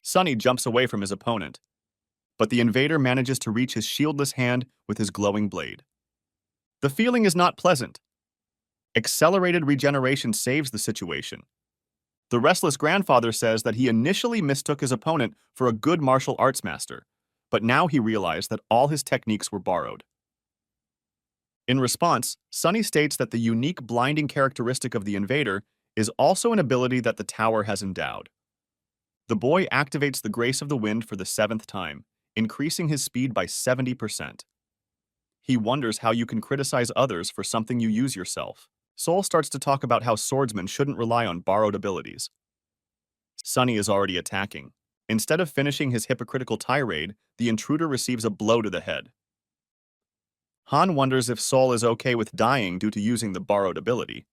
Sunny jumps away from his opponent, but the invader manages to reach his shieldless hand with his glowing blade. The feeling is not pleasant. Accelerated regeneration saves the situation. The restless grandfather says that he initially mistook his opponent for a good martial arts master, but now he realized that all his techniques were borrowed. In response, Sunny states that the unique blinding characteristic of the invader is also an ability that the tower has endowed. The boy activates the Grace of the Wind for the 7th time, increasing his speed by 70%. He wonders how you can criticize others for something you use yourself. Soul starts to talk about how swordsmen shouldn't rely on borrowed abilities. Sunny is already attacking. Instead of finishing his hypocritical tirade, the intruder receives a blow to the head. Han wonders if Soul is okay with dying due to using the borrowed ability.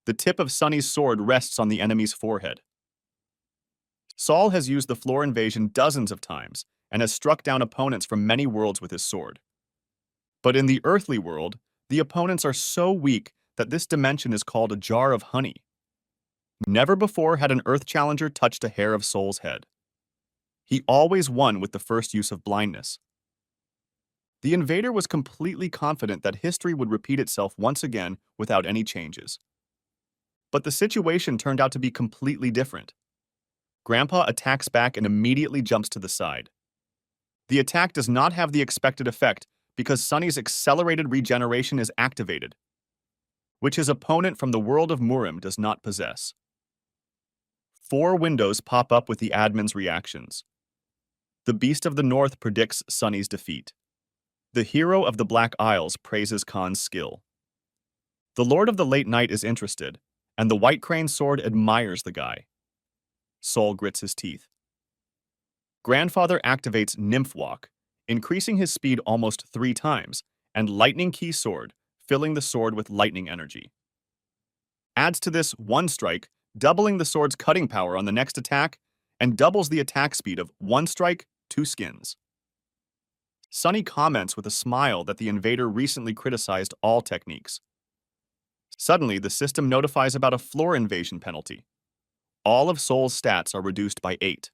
The tip of Sunny's sword rests on the enemy's forehead. Saul has used the floor invasion dozens of times and has struck down opponents from many worlds with his sword. But in the earthly world, the opponents are so weak that this dimension is called a jar of honey. Never before had an Earth challenger touched a hair of Soul's head. He always won with the first use of blindness. The invader was completely confident that history would repeat itself once again without any changes. But the situation turned out to be completely different. Grandpa attacks back and immediately jumps to the side. The attack does not have the expected effect because Sunny's accelerated regeneration is activated, which his opponent from the world of Murim does not possess. 4 windows pop up with the admin's reactions. The Beast of the North predicts Sunny's defeat. The hero of the Black Isles praises Khan's skill. The Lord of the Late Night is interested, and the White Crane Sword admires the guy. Soul grits his teeth. Grandfather activates Nymph Walk, increasing his speed almost 3 times, and Lightning Key Sword, filling the sword with lightning energy. Adds to this 1 strike, doubling the sword's cutting power on the next attack, and doubles the attack speed of 1 strike, 2 skins. Sunny comments with a smile that the invader recently criticized all techniques. Suddenly, the system notifies about a floor invasion penalty. All of Soul's stats are reduced by 8.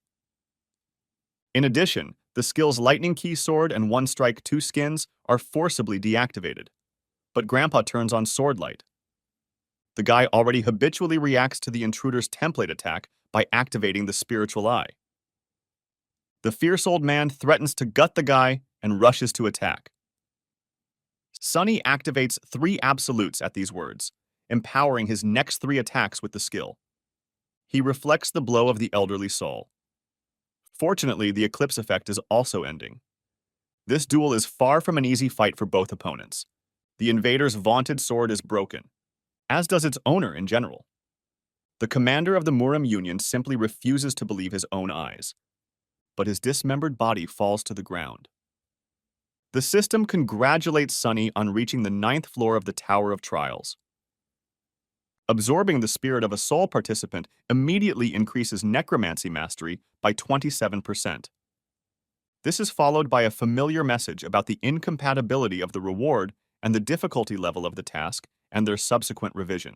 In addition, the skills Lightning Key Sword and 1 strike 2 skins are forcibly deactivated. But Grandpa turns on Sword Light. The guy already habitually reacts to the intruder's template attack by activating the Spiritual Eye. The fierce old man threatens to gut the guy and rushes to attack. Sunny activates 3 absolutes at these words, empowering his next 3 attacks with the skill. He reflects the blow of the elderly soul. Fortunately, the eclipse effect is also ending. This duel is far from an easy fight for both opponents. The invader's vaunted sword is broken, as does its owner in general. The commander of the Murim Union simply refuses to believe his own eyes, but his dismembered body falls to the ground. The system congratulates Sunny on reaching the 9th floor of the Tower of Trials. Absorbing the spirit of a soul participant immediately increases necromancy mastery by 27%. This is followed by a familiar message about the incompatibility of the reward and the difficulty level of the task and their subsequent revision.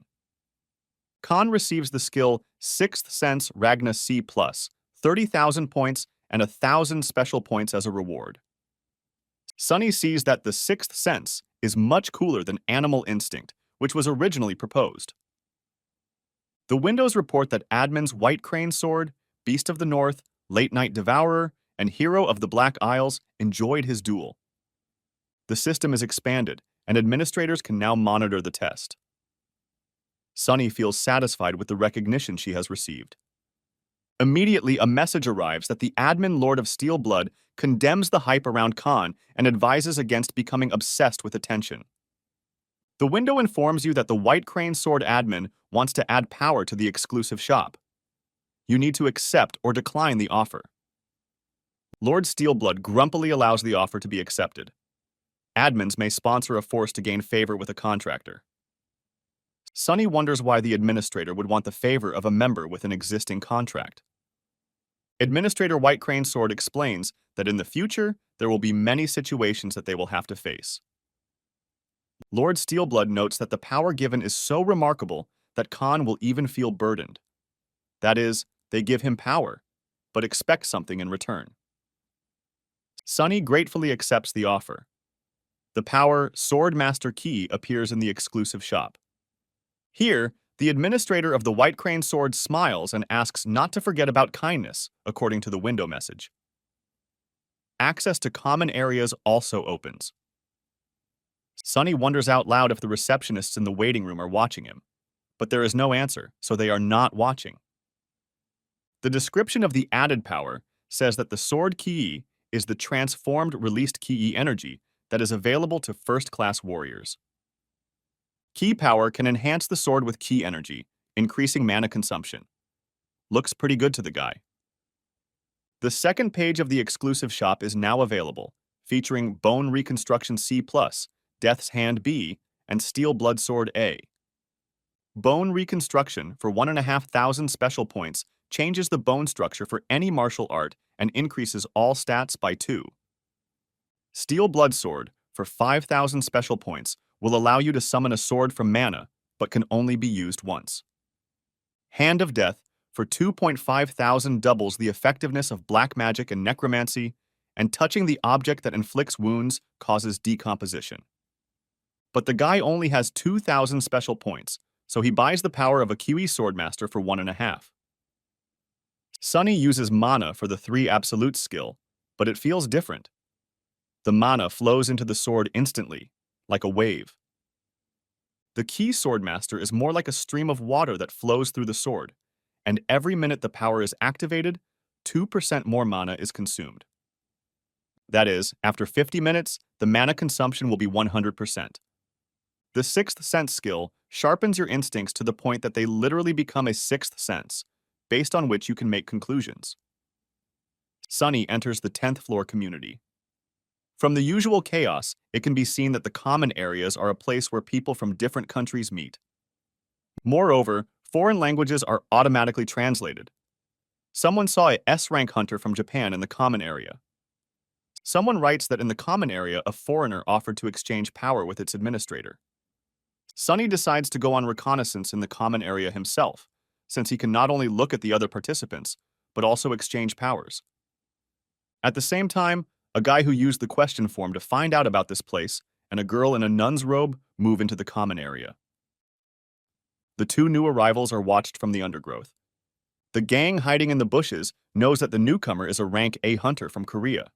Khan receives the skill 6th Sense Ragna C+, 30,000 points and 1,000 special points as a reward. Sunny sees that the 6th Sense is much cooler than Animal Instinct, which was originally proposed. The windows report that Admin's White Crane Sword, Beast of the North, Late Night Devourer, and Hero of the Black Isles enjoyed his duel. The system is expanded, and administrators can now monitor the test. Sunny feels satisfied with the recognition she has received. Immediately, a message arrives that the admin Lord of Steel Blood condemns the hype around Khan and advises against becoming obsessed with attention. The window informs you that the White Crane Sword admin wants to add power to the exclusive shop. You need to accept or decline the offer. Lord Steelblood grumpily allows the offer to be accepted. Admins may sponsor a force to gain favor with a contractor. Sunny wonders why the administrator would want the favor of a member with an existing contract. Administrator White Crane Sword explains that in the future, there will be many situations that they will have to face. Lord Steelblood notes that the power given is so remarkable that Khan will even feel burdened. That is, they give him power, but expect something in return. Sunny gratefully accepts the offer. The power Sword Master Key appears in the exclusive shop. Here, the administrator of the White Crane Sword smiles and asks not to forget about kindness, according to the window message. Access to common areas also opens. Sunny wonders out loud if the receptionists in the waiting room are watching him, but there is no answer, so they are not watching. The description of the added power says that the Sword Ki is the transformed released Ki energy that is available to first-class warriors. Ki power can enhance the sword with Ki energy, increasing mana consumption. Looks pretty good to the guy. The second page of the exclusive shop is now available, featuring Bone Reconstruction C+, Death's Hand B, and Steel Blood Sword A. Bone Reconstruction for 1,500 special points changes the bone structure for any martial art and increases all stats by 2. Steel Blood Sword for 5,000 special points will allow you to summon a sword from mana, but can only be used once. Hand of Death for 2,500 doubles the effectiveness of black magic and necromancy, and touching the object that inflicts wounds causes decomposition. But the guy only has 2,000 special points, so he buys the power of a Kiwi Swordmaster for 1.5. Sunny uses mana for the 3 absolute skill, but it feels different. The mana flows into the sword instantly, like a wave. The Ki Swordmaster is more like a stream of water that flows through the sword, and every minute the power is activated, 2% more mana is consumed. That is, after 50 minutes, the mana consumption will be 100%. The Sixth Sense skill sharpens your instincts to the point that they literally become a sixth sense, based on which you can make conclusions. Sunny enters the 10th floor community. From the usual chaos, it can be seen that the common areas are a place where people from different countries meet. Moreover, foreign languages are automatically translated. Someone saw a S-rank hunter from Japan in the common area. Someone writes that in the common area, a foreigner offered to exchange power with its administrator. Sunny decides to go on reconnaissance in the common area himself, since he can not only look at the other participants, but also exchange powers. At the same time, a guy who used the question form to find out about this place and a girl in a nun's robe move into the common area. The 2 new arrivals are watched from the undergrowth. The gang hiding in the bushes knows that the newcomer is a rank A hunter from Korea.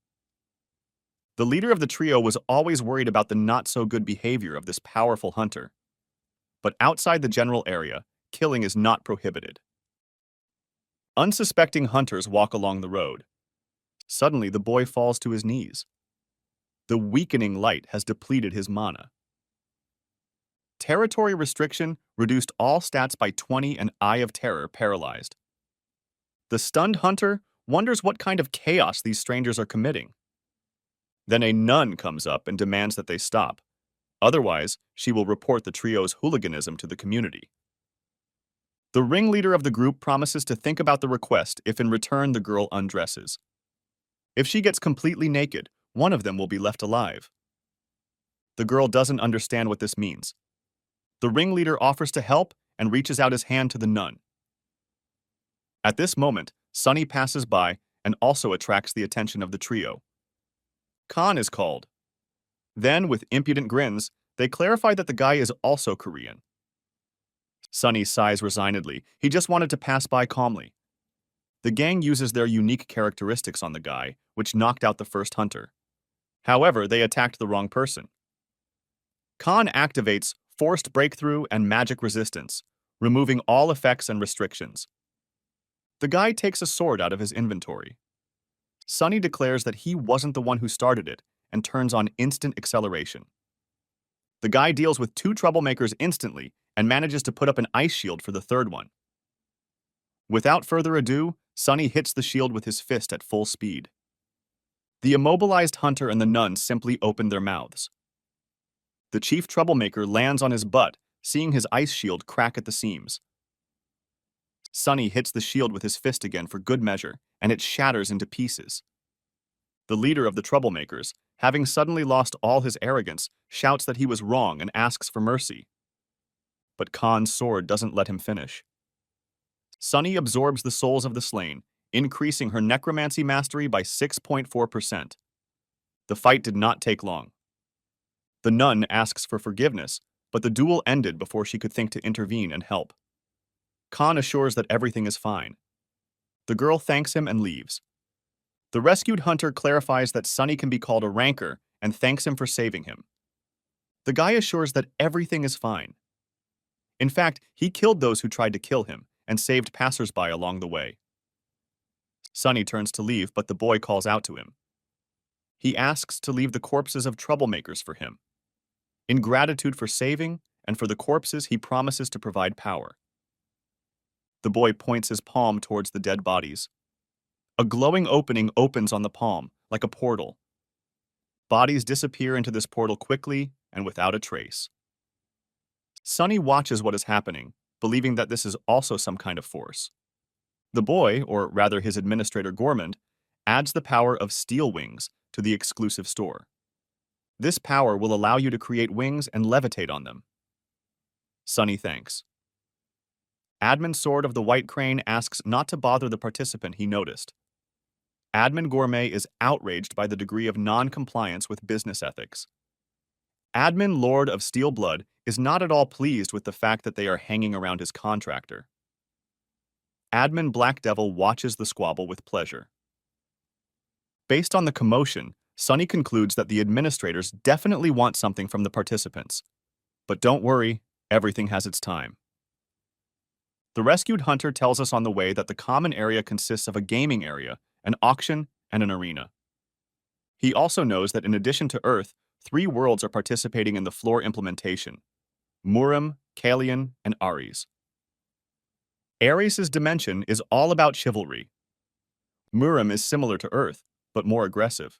The leader of the trio was always worried about the not-so-good behavior of this powerful hunter. But outside the general area, killing is not prohibited. Unsuspecting hunters walk along the road. Suddenly, the boy falls to his knees. The weakening light has depleted his mana. Territory restriction reduced all stats by 20 and Eye of Terror paralyzed. The stunned hunter wonders what kind of chaos these strangers are committing. Then a nun comes up and demands that they stop. Otherwise, she will report the trio's hooliganism to the community. The ringleader of the group promises to think about the request if in return the girl undresses. If she gets completely naked, one of them will be left alive. The girl doesn't understand what this means. The ringleader offers to help and reaches out his hand to the nun. At this moment, Sunny passes by and also attracts the attention of the trio. Khan is called. Then, with impudent grins, they clarify that the guy is also Korean. Sunny sighs resignedly. He just wanted to pass by calmly. The gang uses their unique characteristics on the guy, which knocked out the first hunter. However, they attacked the wrong person. Khan activates Forced Breakthrough and Magic Resistance, removing all effects and restrictions. The guy takes a sword out of his inventory. Sunny declares that he wasn't the one who started it and turns on instant acceleration. The guy deals with two troublemakers instantly and manages to put up an ice shield for the third one. Without further ado, Sunny hits the shield with his fist at full speed. The immobilized hunter and the nun simply open their mouths. The chief troublemaker lands on his butt, seeing his ice shield crack at the seams. Sunny hits the shield with his fist again for good measure, and it shatters into pieces. The leader of the troublemakers, having suddenly lost all his arrogance, shouts that he was wrong and asks for mercy. But Khan's sword doesn't let him finish. Sunny absorbs the souls of the slain, increasing her necromancy mastery by 6.4%. The fight did not take long. The nun asks for forgiveness, but the duel ended before she could think to intervene and help. Khan assures that everything is fine. The girl thanks him and leaves. The rescued hunter clarifies that Sunny can be called a rancor and thanks him for saving him. The guy assures that everything is fine. In fact, he killed those who tried to kill him and saved passersby along the way. Sunny turns to leave, but the boy calls out to him. He asks to leave the corpses of troublemakers for him. In gratitude for saving and for the corpses, he promises to provide power. The boy points his palm towards the dead bodies. A glowing opening opens on the palm, like a portal. Bodies disappear into this portal quickly and without a trace. Sunny watches what is happening, believing that this is also some kind of force. The boy, or rather his administrator Gormand, adds the power of steel wings to the exclusive store. This power will allow you to create wings and levitate on them. Sunny thanks. Admin Sword of the White Crane asks not to bother the participant he noticed. Admin Gourmet is outraged by the degree of non-compliance with business ethics. Admin Lord of Steel Blood is not at all pleased with the fact that they are hanging around his contractor. Admin Black Devil watches the squabble with pleasure. Based on the commotion, Sunny concludes that the administrators definitely want something from the participants. But don't worry, everything has its time. The rescued hunter tells us on the way that the common area consists of a gaming area, an auction, and an arena. He also knows that in addition to Earth, 3 worlds are participating in the floor implementation: Murim, Kalian, and Ares. Ares' dimension is all about chivalry. Murim is similar to Earth, but more aggressive.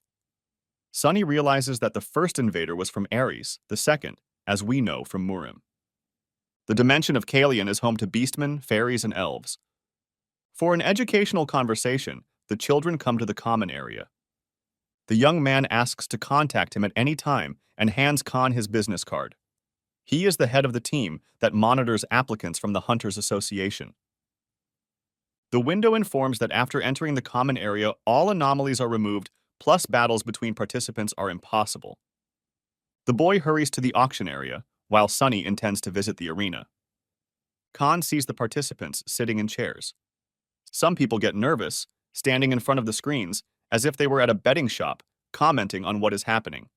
Sunny realizes that the first invader was from Ares, the second, as we know from Murim. The dimension of Kalian is home to beastmen, fairies, and elves. For an educational conversation, the children come to the common area. The young man asks to contact him at any time and hands Khan his business card. He is the head of the team that monitors applicants from the Hunters Association. The window informs that after entering the common area, all anomalies are removed, plus battles between participants are impossible. The boy hurries to the auction area, while Sunny intends to visit the arena. Khan sees the participants sitting in chairs. Some people get nervous, standing in front of the screens, as if they were at a betting shop, commenting on what is happening.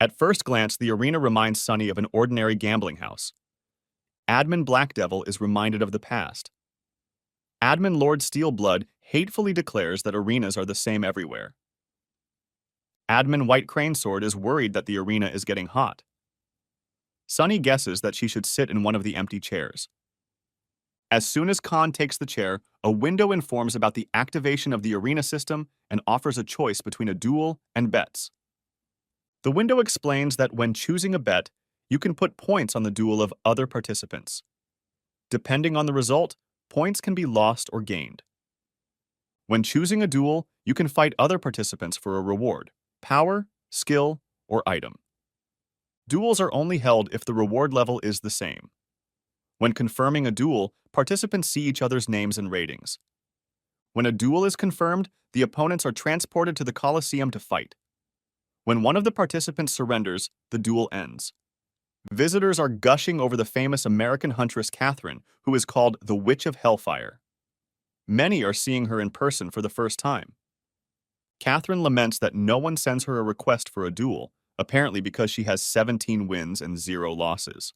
At first glance, the arena reminds Sunny of an ordinary gambling house. Admin Black Devil is reminded of the past. Admin Lord Steelblood hatefully declares that arenas are the same everywhere. Admin White Crane Sword is worried that the arena is getting hot. Sunny guesses that she should sit in one of the empty chairs. As soon as Khan takes the chair, a window informs about the activation of the arena system and offers a choice between a duel and bets. The window explains that when choosing a bet, you can put points on the duel of other participants. Depending on the result, points can be lost or gained. When choosing a duel, you can fight other participants for a reward, power, skill, or item. Duels are only held if the reward level is the same. When confirming a duel, participants see each other's names and ratings. When a duel is confirmed, the opponents are transported to the Colosseum to fight. When one of the participants surrenders, the duel ends. Visitors are gushing over the famous American huntress Catherine, who is called the Witch of Hellfire. Many are seeing her in person for the first time. Catherine laments that no one sends her a request for a duel, apparently because she has 17 wins and 0 losses.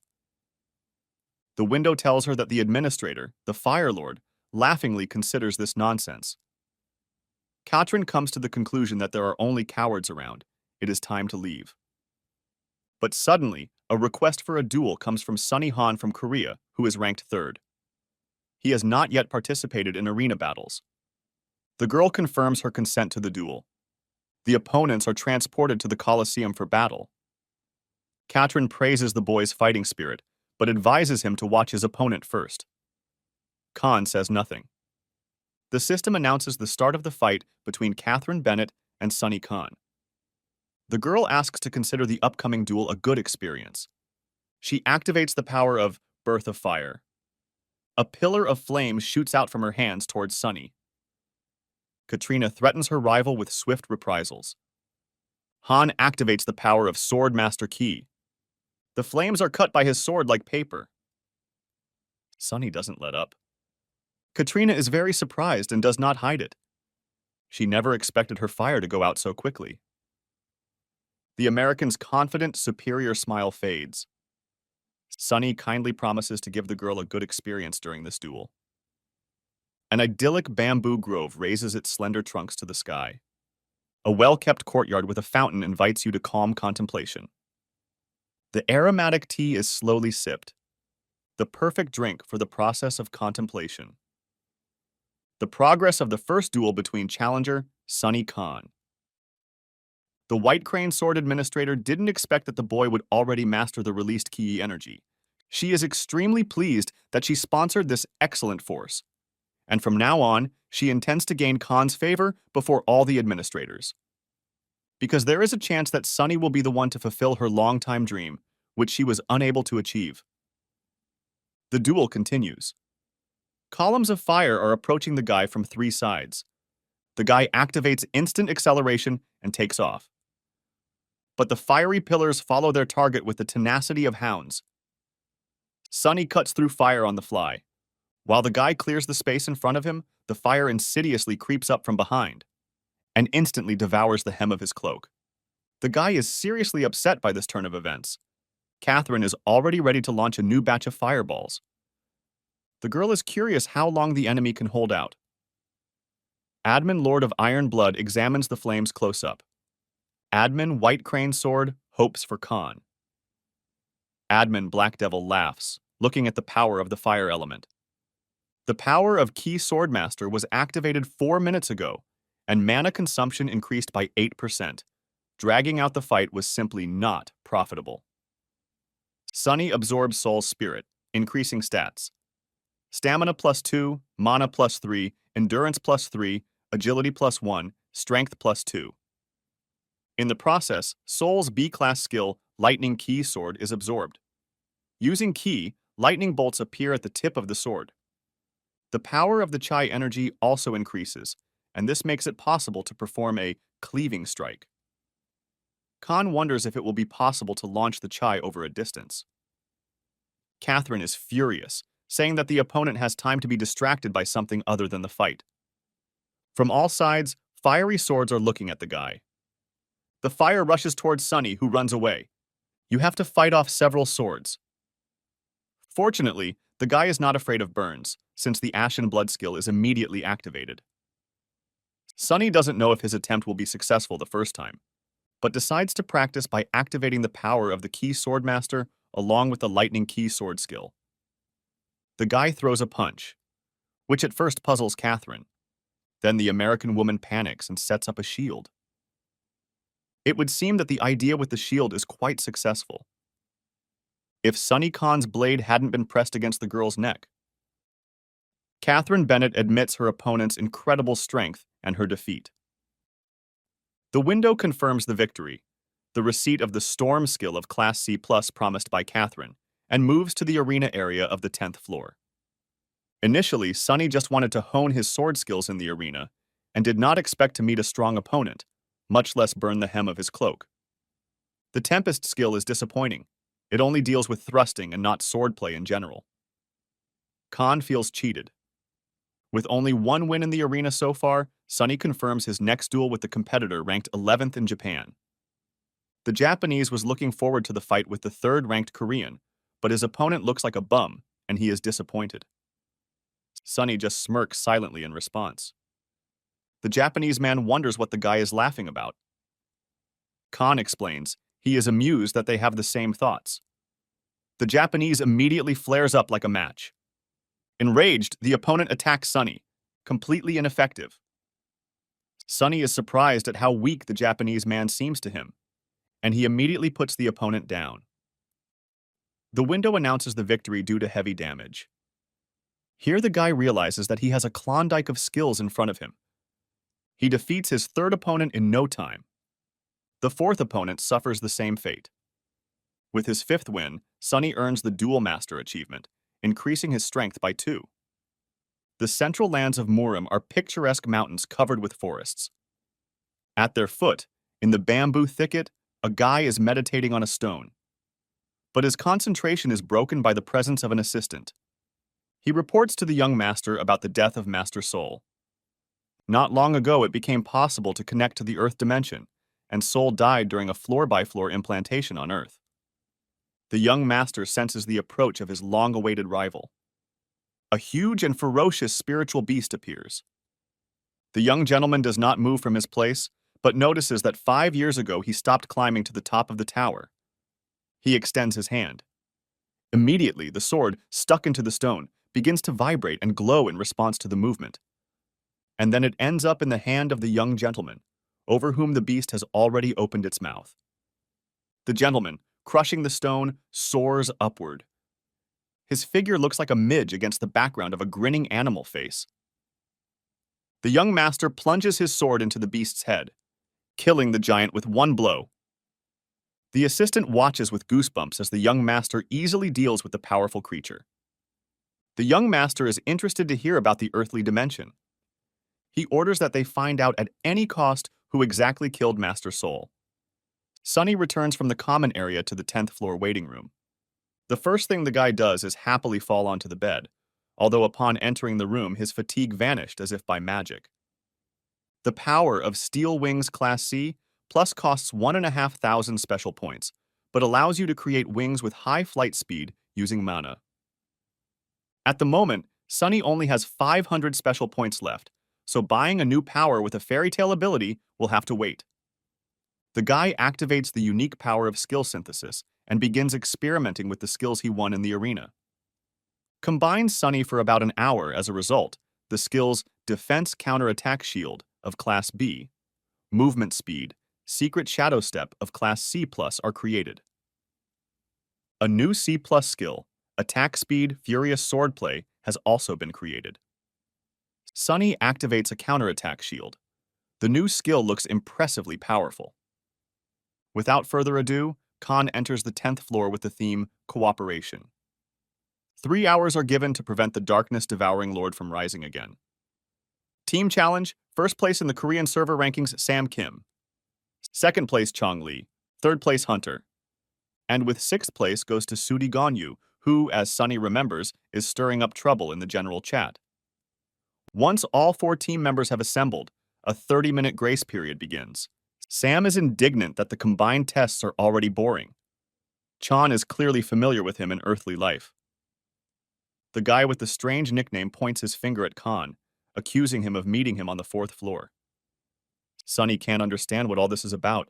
The window tells her that the administrator, the Fire Lord, laughingly considers this nonsense. Katrin comes to the conclusion that there are only cowards around. It is time to leave. But suddenly, a request for a duel comes from Sunny Han from Korea, who is ranked 3rd. He has not yet participated in arena battles. The girl confirms her consent to the duel. The opponents are transported to the Colosseum for battle. Katrin praises the boy's fighting spirit, but advises him to watch his opponent first. Khan says nothing. The system announces the start of the fight between Catherine Bennett and Sunny Khan. The girl asks to consider the upcoming duel a good experience. She activates the power of Birth of Fire. A pillar of flame shoots out from her hands towards Sunny. Katrina threatens her rival with swift reprisals. Han activates the power of Sword Master Ki. The flames are cut by his sword like paper. Sunny doesn't let up. Katrina is very surprised and does not hide it. She never expected her fire to go out so quickly. The American's confident, superior smile fades. Sunny kindly promises to give the girl a good experience during this duel. An idyllic bamboo grove raises its slender trunks to the sky. A well-kept courtyard with a fountain invites you to calm contemplation. The aromatic tea is slowly sipped, the perfect drink for the process of contemplation. The progress of the first duel between challenger Sunny Khan. The White Crane Sword Administrator didn't expect that the boy would already master the released Ki energy. She is extremely pleased that she sponsored this excellent force, and from now on, she intends to gain Khan's favor before all the administrators. Because there is a chance that Sunny will be the one to fulfill her long-time dream, which she was unable to achieve. The duel continues. Columns of fire are approaching the guy from 3 sides. The guy activates instant acceleration and takes off. But the fiery pillars follow their target with the tenacity of hounds. Sunny cuts through fire on the fly. While the guy clears the space in front of him, the fire insidiously creeps up from behind and instantly devours the hem of his cloak. The guy is seriously upset by this turn of events. Catherine is already ready to launch a new batch of fireballs. The girl is curious how long the enemy can hold out. Admin Lord of Iron Blood examines the flames close up. Admin White Crane Sword hopes for Khan. Admin Black Devil laughs, looking at the power of the fire element. The power of Ki Swordmaster was activated 4 minutes ago, and mana consumption increased by 8%. Dragging out the fight was simply not profitable. Sunny absorbs Soul's Spirit, increasing stats. Stamina +2, Mana +3, Endurance +3, Agility +1, Strength +2. In the process, Soul's B-class skill, Lightning Ki Sword, is absorbed. Using Ki, lightning bolts appear at the tip of the sword. The power of the Chai energy also increases, and this makes it possible to perform a cleaving strike. Khan wonders if it will be possible to launch the Chai over a distance. Catherine is furious, saying that the opponent has time to be distracted by something other than the fight. From all sides, fiery swords are looking at the guy. The fire rushes towards Sunny, who runs away. You have to fight off several swords. Fortunately, the guy is not afraid of burns, since the Ashen Blood skill is immediately activated. Sunny doesn't know if his attempt will be successful the first time, but decides to practice by activating the power of the Ki Swordmaster along with the Lightning Ki Sword skill. The guy throws a punch, which at first puzzles Catherine. Then the American woman panics and sets up a shield. It would seem that the idea with the shield is quite successful. If Sunny Khan's blade hadn't been pressed against the girl's neck. Catherine Bennett admits her opponent's incredible strength and her defeat. The window confirms the victory, the receipt of the Storm skill of Class C+ promised by Catherine, and moves to the arena area of the 10th floor. Initially, Sunny just wanted to hone his sword skills in the arena and did not expect to meet a strong opponent, much less burn the hem of his cloak. The Tempest skill is disappointing. It only deals with thrusting and not swordplay in general. Khan feels cheated. With only one win in the arena so far, Sunny confirms his next duel with the competitor ranked 11th in Japan. The Japanese was looking forward to the fight with the 3rd-ranked Korean, but his opponent looks like a bum, and he is disappointed. Sunny just smirks silently in response. The Japanese man wonders what the guy is laughing about. Khan explains he is amused that they have the same thoughts. The Japanese immediately flares up like a match. Enraged, the opponent attacks Sunny, completely ineffective. Sunny is surprised at how weak the Japanese man seems to him, and he immediately puts the opponent down. The window announces the victory due to heavy damage. Here the guy realizes that he has a Klondike of skills in front of him. He defeats his third opponent in no time. The fourth opponent suffers the same fate. With his fifth win, Sunny earns the Duel Master achievement, increasing his strength by 2. The central lands of Murim are picturesque mountains covered with forests. At their foot, in the bamboo thicket, a guy is meditating on a stone. But his concentration is broken by the presence of an assistant. He reports to the young master about the death of Master Soul. Not long ago, it became possible to connect to the Earth dimension, and Soul died during a floor-by-floor implantation on Earth. The young master senses the approach of his long-awaited rival. A huge and ferocious spiritual beast appears. The young gentleman does not move from his place, but notices that 5 years ago he stopped climbing to the top of the tower. He extends his hand. Immediately, the sword, stuck into the stone, begins to vibrate and glow in response to the movement. And then it ends up in the hand of the young gentleman, over whom the beast has already opened its mouth. The gentleman, crushing the stone, soars upward. His figure looks like a midge against the background of a grinning animal face. The young master plunges his sword into the beast's head, killing the giant with one blow. The assistant watches with goosebumps as the young master easily deals with the powerful creature. The young master is interested to hear about the earthly dimension. He orders that they find out at any cost who exactly killed Master Soul. Sunny returns from the common area to the 10th floor waiting room. The first thing the guy does is happily fall onto the bed, although upon entering the room his fatigue vanished as if by magic. The power of Steel Wings Class C Plus costs 1,500 special points, but allows you to create wings with high flight speed using mana. At the moment, Sunny only has 500 special points left, so buying a new power with a fairy tale ability will have to wait. The guy activates the unique power of skill synthesis and begins experimenting with the skills he won in the arena. Combine Sunny for about an hour as a result, the skills Defense Counterattack Shield of Class B, Movement Speed, Secret Shadow Step of Class C+ are created. A new C+ skill, Attack Speed Furious Swordplay, has also been created. Sunny activates a counterattack shield. The new skill looks impressively powerful. Without further ado, Khan enters the 10th floor with the theme Cooperation. 3 hours are given to prevent the darkness-devouring lord from rising again. Team challenge, first place in the Korean server rankings, Sam Kim. Second place, Chong Lee. Third place, Hunter. And with 6th place goes to Sudi Ganyu, who, as Sunny remembers, is stirring up trouble in the general chat. Once all 4 team members have assembled, a 30-minute grace period begins. Sam is indignant that the combined tests are already boring. Chan is clearly familiar with him in earthly life. The guy with the strange nickname points his finger at Khan, accusing him of meeting him on the 4th floor. Sunny can't understand what all this is about.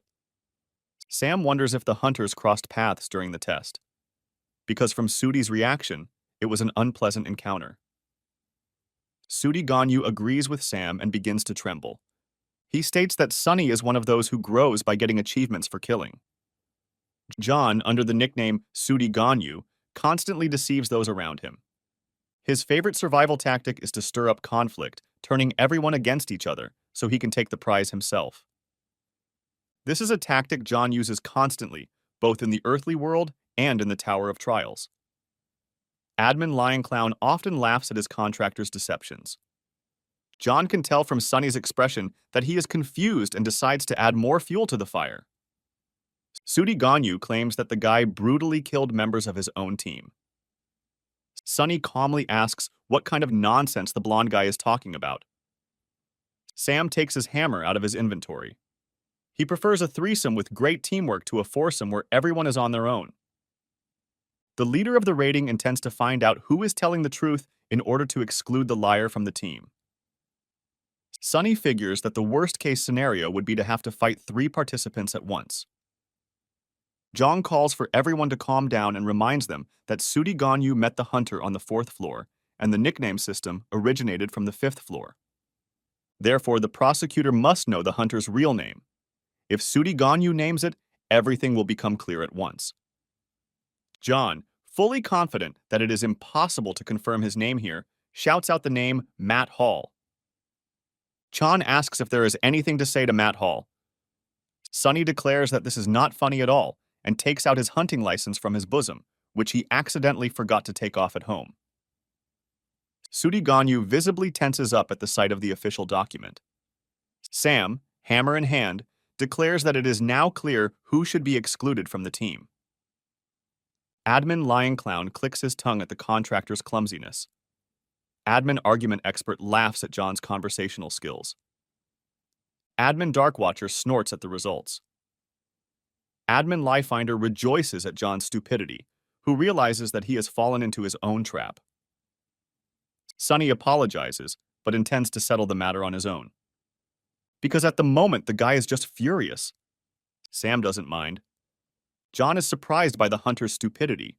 Sam wonders if the hunters crossed paths during the test, because from Sudi's reaction, it was an unpleasant encounter. Sudi Ganyu agrees with Sam and begins to tremble. He states that Sunny is one of those who grows by getting achievements for killing. John, under the nickname Sudi Ganyu, constantly deceives those around him. His favorite survival tactic is to stir up conflict, turning everyone against each other so he can take the prize himself. This is a tactic John uses constantly, both in the earthly world and in the Tower of Trials. Admin Lion Clown often laughs at his contractor's deceptions. John can tell from Sunny's expression that he is confused and decides to add more fuel to the fire. Sudi Ganyu claims that the guy brutally killed members of his own team. Sunny calmly asks what kind of nonsense the blonde guy is talking about. Sam takes his hammer out of his inventory. He prefers a threesome with great teamwork to a foursome where everyone is on their own. The leader of the rating intends to find out who is telling the truth in order to exclude the liar from the team. Sunny figures that the worst-case scenario would be to have to fight 3 participants at once. Jong calls for everyone to calm down and reminds them that Sudi Ganyu met the hunter on the 4th floor, and the nickname system originated from the 5th floor. Therefore, the prosecutor must know the hunter's real name. If Sudi Ganyu names it, everything will become clear at once. John, fully confident that it is impossible to confirm his name here, shouts out the name Matt Hall. Chan asks if there is anything to say to Matt Hall. Sunny declares that this is not funny at all and takes out his hunting license from his bosom, which he accidentally forgot to take off at home. Sudi Ganyu visibly tenses up at the sight of the official document. Sam, hammer in hand, declares that it is now clear who should be excluded from the team. Admin Lion Clown clicks his tongue at the contractor's clumsiness. Admin Argument Expert laughs at John's conversational skills. Admin Darkwatcher snorts at the results. Admin Liefinder rejoices at John's stupidity, who realizes that he has fallen into his own trap. Sunny apologizes, but intends to settle the matter on his own. Because at the moment, the guy is just furious. Sam doesn't mind. John is surprised by the hunter's stupidity.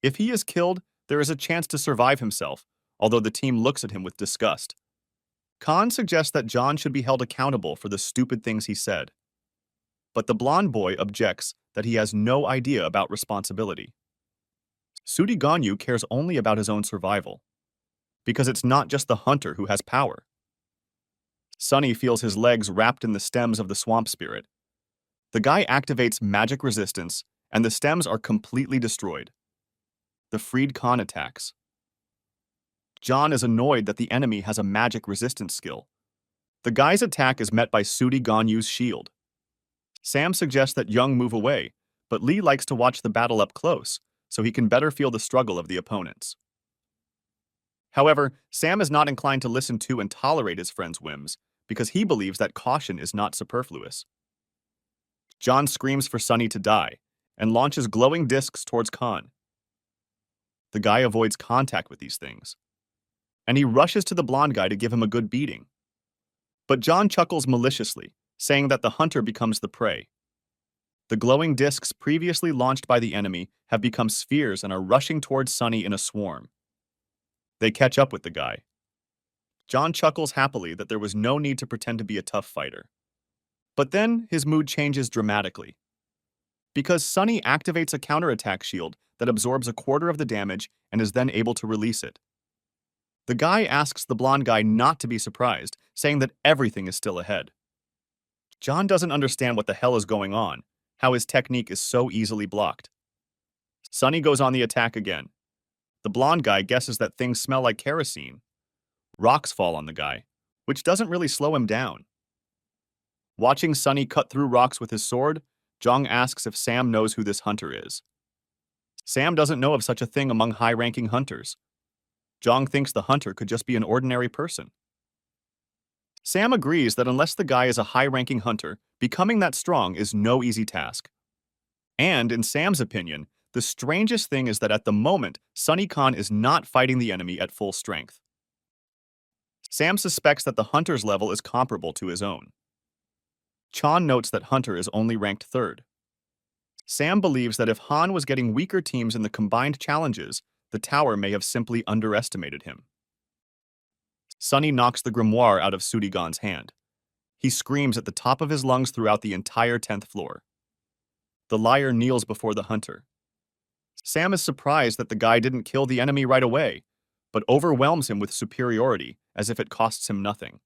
If he is killed, there is a chance to survive himself, although the team looks at him with disgust. Khan suggests that John should be held accountable for the stupid things he said. But the blonde boy objects that he has no idea about responsibility. Sudi Ganyu cares only about his own survival, because it's not just the hunter who has power. Sunny feels his legs wrapped in the stems of the swamp spirit. The guy activates magic resistance, and the stems are completely destroyed. The freed Khan attacks. John is annoyed that the enemy has a magic resistance skill. The guy's attack is met by Sudi Ganyu's shield. Sam suggests that Young move away, but Lee likes to watch the battle up close, so he can better feel the struggle of the opponents. However, Sam is not inclined to listen to and tolerate his friend's whims, because he believes that caution is not superfluous. John screams for Sunny to die, and launches glowing discs towards Khan. The guy avoids contact with these things, and he rushes to the blonde guy to give him a good beating. But John chuckles maliciously, saying that the hunter becomes the prey. The glowing discs previously launched by the enemy have become spheres and are rushing towards Sunny in a swarm. They catch up with the guy. John chuckles happily that there was no need to pretend to be a tough fighter. But then his mood changes dramatically, because Sunny activates a counterattack shield that absorbs a quarter of the damage and is then able to release it. The guy asks the blonde guy not to be surprised, saying that everything is still ahead. John doesn't understand what the hell is going on, how his technique is so easily blocked. Sunny goes on the attack again. The blonde guy guesses that things smell like kerosene. Rocks fall on the guy, which doesn't really slow him down. Watching Sunny cut through rocks with his sword, Jong asks if Sam knows who this hunter is. Sam doesn't know of such a thing among high-ranking hunters. Jong thinks the hunter could just be an ordinary person. Sam agrees that unless the guy is a high-ranking hunter, becoming that strong is no easy task. And, in Sam's opinion, the strangest thing is that at the moment, Sunny Khan is not fighting the enemy at full strength. Sam suspects that the hunter's level is comparable to his own. Chan notes that Hunter is only ranked 3rd. Sam believes that if Han was getting weaker teams in the combined challenges, the tower may have simply underestimated him. Sunny knocks the grimoire out of Sudigan's hand. He screams at the top of his lungs throughout the entire 10th floor. The liar kneels before the hunter. Sam is surprised that the guy didn't kill the enemy right away, but overwhelms him with superiority as if it costs him nothing.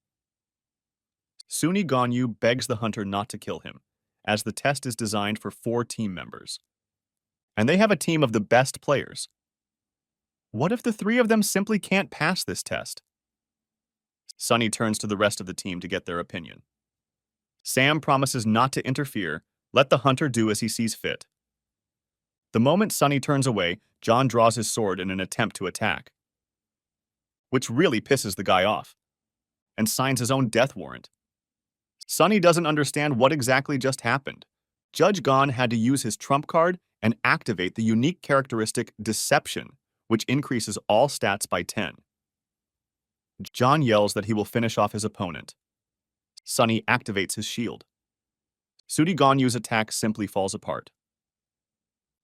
Suni Ganyu begs the hunter not to kill him, as the test is designed for 4 team members. And they have a team of the best players. What if the 3 of them simply can't pass this test? Sunny turns to the rest of the team to get their opinion. Sam promises not to interfere, let the hunter do as he sees fit. The moment Sunny turns away, John draws his sword in an attempt to attack, which really pisses the guy off, and signs his own death warrant. Sunny doesn't understand what exactly just happened. Judge Gon had to use his trump card and activate the unique characteristic Deception, which increases all stats by 10. John yells that he will finish off his opponent. Sunny activates his shield. Sudigonyu's attack simply falls apart.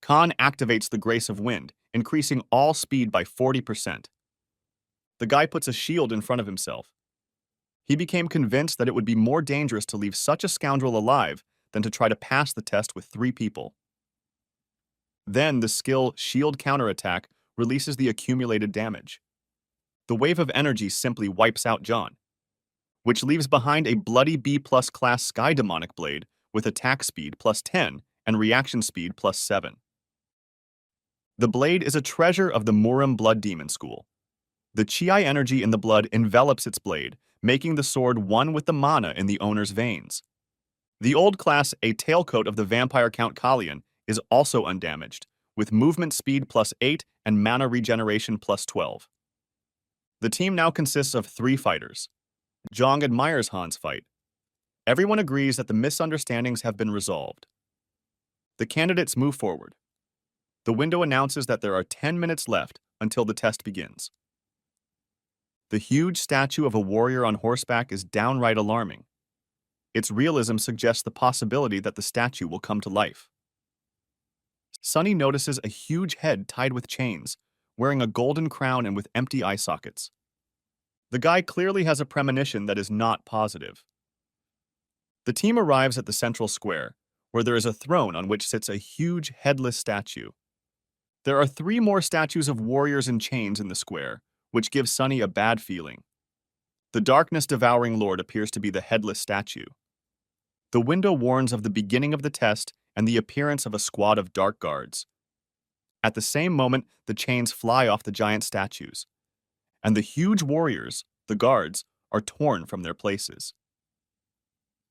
Khan activates the Grace of Wind, increasing all speed by 40%. The guy puts a shield in front of himself. He became convinced that it would be more dangerous to leave such a scoundrel alive than to try to pass the test with 3 people. Then the skill Shield Counterattack releases the accumulated damage. The wave of energy simply wipes out John, which leaves behind a bloody B+ class Sky Demonic Blade with attack speed +10 and reaction speed +7. The blade is a treasure of the Murim Blood Demon School. The Chi energy in the blood envelops its blade, making the sword one with the mana in the owner's veins. The old class A Tailcoat of the Vampire Count Kalian is also undamaged, with movement speed +8 and mana regeneration +12. The team now consists of 3 fighters. Zhang admires Han's fight. Everyone agrees that the misunderstandings have been resolved. The candidates move forward. The window announces that there are 10 minutes left until the test begins. The huge statue of a warrior on horseback is downright alarming. Its realism suggests the possibility that the statue will come to life. Sunny notices a huge head tied with chains, wearing a golden crown and with empty eye sockets. The guy clearly has a premonition that is not positive. The team arrives at the central square, where there is a throne on which sits a huge headless statue. There are 3 more statues of warriors in chains in the square, which gives Sunny a bad feeling. The darkness-devouring lord appears to be the headless statue. The window warns of the beginning of the test and the appearance of a squad of dark guards. At the same moment, the chains fly off the giant statues, and the huge warriors, the guards, are torn from their places.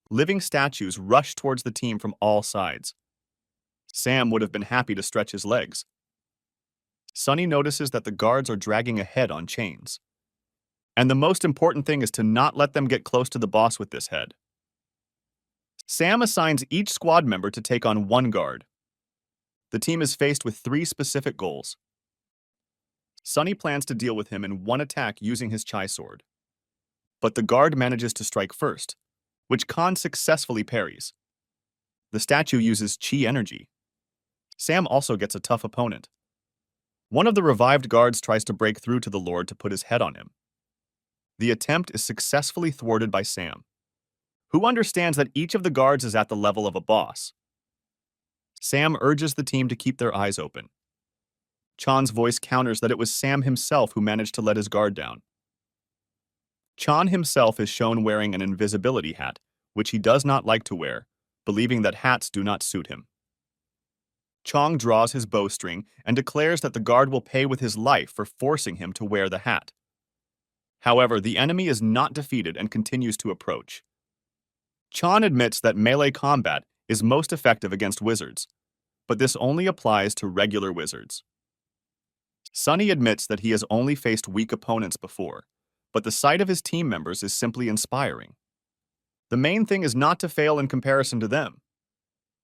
Living statues rush towards the team from all sides. Sam would have been happy to stretch his legs. Sunny notices that the guards are dragging a head on chains. And the most important thing is to not let them get close to the boss with this head. Sam assigns each squad member to take on 1 guard. The team is faced with 3 specific goals. Sunny plans to deal with him in 1 attack using his Chai sword. But the guard manages to strike first, which Khan successfully parries. The statue uses Chi energy. Sam also gets a tough opponent. One of the revived guards tries to break through to the Lord to put his head on him. The attempt is successfully thwarted by Sam, who understands that each of the guards is at the level of a boss. Sam urges the team to keep their eyes open. Chan's voice counters that it was Sam himself who managed to let his guard down. Chan himself is shown wearing an invisibility hat, which he does not like to wear, believing that hats do not suit him. Chong draws his bowstring and declares that the guard will pay with his life for forcing him to wear the hat. However, the enemy is not defeated and continues to approach. Chan admits that melee combat is most effective against wizards, but this only applies to regular wizards. Sunny admits that he has only faced weak opponents before, but the sight of his team members is simply inspiring. The main thing is not to fail in comparison to them.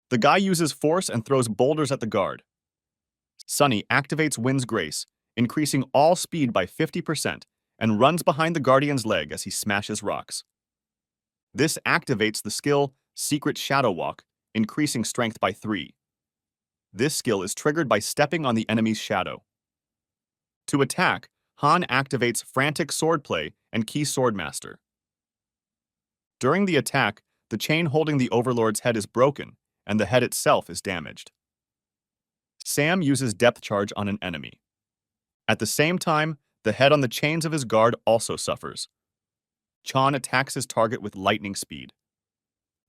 The guy uses force and throws boulders at the guard. Sunny activates Wind's Grace, increasing all speed by 50%, and runs behind the guardian's leg as he smashes rocks. This activates the skill Secret Shadow Walk, increasing strength by 3. This skill is triggered by stepping on the enemy's shadow. To attack, Han activates Frantic Swordplay and Key Swordmaster. During the attack, the chain holding the Overlord's head is broken, and the head itself is damaged. Sam uses Depth Charge on an enemy. At the same time, the head on the chains of his guard also suffers. Chan attacks his target with lightning speed.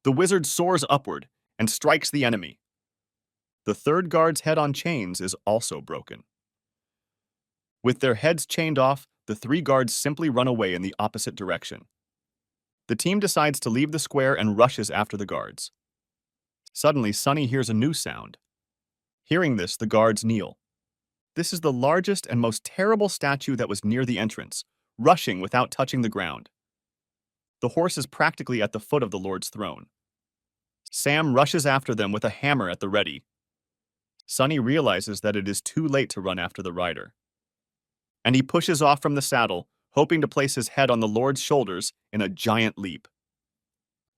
The wizard soars upward and strikes the enemy. The third guard's head on chains is also broken. With their heads chained off, the 3 guards simply run away in the opposite direction. The team decides to leave the square and rushes after the guards. Suddenly, Sunny hears a new sound. Hearing this, the guards kneel. This is the largest and most terrible statue that was near the entrance, rushing without touching the ground. The horse is practically at the foot of the Lord's throne. Sam rushes after them with a hammer at the ready. Sunny realizes that it is too late to run after the rider, and he pushes off from the saddle, hoping to place his head on the Lord's shoulders in a giant leap.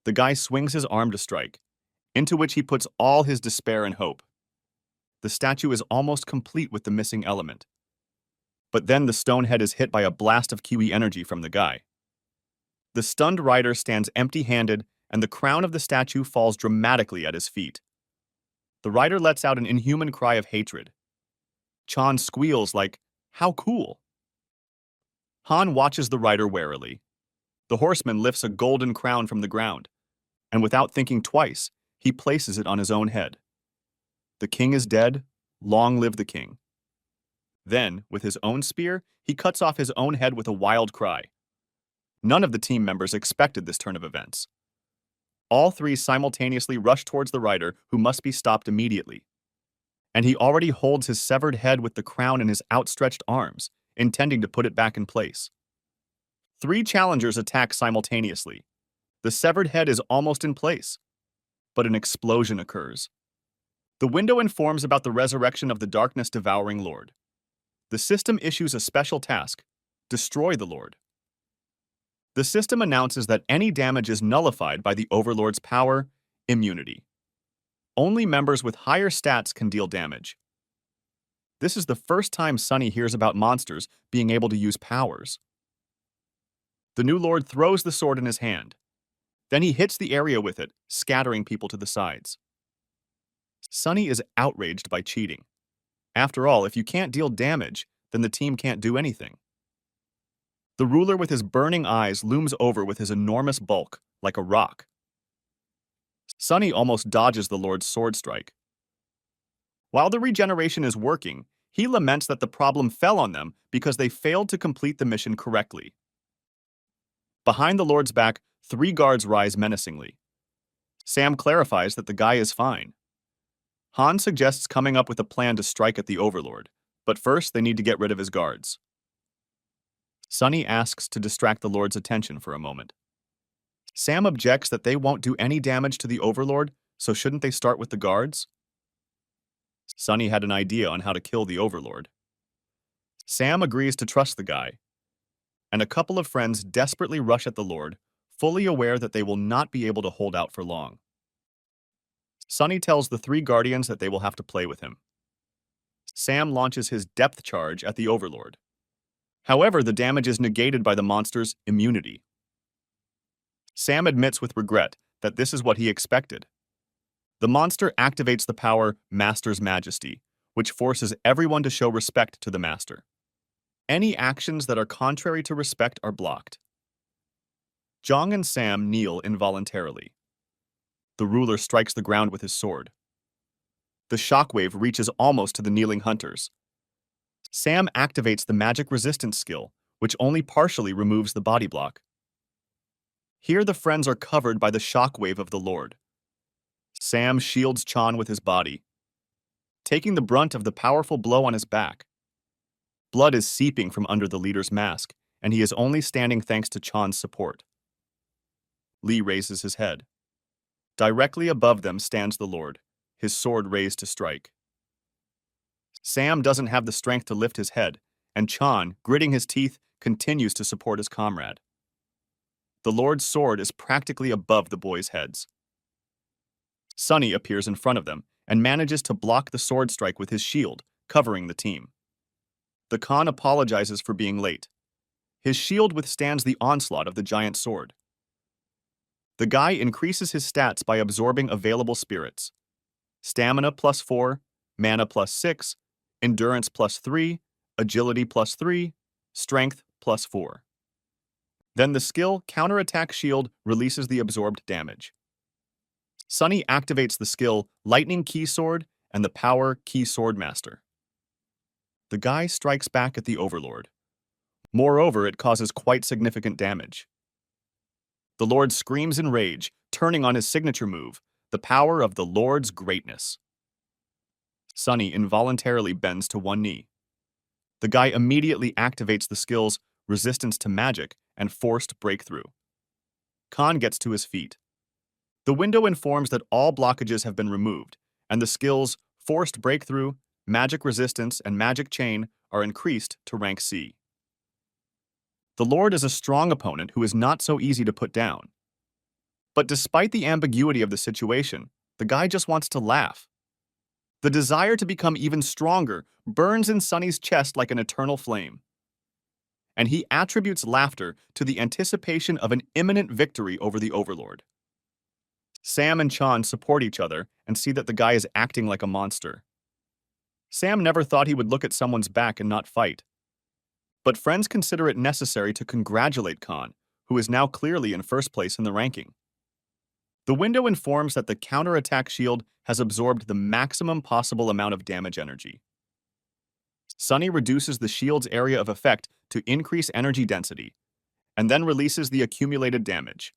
The guy swings his arm to strike, into which he puts all his despair and hope. The statue is almost complete with the missing element. But then the stone head is hit by a blast of Kiwi energy from the guy. The stunned rider stands empty-handed, and the crown of the statue falls dramatically at his feet. The rider lets out an inhuman cry of hatred. Chan squeals like, "How cool!" Han watches the rider warily. The horseman lifts a golden crown from the ground, and without thinking twice, he places it on his own head. The king is dead, long live the king. Then, with his own spear, he cuts off his own head with a wild cry. None of the team members expected this turn of events. All three simultaneously rush towards the rider, who must be stopped immediately. And he already holds his severed head with the crown in his outstretched arms, intending to put it back in place. Three challengers attack simultaneously. The severed head is almost in place, but an explosion occurs. The window informs about the resurrection of the darkness-devouring Lord. The system issues a special task: destroy the Lord. The system announces that any damage is nullified by the Overlord's power, immunity. Only members with higher stats can deal damage. This is the first time Sunny hears about monsters being able to use powers. The new Lord throws the sword in his hand. Then he hits the area with it, scattering people to the sides. Sunny is outraged by cheating. After all, if you can't deal damage, then the team can't do anything. The ruler with his burning eyes looms over with his enormous bulk, like a rock. Sunny almost dodges the Lord's sword strike. While the regeneration is working, he laments that the problem fell on them because they failed to complete the mission correctly. Behind the Lord's back, three guards rise menacingly. Sam clarifies that the guy is fine. Han suggests coming up with a plan to strike at the Overlord, but first they need to get rid of his guards. Sunny asks to distract the Lord's attention for a moment. Sam objects that they won't do any damage to the Overlord, so shouldn't they start with the guards? Sunny had an idea on how to kill the Overlord. Sam agrees to trust the guy, and a couple of friends desperately rush at the Lord, fully aware that they will not be able to hold out for long. Sunny tells the three guardians that they will have to play with him. Sam launches his depth charge at the Overlord. However, the damage is negated by the monster's immunity. Sam admits with regret that this is what he expected. The monster activates the power Master's Majesty, which forces everyone to show respect to the Master. Any actions that are contrary to respect are blocked. Jong and Sam kneel involuntarily. The ruler strikes the ground with his sword. The shockwave reaches almost to the kneeling hunters. Sam activates the magic resistance skill, which only partially removes the body block. Here the friends are covered by the shockwave of the Lord. Sam shields Chan with his body, taking the brunt of the powerful blow on his back. Blood is seeping from under the leader's mask, and he is only standing thanks to Chan's support. Lee raises his head. Directly above them stands the Lord, his sword raised to strike. Sam doesn't have the strength to lift his head, and Chan, gritting his teeth, continues to support his comrade. The Lord's sword is practically above the boys' heads. Sunny appears in front of them and manages to block the sword strike with his shield, covering the team. The Khan apologizes for being late. His shield withstands the onslaught of the giant sword. The guy increases his stats by absorbing available spirits: stamina +4, mana +6, endurance +3, agility +3, strength +4. Then the skill Counterattack Shield releases the absorbed damage. Sunny activates the skill Lightning Key Sword and the power Key Sword Master. The guy strikes back at the Overlord. Moreover, it causes quite significant damage. The Lord screams in rage, turning on his signature move, the power of the Lord's greatness. Sunny involuntarily bends to one knee. The guy immediately activates the skills Resistance to Magic and Forced Breakthrough. Khan gets to his feet. The window informs that all blockages have been removed, and the skills Forced Breakthrough, Magic Resistance, and Magic Chain are increased to rank C. The Lord is a strong opponent who is not so easy to put down. But despite the ambiguity of the situation, the guy just wants to laugh. The desire to become even stronger burns in Sunny's chest like an eternal flame. And he attributes laughter to the anticipation of an imminent victory over the Overlord. Sam and Chan support each other and see that the guy is acting like a monster. Sam never thought he would look at someone's back and not fight. But friends consider it necessary to congratulate Khan, who is now clearly in first place in the ranking. The window informs that the counterattack shield has absorbed the maximum possible amount of damage energy. Sunny reduces the shield's area of effect to increase energy density, and then releases the accumulated damage.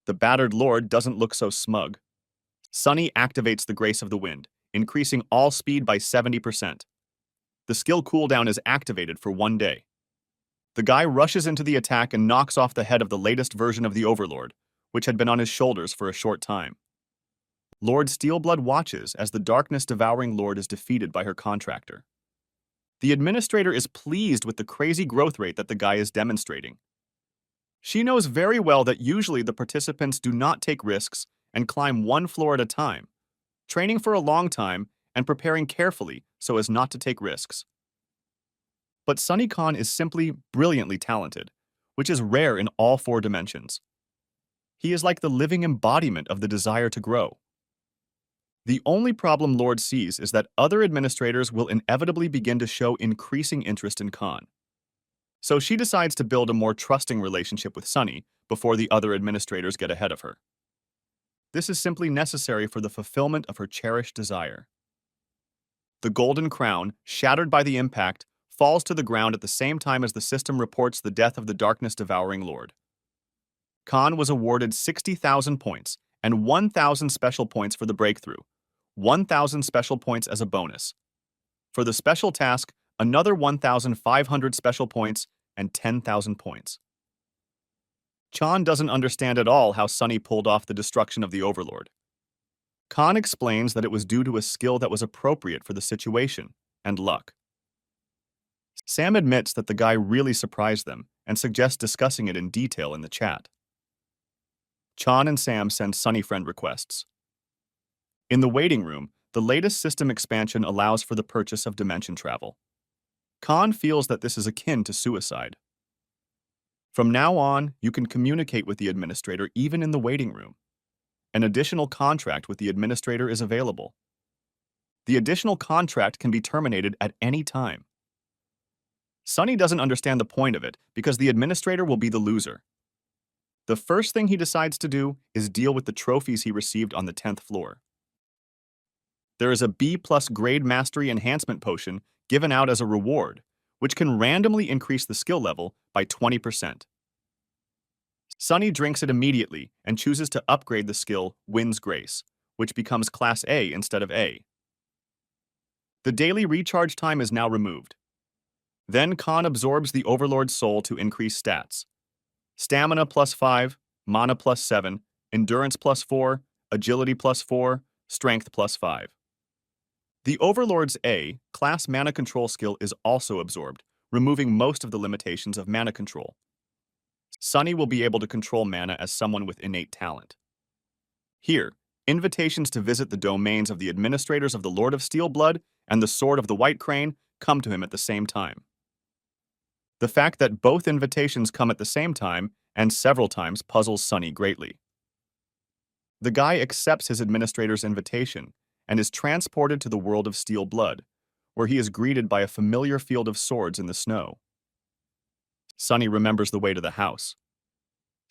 The battered Lord doesn't look so smug. Sunny activates the Grace of the Wind, increasing all speed by 70%. The skill cooldown is activated for 1 day. The guy rushes into the attack and knocks off the head of the latest version of the Overlord, which had been on his shoulders for a short time. Lord Steelblood watches as the darkness-devouring Lord is defeated by her contractor. The administrator is pleased with the crazy growth rate that the guy is demonstrating. She knows very well that usually the participants do not take risks and climb one floor at a time, training for a long time and preparing carefully so as not to take risks. But Sunny Khan is simply brilliantly talented, which is rare in all 4 dimensions. He is like the living embodiment of the desire to grow. The only problem Lord sees is that other administrators will inevitably begin to show increasing interest in Khan. So she decides to build a more trusting relationship with Sunny before the other administrators get ahead of her. This is simply necessary for the fulfillment of her cherished desire. The golden crown, shattered by the impact, falls to the ground at the same time as the system reports the death of the darkness-devouring Lord. Khan was awarded 60,000 points and 1,000 special points for the breakthrough, 1,000 special points as a bonus. For the special task, another 1,500 special points and 10,000 points. Chan doesn't understand at all how Sunny pulled off the destruction of the Overlord. Khan explains that it was due to a skill that was appropriate for the situation, and luck. Sam admits that the guy really surprised them and suggests discussing it in detail in the chat. Chan and Sam send Sunny friend requests. In the waiting room, the latest system expansion allows for the purchase of dimension travel. Khan feels that this is akin to suicide. From now on, you can communicate with the administrator even in the waiting room. An additional contract with the administrator is available. The additional contract can be terminated at any time. Sunny doesn't understand the point of it because the administrator will be the loser. The first thing he decides to do is deal with the trophies he received on the 10th floor. There is a B+ grade mastery enhancement potion given out as a reward, which can randomly increase the skill level by 20%. Sunny drinks it immediately and chooses to upgrade the skill Wind's Grace, which becomes Class A instead of A. The daily recharge time is now removed. Then Khan absorbs the Overlord's soul to increase stats. Stamina +5, Mana +7, Endurance +4, Agility +4, Strength +5. The Overlord's A class mana control skill is also absorbed, removing most of the limitations of mana control. Sunny will be able to control mana as someone with innate talent. Here, invitations to visit the domains of the administrators of the Lord of Steelblood and the Sword of the White Crane come to him at the same time. The fact that both invitations come at the same time and several times puzzles Sunny greatly. The guy accepts his administrator's invitation and is transported to the world of Steel Blood, where he is greeted by a familiar field of swords in the snow. Sunny remembers the way to the house.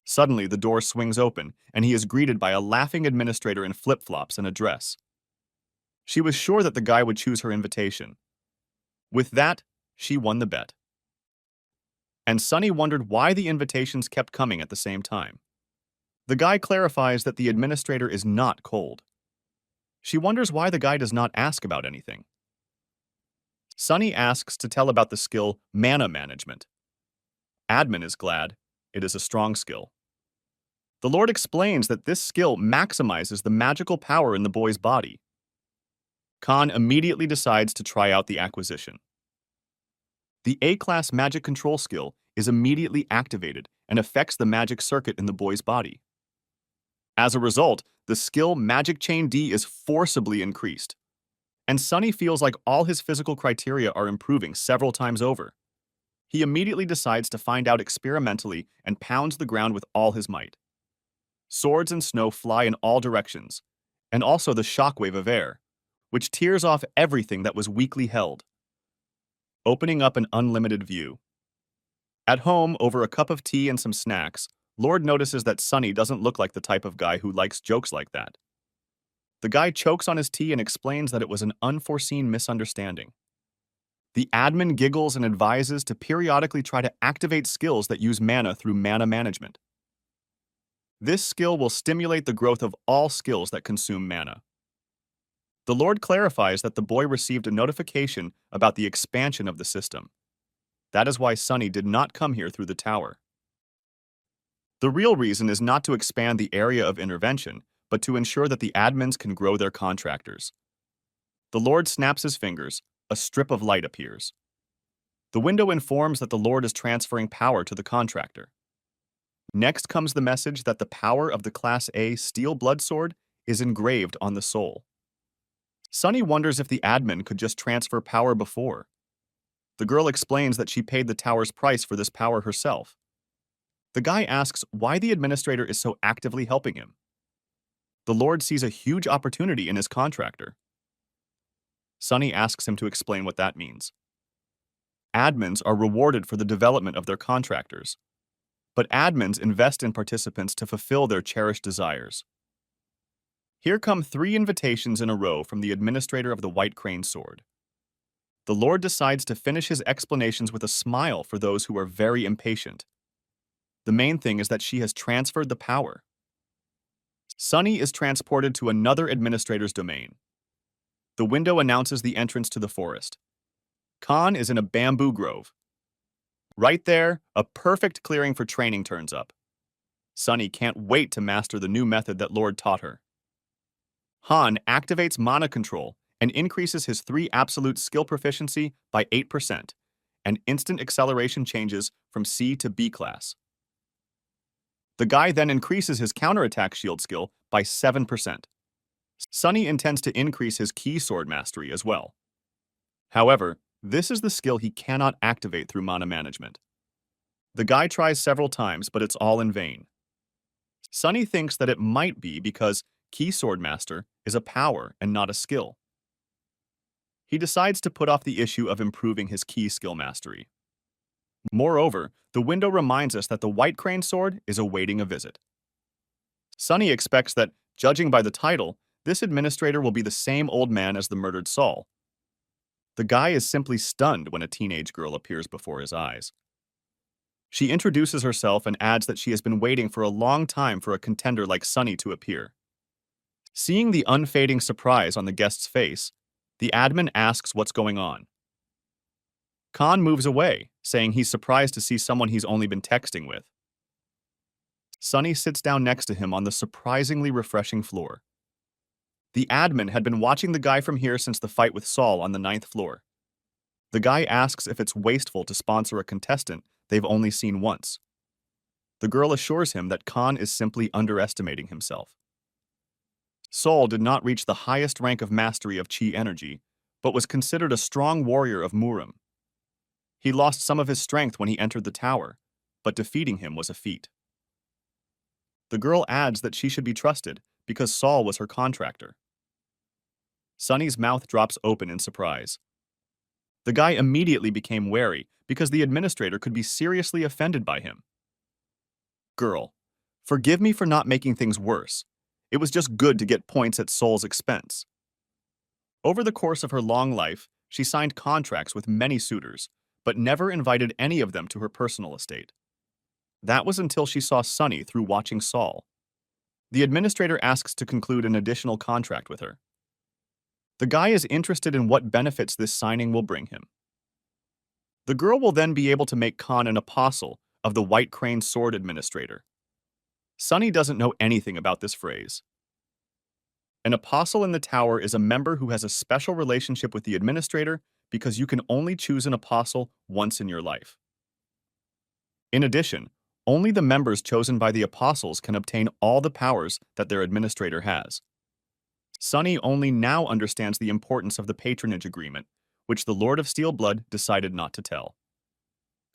Suddenly, the door swings open, and he is greeted by a laughing administrator in flip-flops and a dress. She was sure that the guy would choose her invitation. With that, she won the bet. And Sunny wondered why the invitations kept coming at the same time. The guy clarifies that the administrator is not cold. She wonders why the guy does not ask about anything. Sunny asks to tell about the skill Mana Management. Admin is glad. It is a strong skill. The Lord explains that this skill maximizes the magical power in the boy's body. Khan immediately decides to try out the acquisition. The A-class magic control skill is immediately activated and affects the magic circuit in the boy's body. As a result, the skill Magic Chain D is forcibly increased, and Sunny feels like all his physical criteria are improving several times over. He immediately decides to find out experimentally and pounds the ground with all his might. Swords and snow fly in all directions, and also the shockwave of air, which tears off everything that was weakly held, opening up an unlimited view. At home, over a cup of tea and some snacks, Lord notices that Sunny doesn't look like the type of guy who likes jokes like that. The guy chokes on his tea and explains that it was an unforeseen misunderstanding. The admin giggles and advises to periodically try to activate skills that use mana through mana management. This skill will stimulate the growth of all skills that consume mana. The Lord clarifies that the boy received a notification about the expansion of the system. That is why Sunny did not come here through the tower. The real reason is not to expand the area of intervention, but to ensure that the admins can grow their contractors. The Lord snaps his fingers. A strip of light appears. The window informs that the Lord is transferring power to the contractor. Next comes the message that the power of the Class A Steel Blood Sword is engraved on the soul. Sunny wonders if the admin could just transfer power before. The girl explains that she paid the tower's price for this power herself. The guy asks why the administrator is so actively helping him. The Lord sees a huge opportunity in his contractor. Sunny asks him to explain what that means. Admins are rewarded for the development of their contractors, but admins invest in participants to fulfill their cherished desires. Here come 3 invitations in a row from the administrator of the White Crane Sword. The Lord decides to finish his explanations with a smile for those who are very impatient. The main thing is that she has transferred the power. Sunny is transported to another administrator's domain. The window announces the entrance to the forest. Khan is in a bamboo grove. Right there, a perfect clearing for training turns up. Sunny can't wait to master the new method that Lord taught her. Han activates mana control and increases his 3 absolute skill proficiency by 8%, and instant acceleration changes from C to B class. The guy then increases his counterattack shield skill by 7%. Sunny intends to increase his key sword mastery as well. However, this is the skill he cannot activate through mana management. The guy tries several times, but it's all in vain. Sunny thinks that it might be because Key Sword Master is a power and not a skill. He decides to put off the issue of improving his key skill mastery. Moreover, the window reminds us that the White Crane Sword is awaiting a visit. Sunny expects that, judging by the title, this administrator will be the same old man as the murdered Saul. The guy is simply stunned when a teenage girl appears before his eyes. She introduces herself and adds that she has been waiting for a long time for a contender like Sunny to appear. Seeing the unfading surprise on the guest's face, the admin asks what's going on. Khan moves away, saying he's surprised to see someone he's only been texting with. Sunny sits down next to him on the surprisingly refreshing floor. The admin had been watching the guy from here since the fight with Saul on the 9th floor. The guy asks if it's wasteful to sponsor a contestant they've only seen once. The girl assures him that Khan is simply underestimating himself. Saul did not reach the highest rank of mastery of Chi energy, but was considered a strong warrior of Murim. He lost some of his strength when he entered the tower, but defeating him was a feat. The girl adds that she should be trusted because Saul was her contractor. Sunny's mouth drops open in surprise. The guy immediately became wary because the administrator could be seriously offended by him. Girl, forgive me for not making things worse. It was just good to get points at Saul's expense. Over the course of her long life, she signed contracts with many suitors, but never invited any of them to her personal estate. That was until she saw Sunny through watching Saul. The administrator asks to conclude an additional contract with her. The guy is interested in what benefits this signing will bring him. The girl will then be able to make Khan an apostle of the White Crane Sword Administrator. Sunny doesn't know anything about this phrase. An apostle in the tower is a member who has a special relationship with the administrator because you can only choose an apostle once in your life. In addition, only the members chosen by the apostles can obtain all the powers that their administrator has. Sunny only now understands the importance of the patronage agreement, which the Lord of Steelblood decided not to tell.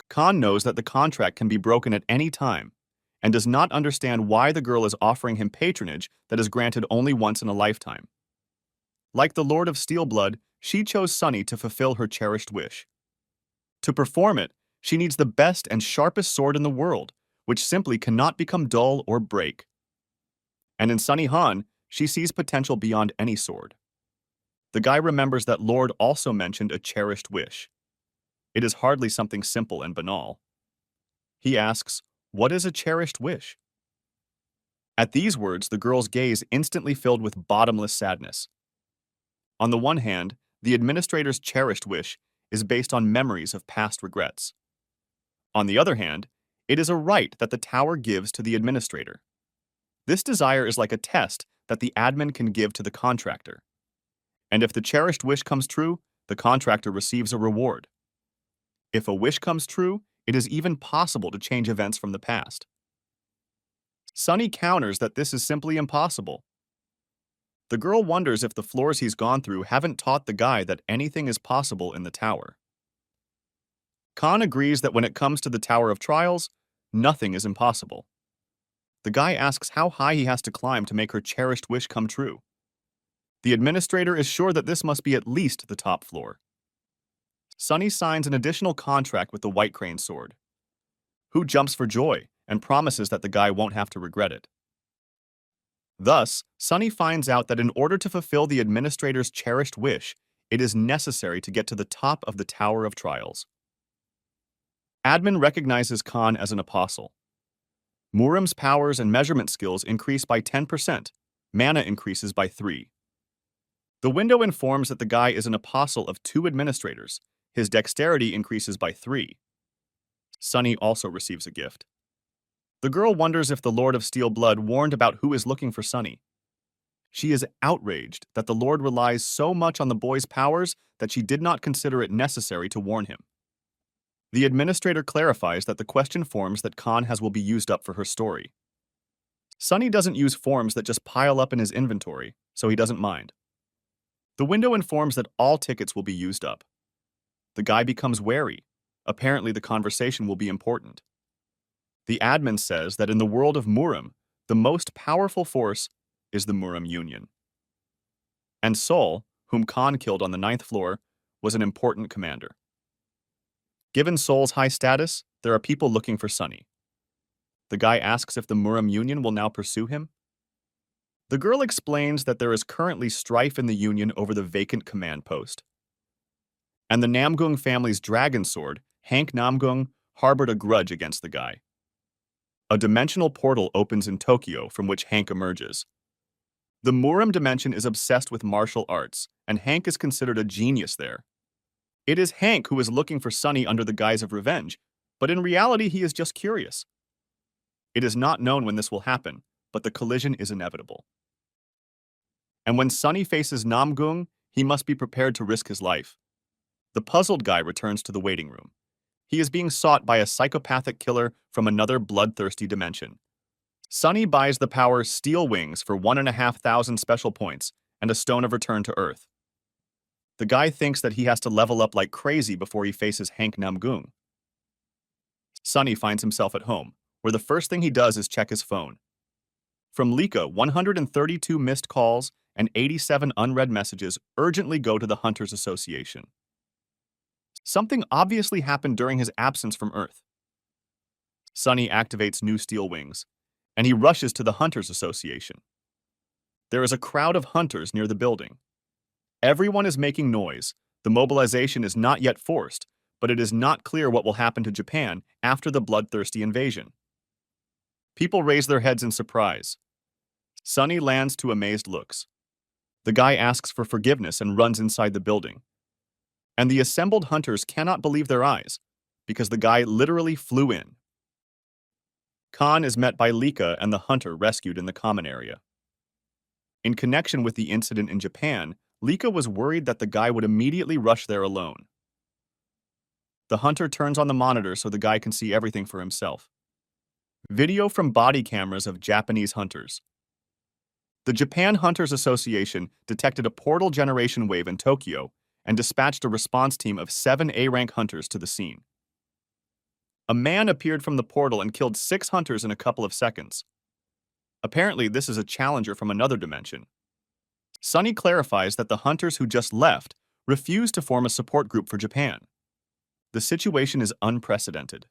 Khan knows that the contract can be broken at any time, and does not understand why the girl is offering him patronage that is granted only once in a lifetime. Like the Lord of Steelblood, she chose Sunny to fulfill her cherished wish. To perform it, she needs the best and sharpest sword in the world, which simply cannot become dull or break. And in Sunny Han, she sees potential beyond any sword. The guy remembers that Lord also mentioned a cherished wish. It is hardly something simple and banal. He asks, "What is a cherished wish?" At these words, the girl's gaze instantly filled with bottomless sadness. On the one hand, the administrator's cherished wish is based on memories of past regrets. On the other hand, it is a right that the tower gives to the administrator. This desire is like a test that the admin can give to the contractor. And if the cherished wish comes true, the contractor receives a reward. If a wish comes true, it is even possible to change events from the past. Sunny counters that this is simply impossible. The girl wonders if the floors he's gone through haven't taught the guy that anything is possible in the tower. Khan agrees that when it comes to the Tower of Trials, nothing is impossible. The guy asks how high he has to climb to make her cherished wish come true. The administrator is sure that this must be at least the top floor. Sunny signs an additional contract with the White Crane sword, who jumps for joy and promises that the guy won't have to regret it. Thus, Sunny finds out that in order to fulfill the administrator's cherished wish, it is necessary to get to the top of the Tower of Trials. Admin recognizes Khan as an apostle. Muram's powers and measurement skills increase by 10%, mana increases by 3. The window informs that the guy is an apostle of 2 administrators. His dexterity increases by 3. Sunny also receives a gift. The girl wonders if the Lord of Steelblood warned about who is looking for Sunny. She is outraged that the Lord relies so much on the boy's powers that she did not consider it necessary to warn him. The administrator clarifies that the question forms that Khan has will be used up for her story. Sunny doesn't use forms that just pile up in his inventory, so he doesn't mind. The window informs that all tickets will be used up. The guy becomes wary. Apparently, the conversation will be important. The admin says that in the world of Muram, the most powerful force is the Muram Union. And Sol, whom Khan killed on the 9th floor, was an important commander. Given Sol's high status, there are people looking for Sunny. The guy asks if the Muram Union will now pursue him. The girl explains that there is currently strife in the Union over the vacant command post. And the Namgung family's dragon sword, Hank Namgung, harbored a grudge against the guy. A dimensional portal opens in Tokyo from which Hank emerges. The Muram dimension is obsessed with martial arts, and Hank is considered a genius there. It is Hank who is looking for Sunny under the guise of revenge, but in reality he is just curious. It is not known when this will happen, but the collision is inevitable. And when Sunny faces Namgung, he must be prepared to risk his life. The puzzled guy returns to the waiting room. He is being sought by a psychopathic killer from another bloodthirsty dimension. Sunny buys the power Steel Wings for 1,500 special points and a stone of return to Earth. The guy thinks that he has to level up like crazy before he faces Hank Namgung. Sunny finds himself at home, where the first thing he does is check his phone. From Lika, 132 missed calls and 87 unread messages urgently go to the Hunters Association. Something obviously happened during his absence from Earth. Sunny activates new Steel Wings, and he rushes to the Hunters Association. There is a crowd of hunters near the building. Everyone is making noise. The mobilization is not yet forced, but it is not clear what will happen to Japan after the bloodthirsty invasion. People raise their heads in surprise. Sunny lands to amazed looks. The guy asks for forgiveness and runs inside the building. And the assembled hunters cannot believe their eyes, because the guy literally flew in. Khan is met by Lika and the hunter rescued in the common area. In connection with the incident in Japan, Lika was worried that the guy would immediately rush there alone. The hunter turns on the monitor so the guy can see everything for himself. Video from body cameras of Japanese hunters. The Japan Hunters Association detected a portal generation wave in Tokyo and dispatched a response team of 7 A-rank hunters to the scene. A man appeared from the portal and killed 6 hunters in a couple of seconds. Apparently, this is a challenger from another dimension. Sunny clarifies that the hunters who just left refused to form a support group for Japan. The situation is unprecedented.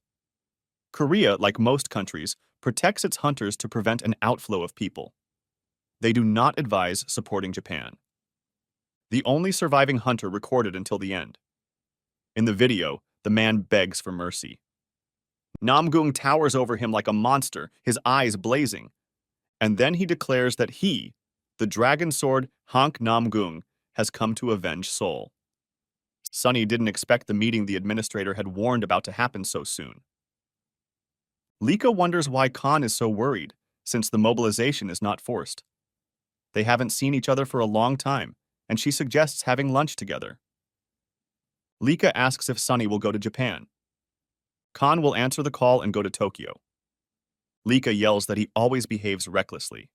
Korea, like most countries, protects its hunters to prevent an outflow of people. They do not advise supporting Japan. The only surviving hunter recorded until the end. In the video, the man begs for mercy. Namgung towers over him like a monster, his eyes blazing. And then he declares that he, the dragon sword Hank Namgung, has come to avenge Seoul. Sunny didn't expect the meeting the administrator had warned about to happen so soon. Lika wonders why Khan is so worried, since the mobilization is not forced. They haven't seen each other for a long time, and she suggests having lunch together. Lika asks if Sunny will go to Japan. Khan will answer the call and go to Tokyo. Lika yells that he always behaves recklessly.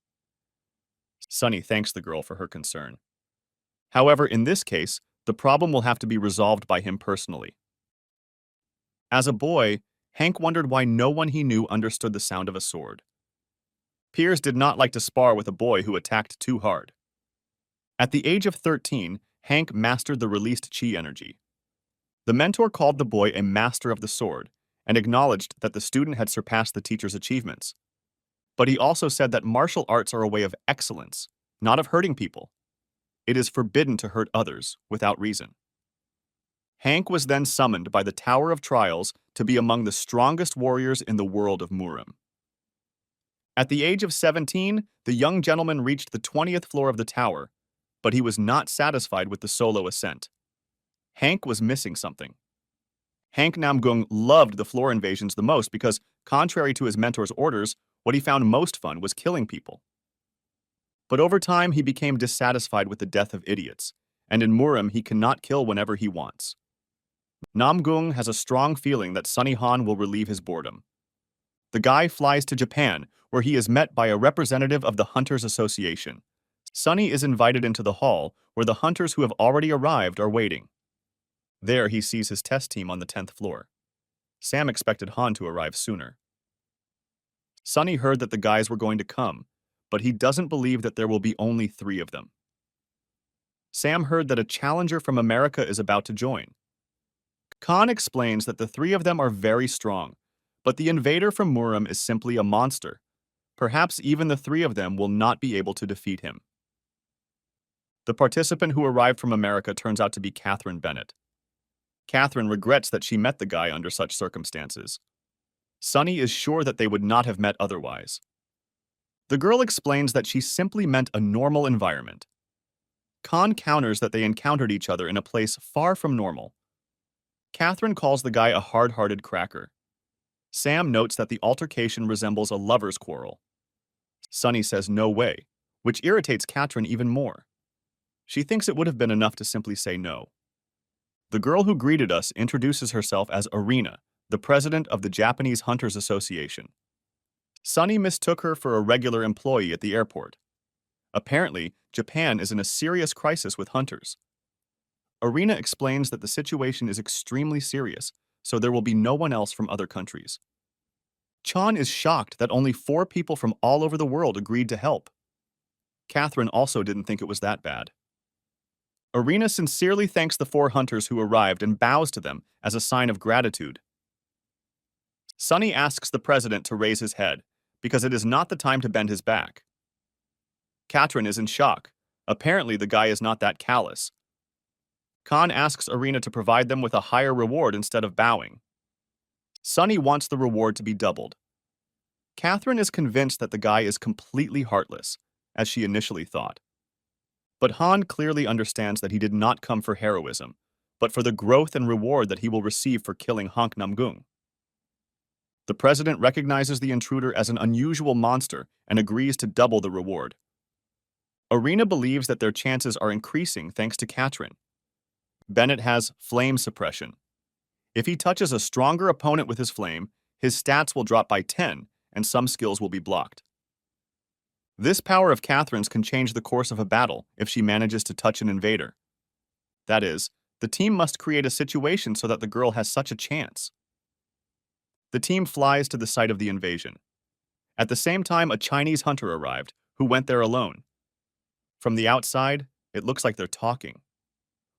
Sunny thanks the girl for her concern. However, in this case, the problem will have to be resolved by him personally. As a boy, Hank wondered why no one he knew understood the sound of a sword. Peers did not like to spar with a boy who attacked too hard. At the age of 13, Hank mastered the released chi energy. The mentor called the boy a master of the sword and acknowledged that the student had surpassed the teacher's achievements. But he also said that martial arts are a way of excellence, not of hurting people. It is forbidden to hurt others without reason. Hank was then summoned by the Tower of Trials to be among the strongest warriors in the world of Murim. At the age of 17, the young gentleman reached the 20th floor of the tower, but he was not satisfied with the solo ascent. Hank was missing something. Hank Namgung loved the floor invasions the most because, contrary to his mentor's orders, what he found most fun was killing people. But over time, he became dissatisfied with the death of idiots, and in Murim, he cannot kill whenever he wants. Namgung has a strong feeling that Sunny Han will relieve his boredom. The guy flies to Japan, where he is met by a representative of the Hunters Association. Sunny is invited into the hall, where the hunters who have already arrived are waiting. There, he sees his test team on the 10th floor. Sam expected Han to arrive sooner. Sunny heard that the guys were going to come, but he doesn't believe that there will be only 3 of them. Sam heard that a challenger from America is about to join. Khan explains that the 3 of them are very strong, but the invader from Murim is simply a monster. Perhaps even the 3 of them will not be able to defeat him. The participant who arrived from America turns out to be Catherine Bennett. Catherine regrets that she met the guy under such circumstances. Sunny is sure that they would not have met otherwise. The girl explains that she simply meant a normal environment. Khan counters that they encountered each other in a place far from normal. Catherine calls the guy a hard-hearted cracker. Sam notes that the altercation resembles a lover's quarrel. Sunny says no way, which irritates Catherine even more. She thinks it would have been enough to simply say no. The girl who greeted us introduces herself as Arena, the president of the Japanese Hunters Association. Sunny mistook her for a regular employee at the airport. Apparently, Japan is in a serious crisis with hunters. Arena explains that the situation is extremely serious, so there will be no one else from other countries. Chan is shocked that only 4 people from all over the world agreed to help. Catherine also didn't think it was that bad. Arena sincerely thanks the 4 hunters who arrived and bows to them as a sign of gratitude. Sunny asks the president to raise his head, because it is not the time to bend his back. Catherine is in shock. Apparently, the guy is not that callous. Khan asks Arena to provide them with a higher reward instead of bowing. Sunny wants the reward to be doubled. Catherine is convinced that the guy is completely heartless, as she initially thought. But Han clearly understands that he did not come for heroism, but for the growth and reward that he will receive for killing Hank Namgung. The president recognizes the intruder as an unusual monster and agrees to double the reward. Arena believes that their chances are increasing thanks to Katrin. Bennett has flame suppression. If he touches a stronger opponent with his flame, his stats will drop by 10, and some skills will be blocked. This power of Catherine's can change the course of a battle if she manages to touch an invader. That is, the team must create a situation so that the girl has such a chance. The team flies to the site of the invasion. At the same time, a Chinese hunter arrived, who went there alone. From the outside, it looks like they're talking,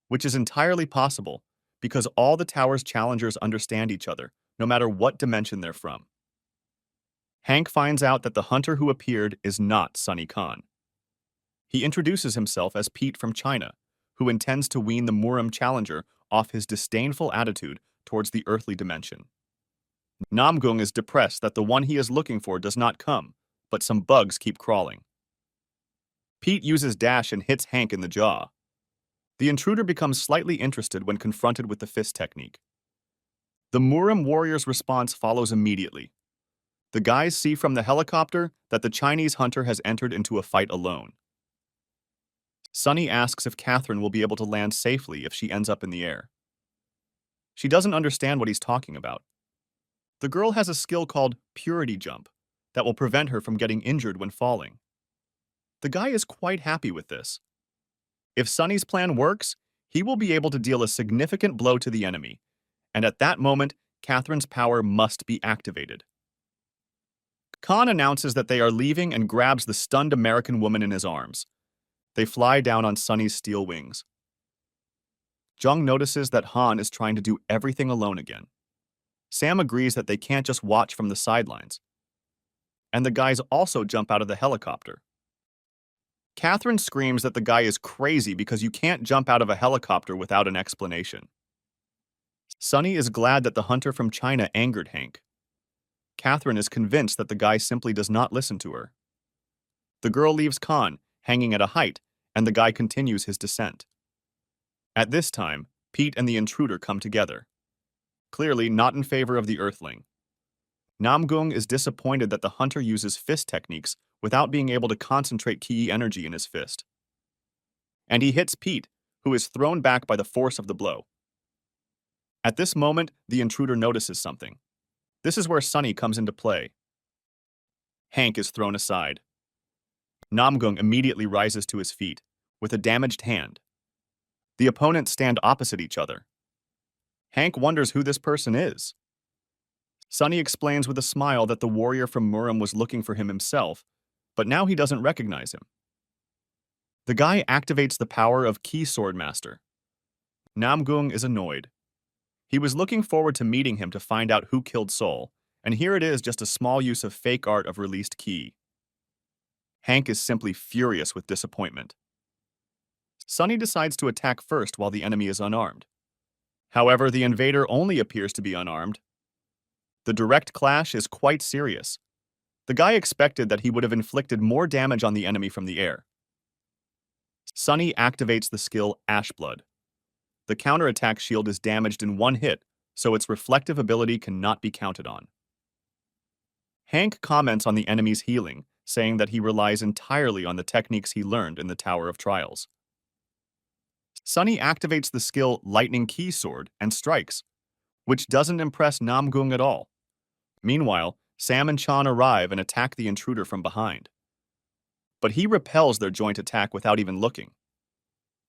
which is entirely possible because all the tower's challengers understand each other, no matter what dimension they're from. Hank finds out that the hunter who appeared is not Sunny Khan. He introduces himself as Pete from China, who intends to wean the Murim challenger off his disdainful attitude towards the earthly dimension. Namgung is depressed that the one he is looking for does not come, but some bugs keep crawling. Pete uses dash and hits Hank in the jaw. The intruder becomes slightly interested when confronted with the fist technique. The Murim warrior's response follows immediately. The guys see from the helicopter that the Chinese hunter has entered into a fight alone. Sunny asks if Catherine will be able to land safely if she ends up in the air. She doesn't understand what he's talking about. The girl has a skill called Purity Jump that will prevent her from getting injured when falling. The guy is quite happy with this. If Sunny's plan works, he will be able to deal a significant blow to the enemy, and at that moment, Catherine's power must be activated. Khan announces that they are leaving and grabs the stunned American woman in his arms. They fly down on Sunny's steel wings. Jung notices that Han is trying to do everything alone again. Sam agrees that they can't just watch from the sidelines. And the guys also jump out of the helicopter. Catherine screams that the guy is crazy because you can't jump out of a helicopter without an explanation. Sunny is glad that the hunter from China angered Hank. Catherine is convinced that the guy simply does not listen to her. The girl leaves Khan, hanging at a height, and the guy continues his descent. At this time, Pete and the intruder come together. Clearly not in favor of the Earthling. Namgung is disappointed that the hunter uses fist techniques without being able to concentrate ki energy in his fist. And he hits Pete, who is thrown back by the force of the blow. At this moment, the intruder notices something. This is where Sunny comes into play. Hank is thrown aside. Namgung immediately rises to his feet, with a damaged hand. The opponents stand opposite each other. Hank wonders who this person is. Sunny explains with a smile that the warrior from Murim was looking for him himself, but now he doesn't recognize him. The guy activates the power of Ki Sword Master. Namgung is annoyed. He was looking forward to meeting him to find out who killed Sol, and here it is just a small use of fake art of released Ki. Hank is simply furious with disappointment. Sunny decides to attack first while the enemy is unarmed. However, the invader only appears to be unarmed. The direct clash is quite serious. The guy expected that he would have inflicted more damage on the enemy from the air. Sunny activates the skill Ashblood. The counterattack shield is damaged in one hit, so its reflective ability cannot be counted on. Hank comments on the enemy's healing, saying that he relies entirely on the techniques he learned in the Tower of Trials. Sunny activates the skill Lightning Ki Sword and strikes, which doesn't impress Namgung at all. Meanwhile, Sam and Chan arrive and attack the intruder from behind. But he repels their joint attack without even looking.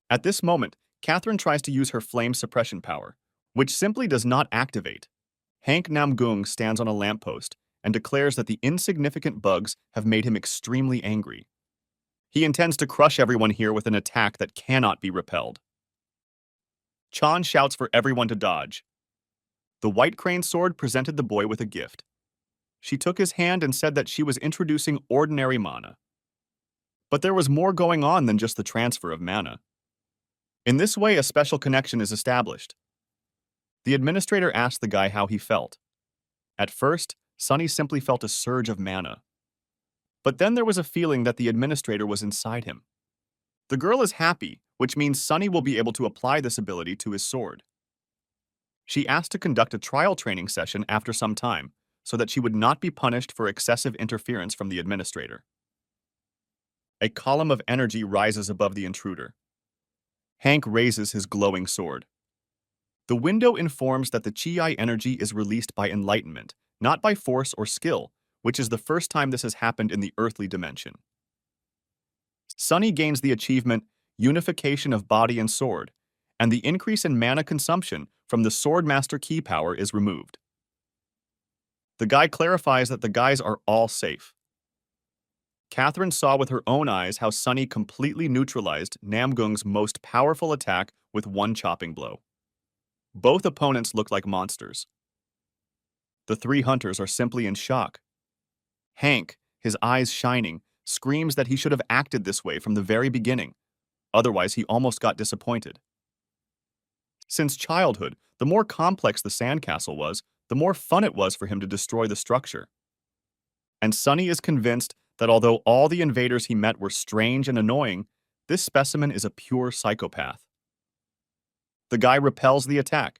At this moment, Catherine tries to use her flame suppression power, which simply does not activate. Hank Namgung stands on a lamppost and declares that the insignificant bugs have made him extremely angry. He intends to crush everyone here with an attack that cannot be repelled. Chan shouts for everyone to dodge. The White Crane sword presented the boy with a gift. She took his hand and said that she was introducing ordinary mana. But there was more going on than just the transfer of mana. In this way, a special connection is established. The administrator asked the guy how he felt. At first, Sunny simply felt a surge of mana. But then there was a feeling that the administrator was inside him. The girl is happy, which means Sunny will be able to apply this ability to his sword. She asked to conduct a trial training session after some time, so that she would not be punished for excessive interference from the administrator. A column of energy rises above the intruder. Hank raises his glowing sword. The window informs that the chi energy is released by enlightenment, not by force or skill, which is the first time this has happened in the earthly dimension. Sunny gains the achievement Unification of Body and Sword, and the increase in mana consumption from the Swordmaster key power is removed. The guy clarifies that the guys are all safe. Catherine saw with her own eyes how Sunny completely neutralized Namgung's most powerful attack with one chopping blow. Both opponents looked like monsters. The three hunters are simply in shock. Hank, his eyes shining, screams that he should have acted this way from the very beginning. Otherwise, he almost got disappointed. Since childhood, the more complex the sandcastle was, the more fun it was for him to destroy the structure. And Sunny is convinced that although all the invaders he met were strange and annoying, this specimen is a pure psychopath. The guy repels the attack,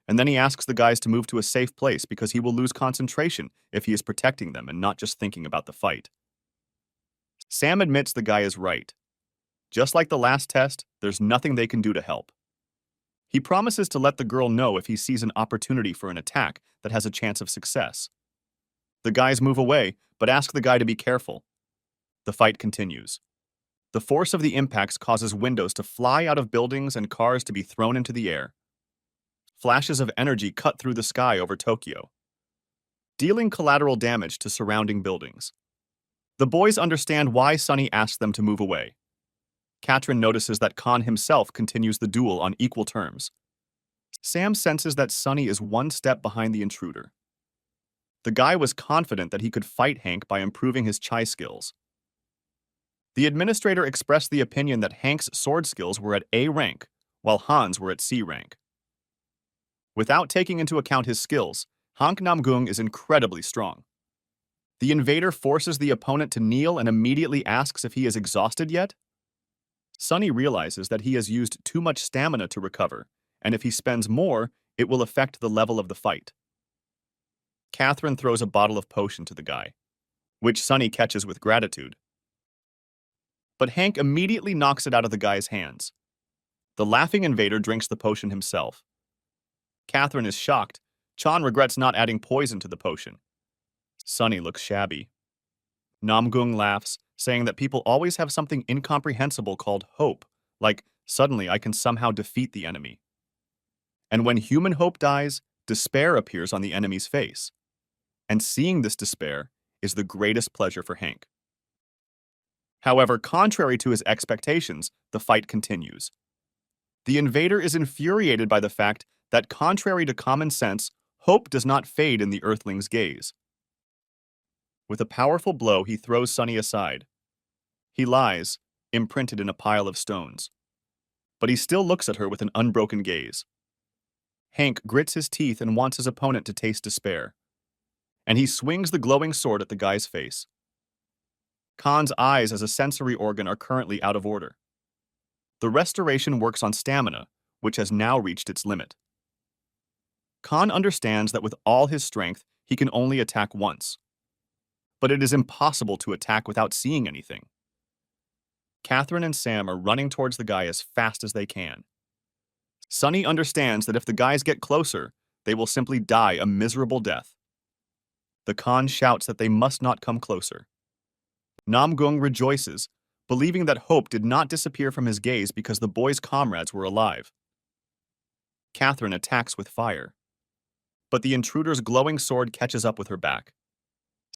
and then he asks the guys to move to a safe place because he will lose concentration if he is protecting them and not just thinking about the fight. Sam admits the guy is right. Just like the last test, there's nothing they can do to help. He promises to let the girl know if he sees an opportunity for an attack that has a chance of success. The guys move away, but ask the guy to be careful. The fight continues. The force of the impacts causes windows to fly out of buildings and cars to be thrown into the air. Flashes of energy cut through the sky over Tokyo, dealing collateral damage to surrounding buildings. The boys understand why Sunny asked them to move away. Katrin notices that Khan himself continues the duel on equal terms. Sam senses that Sunny is one step behind the intruder. The guy was confident that he could fight Hank by improving his chai skills. The administrator expressed the opinion that Hank's sword skills were at A rank, while Han's were at C rank. Without taking into account his skills, Hank Namgung is incredibly strong. The invader forces the opponent to kneel and immediately asks if he is exhausted yet. Sunny realizes that he has used too much stamina to recover, and if he spends more, it will affect the level of the fight. Catherine throws a bottle of potion to the guy, which Sunny catches with gratitude. But Hank immediately knocks it out of the guy's hands. The laughing invader drinks the potion himself. Catherine is shocked. Chan regrets not adding poison to the potion. Sunny looks shabby. Namgung laughs, saying that people always have something incomprehensible called hope, like suddenly I can somehow defeat the enemy. And when human hope dies, despair appears on the enemy's face. And seeing this despair is the greatest pleasure for Hank. However, contrary to his expectations, the fight continues. The invader is infuriated by the fact that, contrary to common sense, hope does not fade in the Earthling's gaze. With a powerful blow, he throws Sunny aside. He lies, imprinted in a pile of stones. But he still looks at her with an unbroken gaze. Hank grits his teeth and wants his opponent to taste despair. And he swings the glowing sword at the guy's face. Khan's eyes as a sensory organ are currently out of order. The restoration works on stamina, which has now reached its limit. Khan understands that with all his strength, he can only attack once. But it is impossible to attack without seeing anything. Catherine and Sam are running towards the guy as fast as they can. Sunny understands that if the guys get closer, they will simply die a miserable death. The Khan shouts that they must not come closer. Namgung rejoices, believing that hope did not disappear from his gaze because the boy's comrades were alive. Catherine attacks with fire. But the intruder's glowing sword catches up with her back.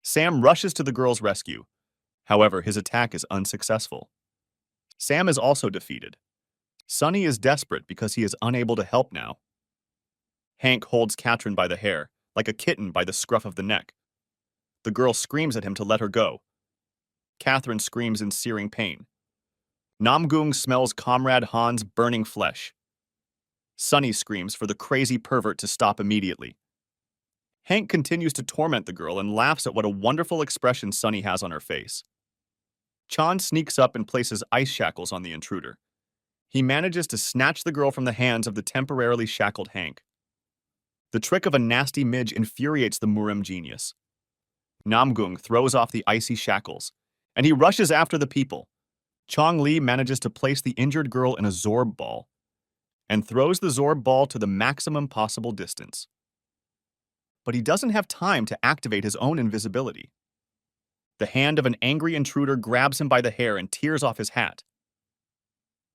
Sam rushes to the girl's rescue. However, his attack is unsuccessful. Sam is also defeated. Sunny is desperate because he is unable to help now. Hank holds Katrin by the hair, like a kitten by the scruff of the neck. The girl screams at him to let her go. Catherine screams in searing pain. Namgung smells Comrade Han's burning flesh. Sunny screams for the crazy pervert to stop immediately. Hank continues to torment the girl and laughs at what a wonderful expression Sunny has on her face. Chan sneaks up and places ice shackles on the intruder. He manages to snatch the girl from the hands of the temporarily shackled Hank. The trick of a nasty midge infuriates the Murem genius. Namgung throws off the icy shackles, and he rushes after the people. Chong Li manages to place the injured girl in a Zorb ball and throws the Zorb ball to the maximum possible distance. But he doesn't have time to activate his own invisibility. The hand of an angry intruder grabs him by the hair and tears off his hat.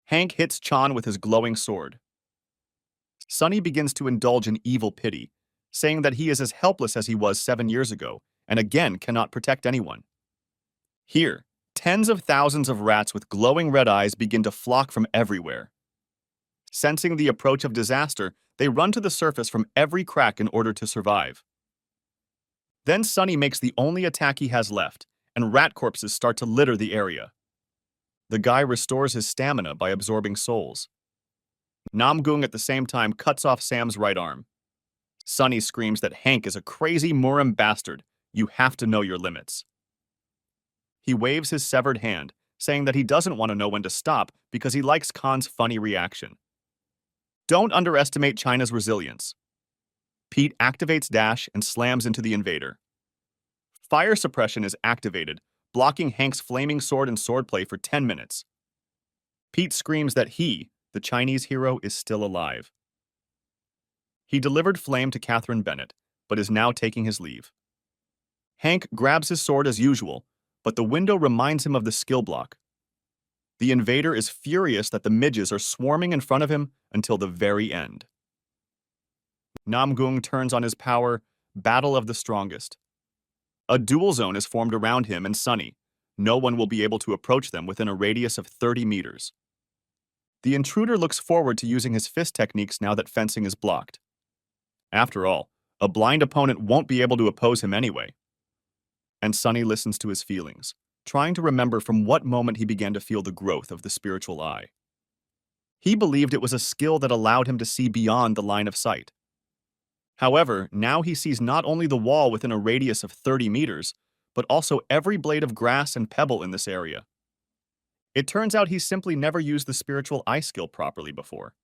Hank hits Chan with his glowing sword. Sunny begins to indulge in evil pity, saying that he is as helpless as he was 7 years ago, and again cannot protect anyone. Here, tens of thousands of rats with glowing red eyes begin to flock from everywhere. Sensing the approach of disaster, they run to the surface from every crack in order to survive. Then Sunny makes the only attack he has left, and rat corpses start to litter the area. The guy restores his stamina by absorbing souls. Namgung at the same time cuts off Sam's right arm. Sunny screams that Hank is a crazy Murim bastard. You have to know your limits. He waves his severed hand, saying that he doesn't want to know when to stop because he likes Khan's funny reaction. Don't underestimate China's resilience. Pete activates Dash and slams into the invader. Fire suppression is activated, blocking Hank's flaming sword and swordplay for 10 minutes. Pete screams that he, the Chinese hero, is still alive. He delivered flame to Catherine Bennett, but is now taking his leave. Hank grabs his sword as usual, but the window reminds him of the skill block. The invader is furious that the midges are swarming in front of him until the very end. Namgung turns on his power, Battle of the Strongest. A dual zone is formed around him and Sunny. No one will be able to approach them within a radius of 30 meters. The intruder looks forward to using his fist techniques now that fencing is blocked. After all, a blind opponent won't be able to oppose him anyway. And Sunny listens to his feelings, trying to remember from what moment he began to feel the growth of the spiritual eye. He believed it was a skill that allowed him to see beyond the line of sight. However, now he sees not only the wall within a radius of 30 meters, but also every blade of grass and pebble in this area. It turns out he simply never used the spiritual eye skill properly before.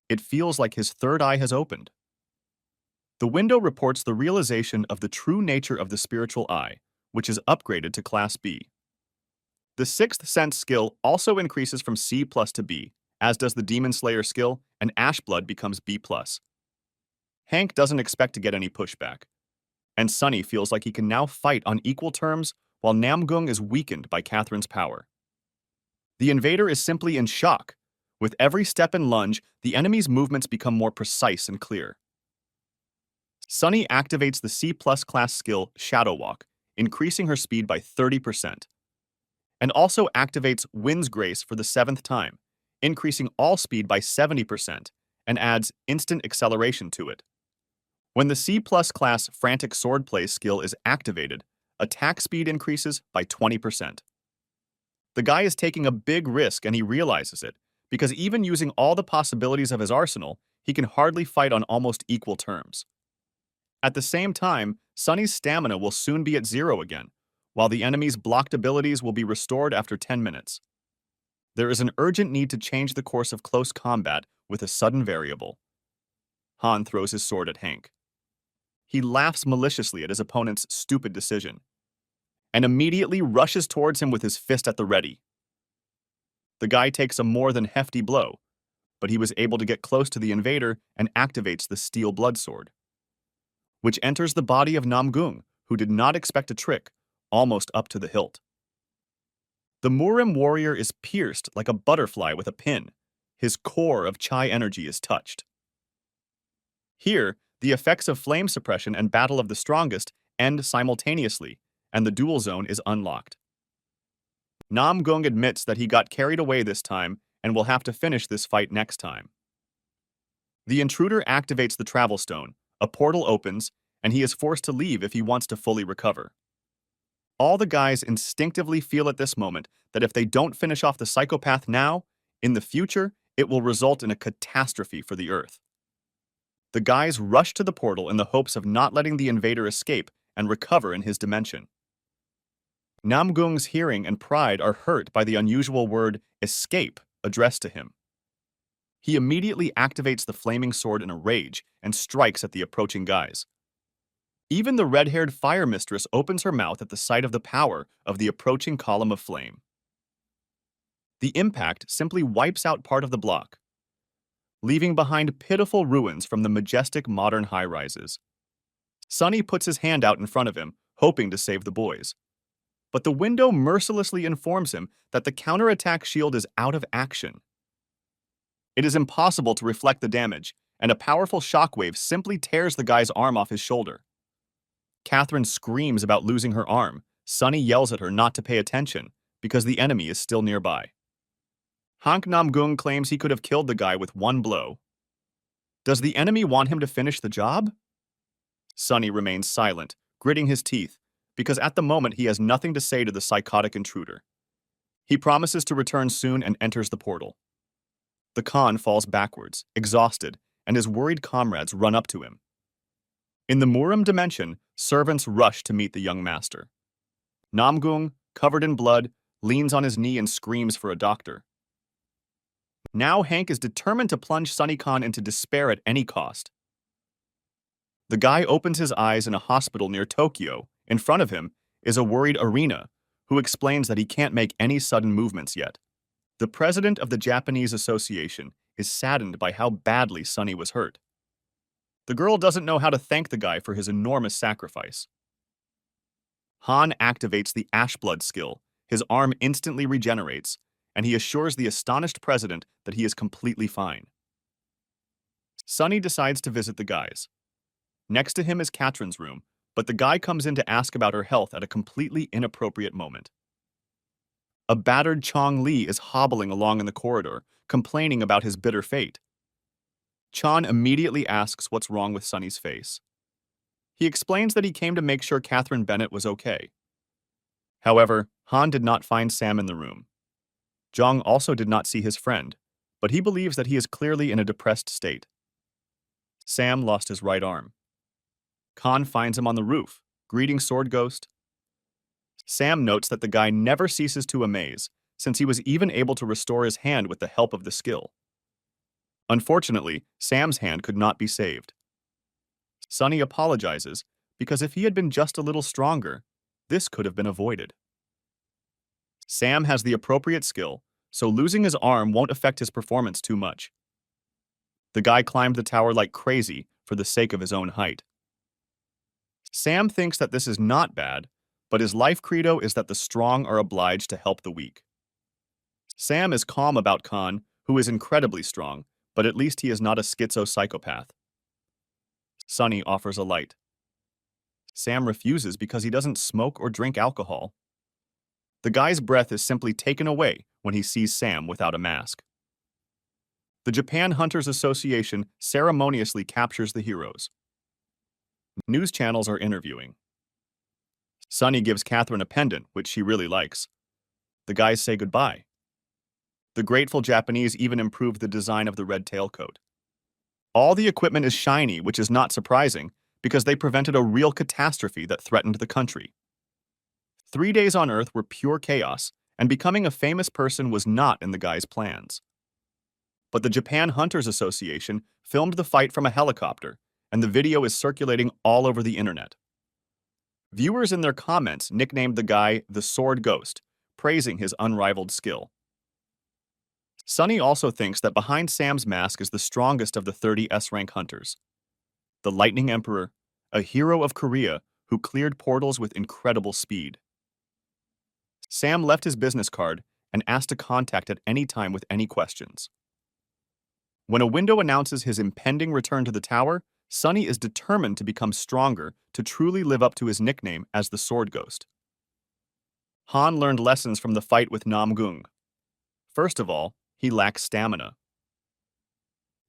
It feels like his third eye has opened. The window reports the realization of the true nature of the spiritual eye, which is upgraded to Class B. The Sixth Sense skill also increases from C+ to B, as does the Demon Slayer skill, and Ashblood becomes B+. Hank doesn't expect to get any pushback, and Sunny feels like he can now fight on equal terms while Namgung is weakened by Catherine's power. The invader is simply in shock. With every step and lunge, the enemy's movements become more precise and clear. Sunny activates the C+ class skill Shadow Walk, increasing her speed by 30%, and also activates Wind's Grace for the 7th time, increasing all speed by 70%, and adds instant acceleration to it. When the C+ class Frantic Swordplay skill is activated, attack speed increases by 20%. The guy is taking a big risk and he realizes it, because even using all the possibilities of his arsenal, he can hardly fight on almost equal terms. At the same time, Sunny's stamina will soon be at 0 again, while the enemy's blocked abilities will be restored after 10 minutes. There is an urgent need to change the course of close combat with a sudden variable. Han throws his sword at Hank. He laughs maliciously at his opponent's stupid decision, and immediately rushes towards him with his fist at the ready. The guy takes a more than hefty blow, but he was able to get close to the invader and activates the Steel Blood Sword, which enters the body of Namgung, who did not expect a trick, almost up to the hilt. The Murim warrior is pierced like a butterfly with a pin. His core of Chai energy is touched. Here, the effects of flame suppression and Battle of the Strongest end simultaneously, and the dual zone is unlocked. Namgung admits that he got carried away this time and will have to finish this fight next time. The intruder activates the travel stone, a portal opens, and he is forced to leave if he wants to fully recover. All the guys instinctively feel at this moment that if they don't finish off the psychopath now, in the future, it will result in a catastrophe for the Earth. The guys rush to the portal in the hopes of not letting the invader escape and recover in his dimension. Namgung's hearing and pride are hurt by the unusual word escape addressed to him. He immediately activates the flaming sword in a rage and strikes at the approaching guys. Even the red-haired fire mistress opens her mouth at the sight of the power of the approaching column of flame. The impact simply wipes out part of the block, leaving behind pitiful ruins from the majestic modern high-rises. Sunny puts his hand out in front of him, hoping to save the boys. But the window mercilessly informs him that the counterattack shield is out of action. It is impossible to reflect the damage, and a powerful shockwave simply tears the guy's arm off his shoulder. Catherine screams about losing her arm. Sunny yells at her not to pay attention, because the enemy is still nearby. Hank Namgung claims he could have killed the guy with one blow. Does the enemy want him to finish the job? Sunny remains silent, gritting his teeth, because at the moment he has nothing to say to the psychotic intruder. He promises to return soon and enters the portal. The Khan falls backwards, exhausted, and his worried comrades run up to him. In the Murim dimension, servants rush to meet the young master. Namgung, covered in blood, leans on his knee and screams for a doctor. Now Hank is determined to plunge Sunny Khan into despair at any cost. The guy opens his eyes in a hospital near Tokyo. In front of him is a worried Arena, who explains that he can't make any sudden movements yet. The president of the Japanese Association is saddened by how badly Sunny was hurt. The girl doesn't know how to thank the guy for his enormous sacrifice. Han activates the Ashblood skill. His arm instantly regenerates, and he assures the astonished president that he is completely fine. Sunny decides to visit the guys. Next to him is Katherine's room, but the guy comes in to ask about her health at a completely inappropriate moment. A battered Chong Li is hobbling along in the corridor, complaining about his bitter fate. Chan immediately asks what's wrong with Sunny's face. He explains that he came to make sure Catherine Bennett was okay. However, Han did not find Sam in the room. Zhang also did not see his friend, but he believes that he is clearly in a depressed state. Sam lost his right arm. Khan finds him on the roof, greeting Sword Ghost. Sam notes that the guy never ceases to amaze, since he was even able to restore his hand with the help of the skill. Unfortunately, Sam's hand could not be saved. Sunny apologizes, because if he had been just a little stronger, this could have been avoided. Sam has the appropriate skill, so losing his arm won't affect his performance too much. The guy climbed the tower like crazy for the sake of his own height. Sam thinks that this is not bad, but his life credo is that the strong are obliged to help the weak. Sam is calm about Khan, who is incredibly strong, but at least he is not a schizo-psychopath. Sunny offers a light. Sam refuses because he doesn't smoke or drink alcohol. The guy's breath is simply taken away when he sees Sam without a mask. The Japan Hunters Association ceremoniously captures the heroes. News channels are interviewing. Sunny gives Catherine a pendant, which she really likes. The guys say goodbye. The grateful Japanese even improve the design of the red tailcoat. All the equipment is shiny, which is not surprising, because they prevented a real catastrophe that threatened the country. 3 days on Earth were pure chaos, and becoming a famous person was not in the guy's plans. But the Japan Hunters Association filmed the fight from a helicopter, and the video is circulating all over the internet. Viewers in their comments nicknamed the guy the Sword Ghost, praising his unrivaled skill. Sunny also thinks that behind Sam's mask is the strongest of the 30 S-rank hunters. The Lightning Emperor, a hero of Korea who cleared portals with incredible speed. Sam left his business card and asked to contact at any time with any questions. When a window announces his impending return to the tower, Sunny is determined to become stronger to truly live up to his nickname as the Sword Ghost. Han learned lessons from the fight with Namgung. First of all, he lacks stamina.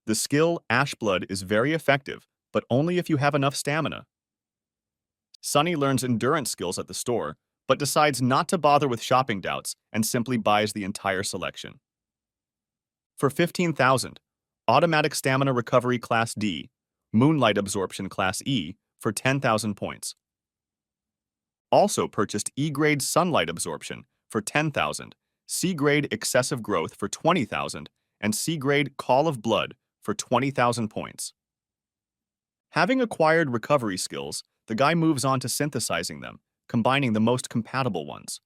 The skill Ashblood is very effective, but only if you have enough stamina. Sunny learns endurance skills at the store, but decides not to bother with shopping doubts and simply buys the entire selection. For 15,000, Automatic Stamina Recovery Class D, Moonlight Absorption Class E for 10,000 points. Also purchased E-Grade Sunlight Absorption for 10,000, C-Grade Excessive Growth for 20,000, and C-Grade Call of Blood for 20,000 points. Having acquired recovery skills, the guy moves on to synthesizing them, combining the most compatible ones.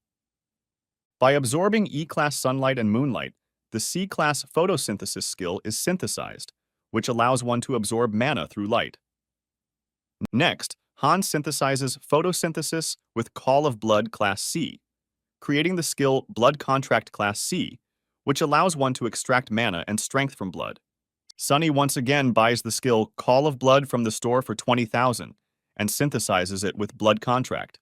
By absorbing E-class sunlight and moonlight, the C-class photosynthesis skill is synthesized, which allows one to absorb mana through light. Next, Han synthesizes photosynthesis with Call of Blood Class C, creating the skill Blood Contract Class C, which allows one to extract mana and strength from blood. Sunny once again buys the skill Call of Blood from the store for 20,000 and synthesizes it with Blood Contract.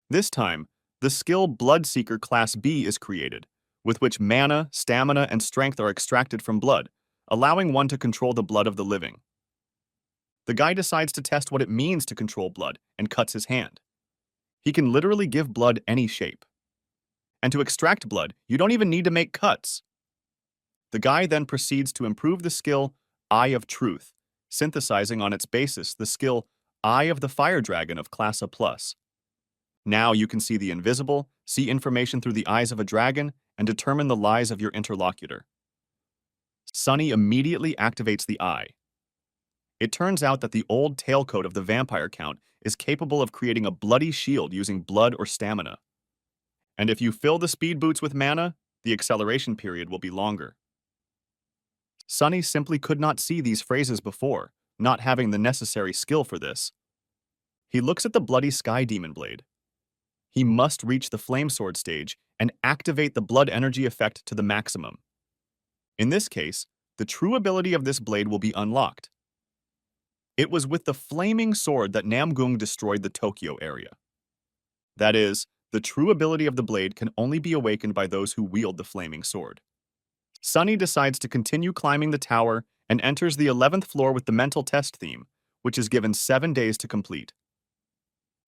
This time, the skill Bloodseeker Class B is created, with which mana, stamina, and strength are extracted from blood, allowing one to control the blood of the living. The guy decides to test what it means to control blood and cuts his hand. He can literally give blood any shape. And to extract blood, you don't even need to make cuts. The guy then proceeds to improve the skill Eye of Truth, synthesizing on its basis the skill Eye of the Fire Dragon of Class A+. Now you can see the invisible, see information through the eyes of a dragon, and determine the lies of your interlocutor. Sunny immediately activates the eye. It turns out that the old tailcoat of the vampire count is capable of creating a bloody shield using blood or stamina. And if you fill the speed boots with mana, the acceleration period will be longer. Sunny simply could not see these phrases before, not having the necessary skill for this. He looks at the bloody sky demon blade. He must reach the flame sword stage and activate the blood energy effect to the maximum. In this case, the true ability of this blade will be unlocked. It was with the flaming sword that Namgung destroyed the Tokyo area. That is, the true ability of the blade can only be awakened by those who wield the flaming sword. Sunny decides to continue climbing the tower and enters the 11th floor with the mental test theme, which is given 7 days to complete.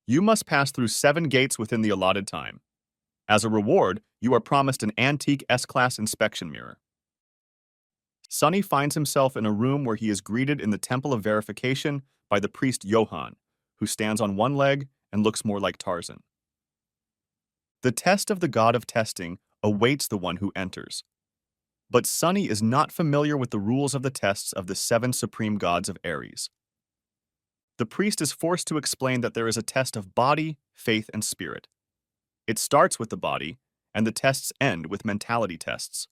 You must pass through 7 gates within the allotted time. As a reward, you are promised an antique S-Class inspection mirror. Sunny finds himself in a room where he is greeted in the Temple of Verification by the priest Johann, who stands on one leg and looks more like Tarzan. The test of the god of testing awaits the one who enters. But Sunny is not familiar with the rules of the tests of the 7 supreme gods of Ares. The priest is forced to explain that there is a test of body, faith, and spirit. It starts with the body, and the tests end with mentality tests.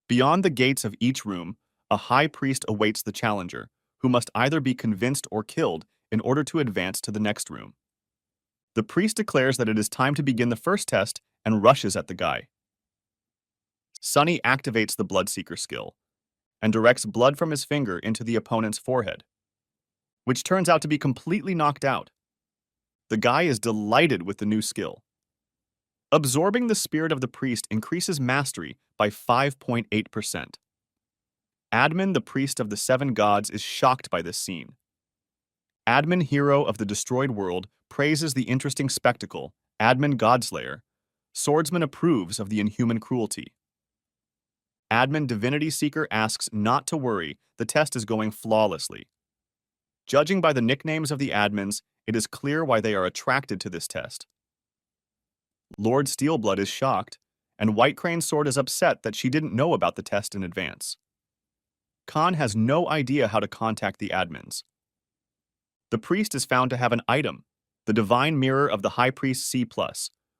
Beyond the gates of each room, a high priest awaits the challenger, who must either be convinced or killed in order to advance to the next room. The priest declares that it is time to begin the first test and rushes at the guy. Sunny activates the Bloodseeker skill and directs blood from his finger into the opponent's forehead, which turns out to be completely knocked out. The guy is delighted with the new skill. Absorbing the spirit of the priest increases mastery by 5.8%. Admin, the priest of the 7 gods, is shocked by this scene. Admin, hero of the destroyed world, praises the interesting spectacle. Admin, Godslayer, swordsman, approves of the inhuman cruelty. Admin, Divinity Seeker, asks not to worry, the test is going flawlessly. Judging by the nicknames of the admins, it is clear why they are attracted to this test. Lord Steelblood is shocked, and White Crane's sword is upset that she didn't know about the test in advance. Khan has no idea how to contact the admins. The priest is found to have an item, the Divine Mirror of the High Priest C+,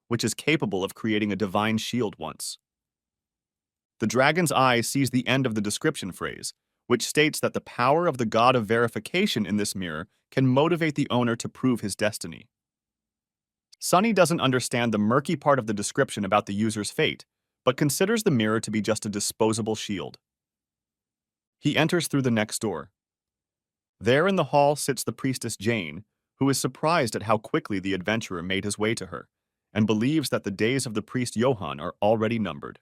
which is capable of creating a divine shield once. The dragon's eye sees the end of the description phrase, which states that the power of the god of verification in this mirror can motivate the owner to prove his destiny. Sunny doesn't understand the murky part of the description about the user's fate, but considers the mirror to be just a disposable shield. He enters through the next door. There in the hall sits the priestess Jane, who is surprised at how quickly the adventurer made his way to her, and believes that the days of the priest Johann are already numbered.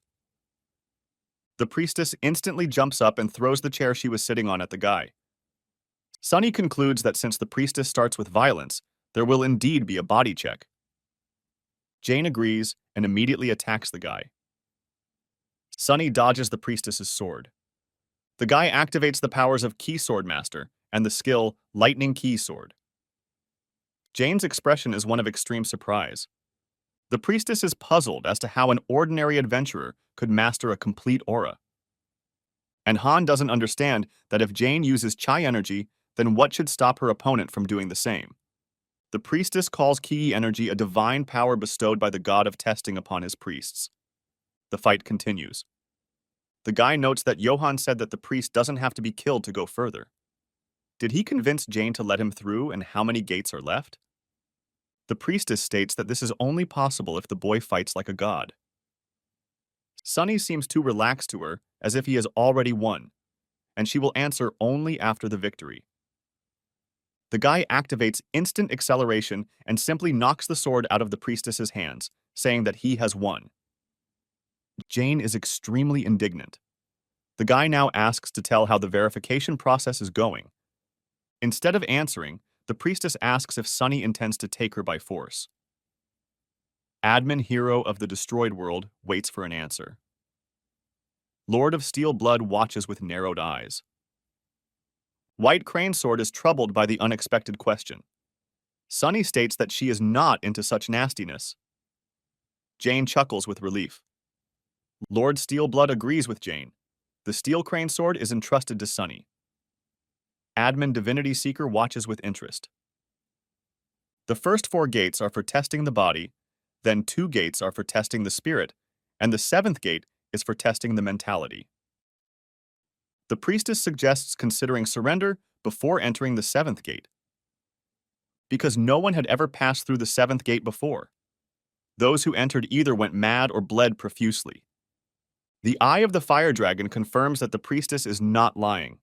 The priestess instantly jumps up and throws the chair she was sitting on at the guy. Sunny concludes that since the priestess starts with violence, there will indeed be a body check. Jane agrees and immediately attacks the guy. Sunny dodges the priestess's sword. The guy activates the powers of Key Sword Master and the skill Lightning Key Sword. Jane's expression is one of extreme surprise. The priestess is puzzled as to how an ordinary adventurer could master a complete aura. And Han doesn't understand that if Jane uses Chai energy, then what should stop her opponent from doing the same? The priestess calls ki energy a divine power bestowed by the god of testing upon his priests. The fight continues. The guy notes that Johann said that the priest doesn't have to be killed to go further. Did he convince Jane to let him through, and how many gates are left? The priestess states that this is only possible if the boy fights like a god. Sunny seems too relaxed to her, as if he has already won, and she will answer only after the victory. The guy activates instant acceleration and simply knocks the sword out of the priestess's hands, saying that he has won. Jane is extremely indignant. The guy now asks to tell how the verification process is going. Instead of answering, the priestess asks if Sunny intends to take her by force. Admin hero of the destroyed world waits for an answer. Lord of Steel Blood watches with narrowed eyes. White Crane Sword is troubled by the unexpected question. Sunny states that she is not into such nastiness. Jane chuckles with relief. Lord Steelblood agrees with Jane. The Steel Crane Sword is entrusted to Sunny. Admin Divinity Seeker watches with interest. The first 4 gates are for testing the body, then 2 gates are for testing the spirit, and the 7th gate is for testing the mentality. The priestess suggests considering surrender before entering the 7th gate, because no one had ever passed through the 7th gate before. Those who entered either went mad or bled profusely. The Eye of the Fire Dragon confirms that the priestess is not lying.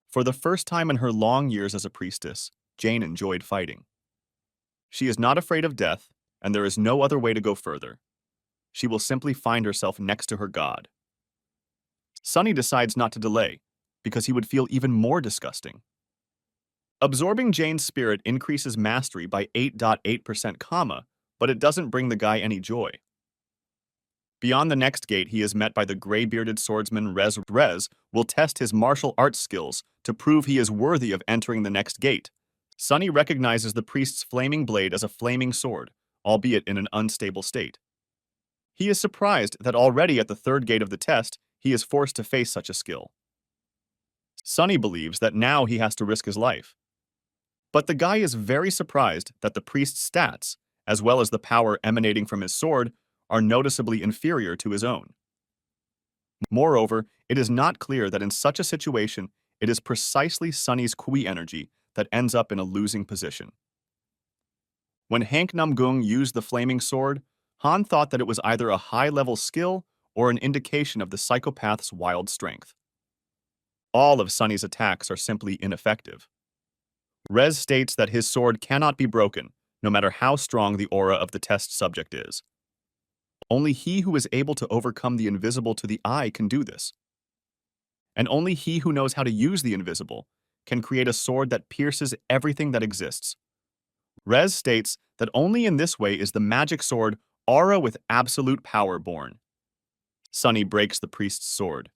For the first time in her long years as a priestess, Jane enjoyed fighting. She is not afraid of death, and there is no other way to go further. She will simply find herself next to her god. Sunny decides not to delay, because he would feel even more disgusting. Absorbing Jane's spirit increases mastery by 8.8%, but it doesn't bring the guy any joy. Beyond the next gate, he is met by the gray-bearded swordsman Rez. Rez will test his martial arts skills to prove he is worthy of entering the next gate. Sunny recognizes the priest's flaming blade as a flaming sword, albeit in an unstable state. He is surprised that already at the 3rd gate of the test, he is forced to face such a skill. Sunny believes that now he has to risk his life. But the guy is very surprised that the priest's stats, as well as the power emanating from his sword, are noticeably inferior to his own. Moreover, it is not clear that in such a situation, it is precisely Sunny's Kui energy that ends up in a losing position. When Hank Namgung used the flaming sword, Han thought that it was either a high-level skill or an indication of the psychopath's wild strength. All of Sunny's attacks are simply ineffective. Rez states that his sword cannot be broken, no matter how strong the aura of the test subject is. Only he who is able to overcome the invisible to the eye can do this. And only he who knows how to use the invisible can create a sword that pierces everything that exists. Rez states that only in this way is the magic sword aura with absolute power born. Sunny breaks the priest's sword.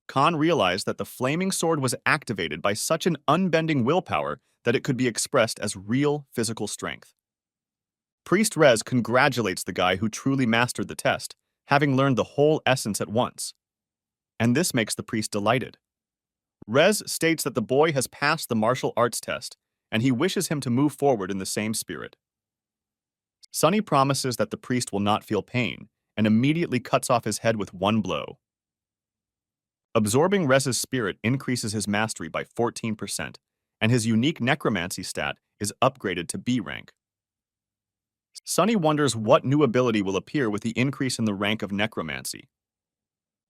Khan realized that the flaming sword was activated by such an unbending willpower that it could be expressed as real physical strength. Priest Rez congratulates the guy who truly mastered the test, having learned the whole essence at once. And this makes the priest delighted. Rez states that the boy has passed the martial arts test, and he wishes him to move forward in the same spirit. Sunny promises that the priest will not feel pain, and immediately cuts off his head with one blow. Absorbing Rez's spirit increases his mastery by 14%, and his unique necromancy stat is upgraded to B rank. Sunny wonders what new ability will appear with the increase in the rank of necromancy.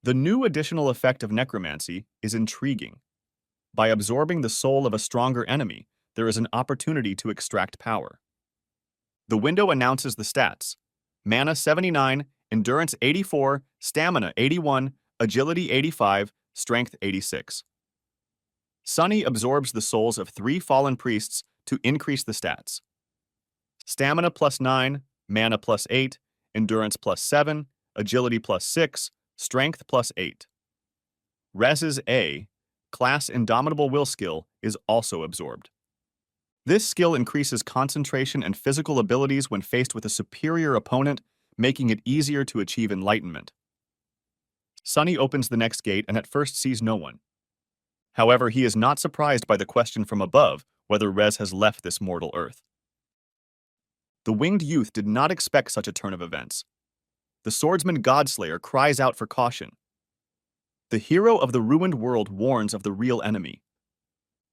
The new additional effect of necromancy is intriguing. By absorbing the soul of a stronger enemy, there is an opportunity to extract power. The window announces the stats: mana 79, endurance 84, stamina 81, agility 85, strength 86. Sunny absorbs the souls of 3 fallen priests to increase the stats: stamina plus 9, mana plus 8, endurance plus 7, agility plus 6, strength plus 8. Rez's A, class Indomitable Will skill, is also absorbed. This skill increases concentration and physical abilities when faced with a superior opponent, making it easier to achieve enlightenment. Sunny opens the next gate and at first sees no one. However, he is not surprised by the question from above whether Rez has left this mortal earth. The winged youth did not expect such a turn of events. The swordsman Godslayer cries out for caution. The hero of the ruined world warns of the real enemy.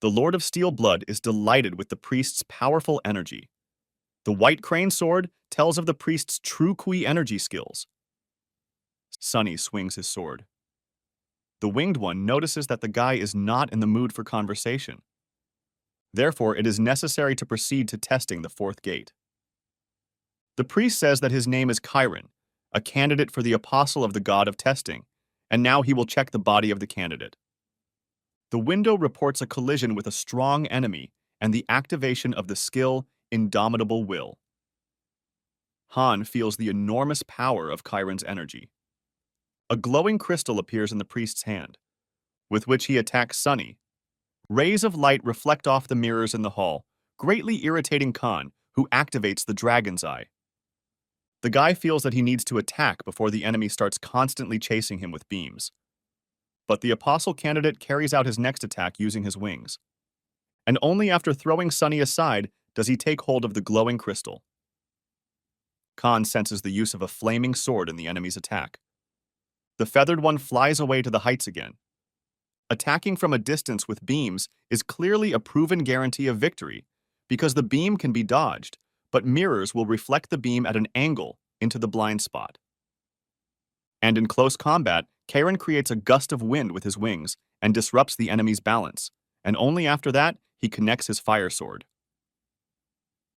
The Lord of Steel Blood is delighted with the priest's powerful energy. The White Crane Sword tells of the priest's true Kui energy skills. Sunny swings his sword. The winged one notices that the guy is not in the mood for conversation. Therefore, it is necessary to proceed to testing the fourth gate. The priest says that his name is Chiron, a candidate for the apostle of the god of testing, and now he will check the body of the candidate. The window reports a collision with a strong enemy and the activation of the skill Indomitable Will. Han feels the enormous power of Chiron's energy. A glowing crystal appears in the priest's hand, with which he attacks Sunny. Rays of light reflect off the mirrors in the hall, greatly irritating Khan, who activates the Dragon's Eye. The guy feels that he needs to attack before the enemy starts constantly chasing him with beams. But the apostle candidate carries out his next attack using his wings. And only after throwing Sunny aside does he take hold of the glowing crystal. Khan senses the use of a flaming sword in the enemy's attack. The feathered one flies away to the heights again. Attacking from a distance with beams is clearly a proven guarantee of victory, because the beam can be dodged, but mirrors will reflect the beam at an angle into the blind spot. And in close combat, Chiron creates a gust of wind with his wings and disrupts the enemy's balance, and only after that, he connects his fire sword.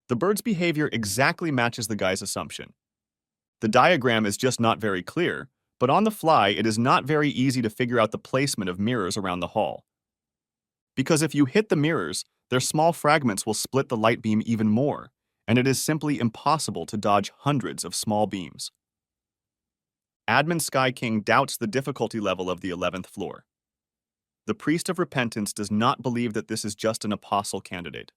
The bird's behavior exactly matches the guy's assumption. The diagram is just not very clear, but on the fly, it is not very easy to figure out the placement of mirrors around the hall. Because if you hit the mirrors, their small fragments will split the light beam even more, and it is simply impossible to dodge hundreds of small beams. Admin Sky King doubts the difficulty level of the 11th floor. The Priest of Repentance does not believe that this is just an apostle candidate.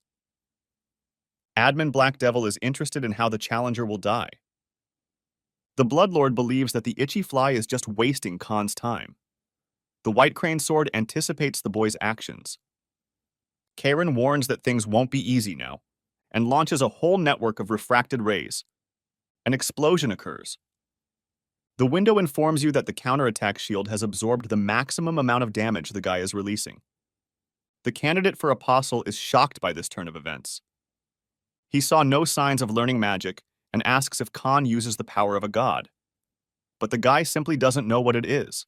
Admin Black Devil is interested in how the challenger will die. The Bloodlord believes that the itchy fly is just wasting Khan's time. The White Crane Sword anticipates the boy's actions. Karen warns that things won't be easy now, and launches a whole network of refracted rays. An explosion occurs. The window informs you that the counterattack shield has absorbed the maximum amount of damage the guy is releasing. The candidate for Apostle is shocked by this turn of events. He saw no signs of learning magic and asks if Khan uses the power of a god. But the guy simply doesn't know what it is.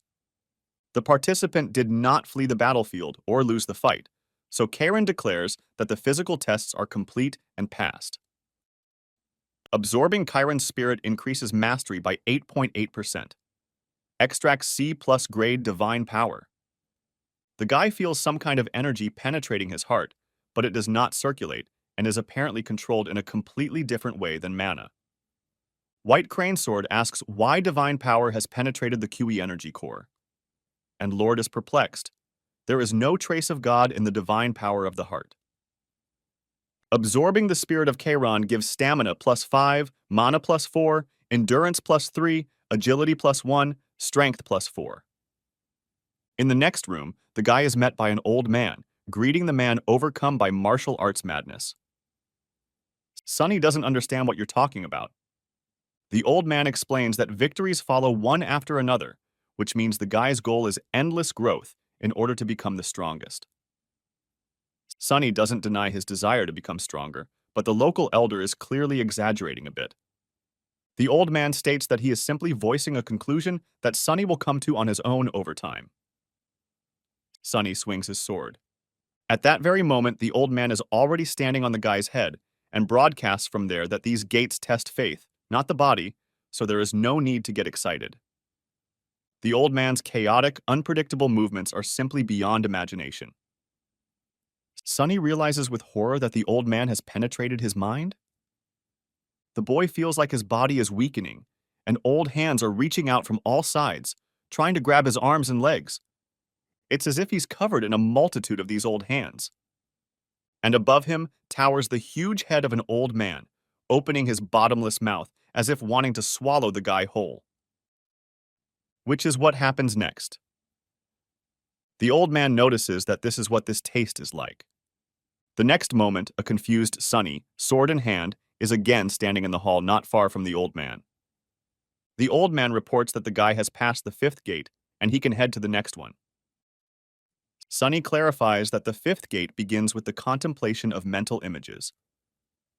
The participant did not flee the battlefield or lose the fight, so Karen declares that the physical tests are complete and passed. Absorbing Chiron's spirit increases mastery by 8.8%. Extracts C+ grade divine power. The guy feels some kind of energy penetrating his heart, but it does not circulate and is apparently controlled in a completely different way than mana. White Crane Sword asks why divine power has penetrated the QE energy core. And Lord is perplexed. There is no trace of God in the divine power of the heart. Absorbing the spirit of Chiron gives stamina +5, mana +4, endurance +3, agility +1, strength +4. In the next room, the guy is met by an old man, greeting the man overcome by martial arts madness. Sunny doesn't understand what you're talking about. The old man explains that victories follow one after another, which means the guy's goal is endless growth in order to become the strongest. Sunny doesn't deny his desire to become stronger, but the local elder is clearly exaggerating a bit. The old man states that he is simply voicing a conclusion that Sunny will come to on his own over time. Sunny swings his sword. At that very moment, the old man is already standing on the guy's head and broadcasts from there that these gates test faith, not the body, so there is no need to get excited. The old man's chaotic, unpredictable movements are simply beyond imagination. Sunny realizes with horror that the old man has penetrated his mind. The boy feels like his body is weakening, and old hands are reaching out from all sides, trying to grab his arms and legs. It's as if he's covered in a multitude of these old hands. And above him towers the huge head of an old man, opening his bottomless mouth as if wanting to swallow the guy whole. Which is what happens next. The old man notices that this is what this taste is like. The next moment, a confused Sunny, sword in hand, is again standing in the hall not far from the old man. The old man reports that the guy has passed the fifth gate, and he can head to the next one. Sunny clarifies that the fifth gate begins with the contemplation of mental images,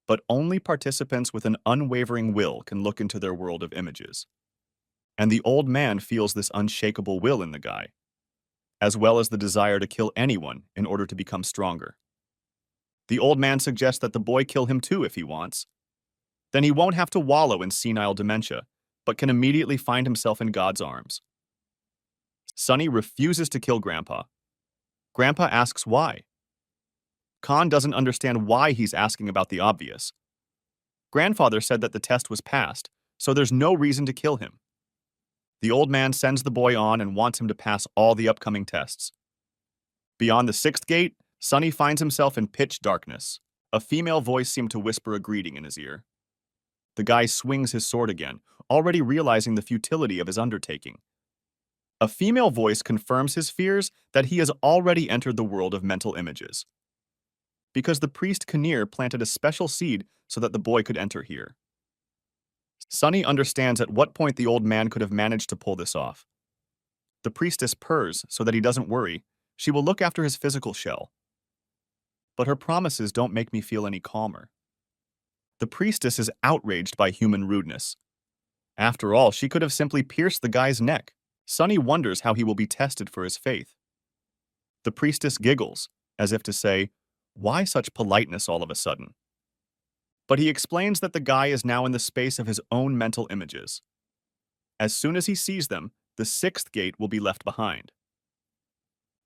but only participants with an unwavering will can look into their world of images. And the old man feels this unshakable will in the guy, as well as the desire to kill anyone in order to become stronger. The old man suggests that the boy kill him too if he wants. Then he won't have to wallow in senile dementia, but can immediately find himself in God's arms. Sunny refuses to kill Grandpa. Grandpa asks why. Khan doesn't understand why he's asking about the obvious. Grandfather said that the test was passed, so there's no reason to kill him. The old man sends the boy on and wants him to pass all the upcoming tests. Beyond the sixth gate, Sunny finds himself in pitch darkness. A female voice seemed to whisper a greeting in his ear. The guy swings his sword again, already realizing the futility of his undertaking. A female voice confirms his fears that he has already entered the world of mental images, because the priest Kinnear planted a special seed so that the boy could enter here. Sunny understands at what point the old man could have managed to pull this off. The priestess purrs so that he doesn't worry. She will look after his physical shell. But her promises don't make me feel any calmer. The priestess is outraged by human rudeness. After all, she could have simply pierced the guy's neck. Sunny wonders how he will be tested for his faith. The priestess giggles, as if to say, "Why such politeness all of a sudden?" But he explains that the guy is now in the space of his own mental images. As soon as he sees them, the sixth gate will be left behind.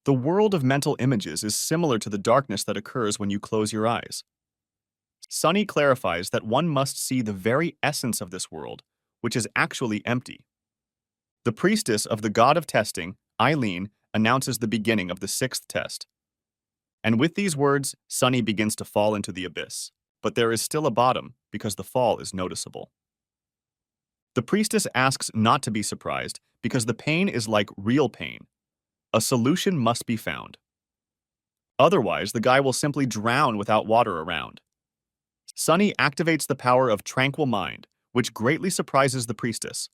The world of mental images is similar to the darkness that occurs when you close your eyes. Sunny clarifies that one must see the very essence of this world, which is actually empty. The priestess of the god of testing, Eileen, announces the beginning of the sixth test. And with these words, Sunny begins to fall into the abyss. But there is still a bottom, because the fall is noticeable. The priestess asks not to be surprised, because the pain is like real pain. A solution must be found. Otherwise, the guy will simply drown without water around. Sunny activates the power of tranquil mind, which greatly surprises the priestess.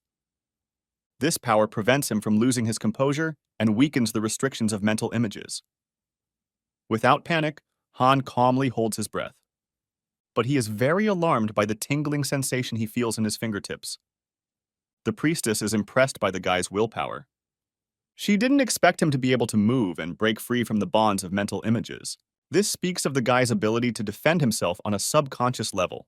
This power prevents him from losing his composure and weakens the restrictions of mental images. Without panic, Han calmly holds his breath. But he is very alarmed by the tingling sensation he feels in his fingertips. The priestess is impressed by the guy's willpower. She didn't expect him to be able to move and break free from the bonds of mental images. This speaks of the guy's ability to defend himself on a subconscious level.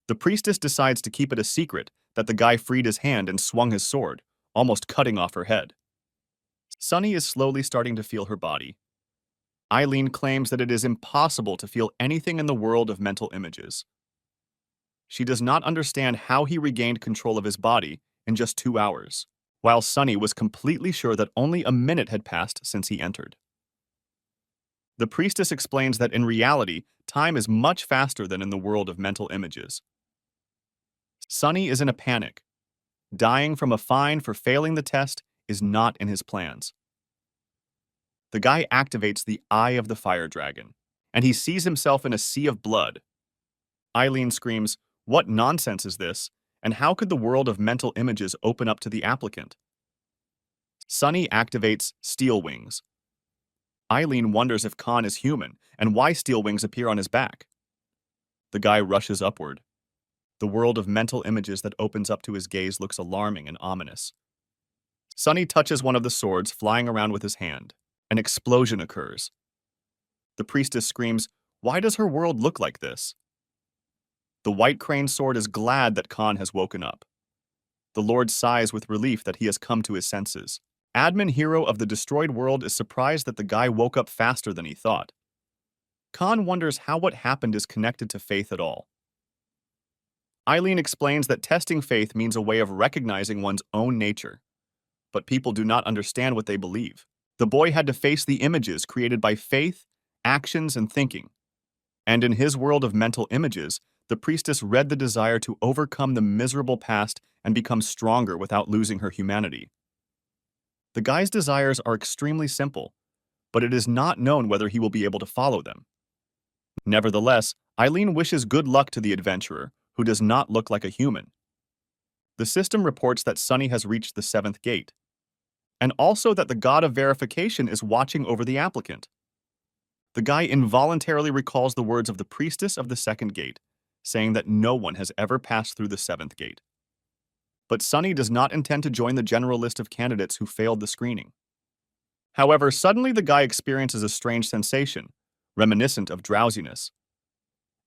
The priestess decides to keep it a secret that the guy freed his hand and swung his sword, almost cutting off her head. Sunny is slowly starting to feel her body. Eileen claims that it is impossible to feel anything in the world of mental images. She does not understand how he regained control of his body in just 2 hours, while Sunny was completely sure that only a minute had passed since he entered. The priestess explains that in reality, time is much faster than in the world of mental images. Sunny is in a panic. Dying from a fine for failing the test is not in his plans. The guy activates the eye of the fire dragon, and he sees himself in a sea of blood. Eileen screams, "What nonsense is this? And how could the world of mental images open up to the applicant?" Sunny activates Steel Wings. Eileen wonders if Khan is human and why steel wings appear on his back. The guy rushes upward. The world of mental images that opens up to his gaze looks alarming and ominous. Sunny touches one of the swords flying around with his hand. An explosion occurs. The priestess screams, "Why does her world look like this?" The white crane sword is glad that Khan has woken up. The Lord sighs with relief that he has come to his senses. Admin hero of the destroyed world is surprised that the guy woke up faster than he thought. Khan wonders how what happened is connected to faith at all. Eileen explains that testing faith means a way of recognizing one's own nature. But people do not understand what they believe. The boy had to face the images created by faith, actions, and thinking. And in his world of mental images, the priestess read the desire to overcome the miserable past and become stronger without losing her humanity. The guy's desires are extremely simple, but it is not known whether he will be able to follow them. Nevertheless, Eileen wishes good luck to the adventurer, who does not look like a human. The system reports that Sunny has reached the seventh gate, and also that the god of verification is watching over the applicant. The guy involuntarily recalls the words of the priestess of the second gate, saying that no one has ever passed through the seventh gate. But Sunny does not intend to join the general list of candidates who failed the screening. However, suddenly the guy experiences a strange sensation, reminiscent of drowsiness.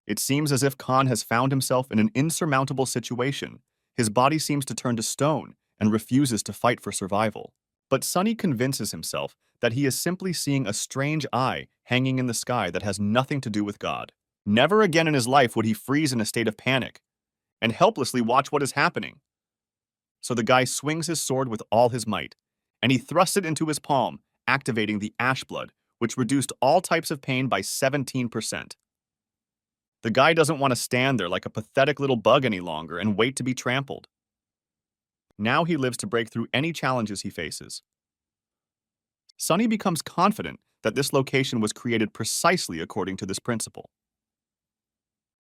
It seems as if Khan has found himself in an insurmountable situation. His body seems to turn to stone and refuses to fight for survival. But Sunny convinces himself that he is simply seeing a strange eye hanging in the sky that has nothing to do with God. Never again in his life would he freeze in a state of panic and helplessly watch what is happening. So the guy swings his sword with all his might, and he thrusts it into his palm, activating the ash blood, which reduced all types of pain by 17%. The guy doesn't want to stand there like a pathetic little bug any longer and wait to be trampled. Now he lives to break through any challenges he faces. Sunny becomes confident that this location was created precisely according to this principle.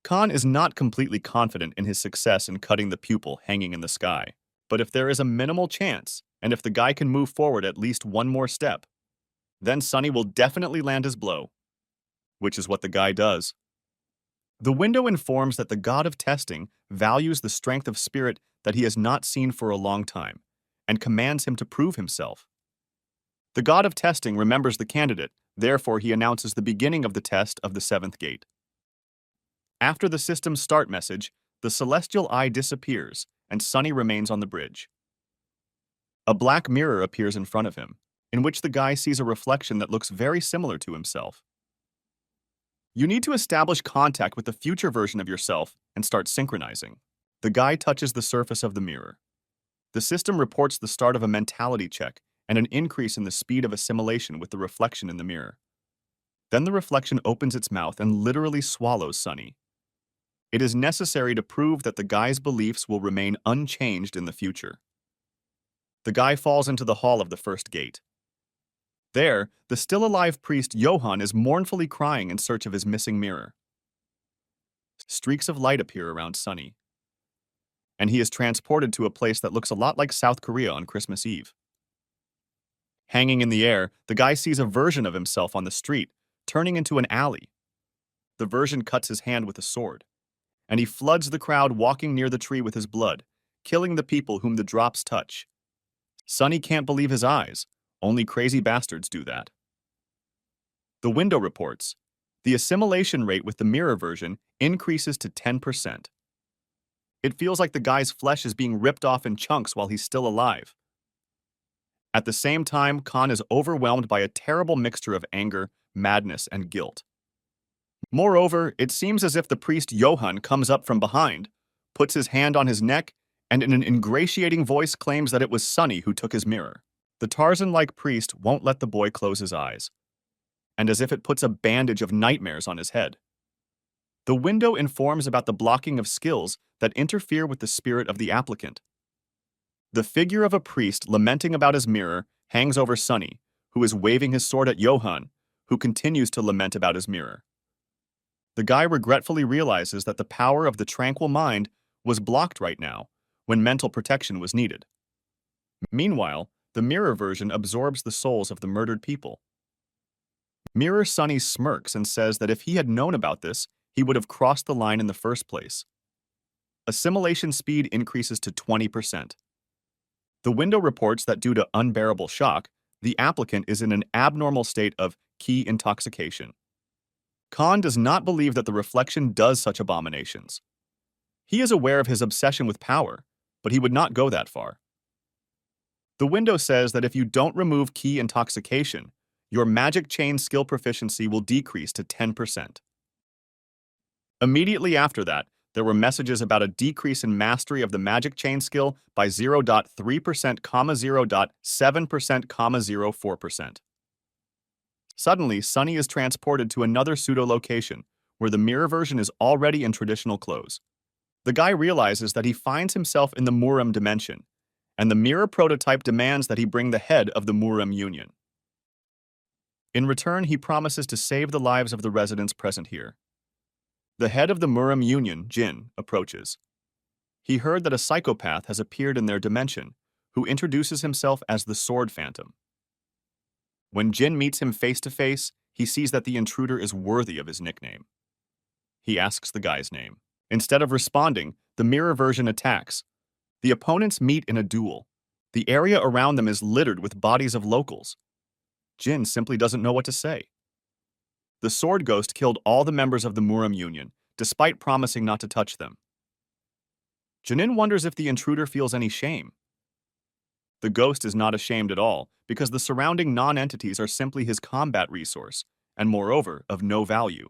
Khan is not completely confident in his success in cutting the pupil hanging in the sky, but if there is a minimal chance, and if the guy can move forward at least one more step, then Sunny will definitely land his blow, which is what the guy does. The window informs that the god of testing values the strength of spirit that he has not seen for a long time, and commands him to prove himself. The god of testing remembers the candidate, therefore he announces the beginning of the test of the seventh gate. After the system's start message, the celestial eye disappears, and Sunny remains on the bridge. A black mirror appears in front of him, in which the guy sees a reflection that looks very similar to himself. You need to establish contact with the future version of yourself and start synchronizing. The guy touches the surface of the mirror. The system reports the start of a mentality check and an increase in the speed of assimilation with the reflection in the mirror. Then the reflection opens its mouth and literally swallows Sunny. It is necessary to prove that the guy's beliefs will remain unchanged in the future. The guy falls into the hall of the first gate. There, the still-alive priest Johann is mournfully crying in search of his missing mirror. Streaks of light appear around Sunny, and he is transported to a place that looks a lot like South Korea on Christmas Eve. Hanging in the air, the guy sees a version of himself on the street, turning into an alley. The version cuts his hand with a sword, and he floods the crowd walking near the tree with his blood, killing the people whom the drops touch. Sunny can't believe his eyes. Only crazy bastards do that. The window reports, the assimilation rate with the mirror version increases to 10%. It feels like the guy's flesh is being ripped off in chunks while he's still alive. At the same time, Khan is overwhelmed by a terrible mixture of anger, madness, and guilt. Moreover, it seems as if the priest Johann comes up from behind, puts his hand on his neck, and in an ingratiating voice claims that it was Sunny who took his mirror. The Tarzan-like priest won't let the boy close his eyes, and as if it puts a bandage of nightmares on his head. The window informs about the blocking of skills that interfere with the spirit of the applicant. The figure of a priest lamenting about his mirror hangs over Sunny, who is waving his sword at Johann, who continues to lament about his mirror. The guy regretfully realizes that the power of the tranquil mind was blocked right now, when mental protection was needed. Meanwhile, the mirror version absorbs the souls of the murdered people. Mirror Sunny smirks and says that if he had known about this, he would have crossed the line in the first place. Assimilation speed increases to 20%. The window reports that due to unbearable shock, the applicant is in an abnormal state of key intoxication. Khan does not believe that the reflection does such abominations. He is aware of his obsession with power, but he would not go that far. The window says that if you don't remove key intoxication, your magic chain skill proficiency will decrease to 10%. Immediately after that, there were messages about a decrease in mastery of the magic chain skill by 0.3%, 0.7%, 0.04%. Suddenly, Sunny is transported to another pseudo-location, where the mirror version is already in traditional clothes. The guy realizes that he finds himself in the Muram dimension, and the mirror prototype demands that he bring the head of the Muram Union. In return, he promises to save the lives of the residents present here. The head of the Muram Union, Jin, approaches. He heard that a psychopath has appeared in their dimension, who introduces himself as the Sword Phantom. When Jin meets him face to face, he sees that the intruder is worthy of his nickname. He asks the guy's name. Instead of responding, the mirror version attacks. The opponents meet in a duel. The area around them is littered with bodies of locals. Jin simply doesn't know what to say. The Sword Ghost killed all the members of the Muram Union, despite promising not to touch them. Jinin wonders if the intruder feels any shame. The ghost is not ashamed at all, because the surrounding non-entities are simply his combat resource, and moreover, of no value.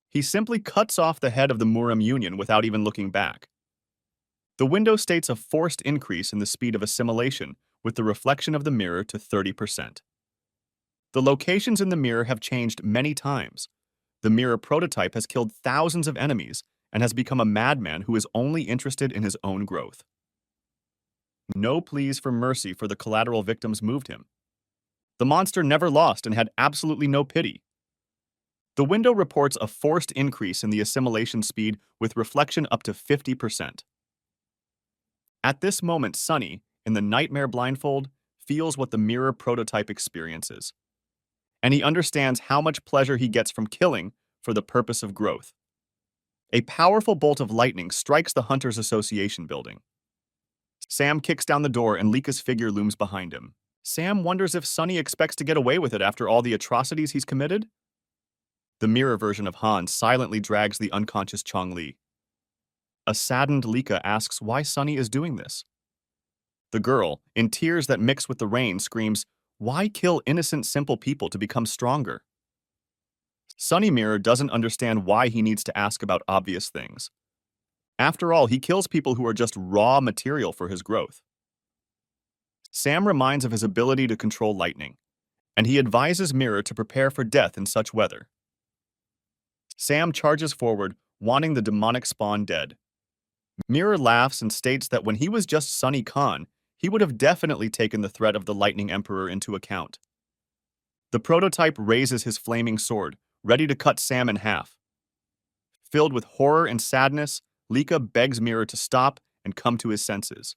He simply cuts off the head of the Muram Union without even looking back. The window states a forced increase in the speed of assimilation with the reflection of the mirror to 30%. The locations in the mirror have changed many times. The mirror prototype has killed thousands of enemies and has become a madman who is only interested in his own growth. No pleas for mercy for the collateral victims moved him. The monster never lost and had absolutely no pity. The window reports a forced increase in the assimilation speed with reflection up to 50%. At this moment, Sunny, in the nightmare blindfold, feels what the mirror prototype experiences. And he understands how much pleasure he gets from killing for the purpose of growth. A powerful bolt of lightning strikes the Hunters Association building. Sam kicks down the door and Lika's figure looms behind him. Sam wonders if Sunny expects to get away with it after all the atrocities he's committed. The mirror version of Han silently drags the unconscious Chong-Li. A saddened Lika asks why Sunny is doing this. The girl, in tears that mix with the rain, screams, "Why kill innocent, simple people to become stronger?" Sunny Mirror doesn't understand why he needs to ask about obvious things. After all, he kills people who are just raw material for his growth. Sam reminds of his ability to control lightning, and he advises Mirror to prepare for death in such weather. Sam charges forward, wanting the demonic spawn dead. Mirror laughs and states that when he was just Sunny Khan, he would have definitely taken the threat of the Lightning Emperor into account. The prototype raises his flaming sword, ready to cut Sam in half. Filled with horror and sadness, Lika begs Mirror to stop and come to his senses.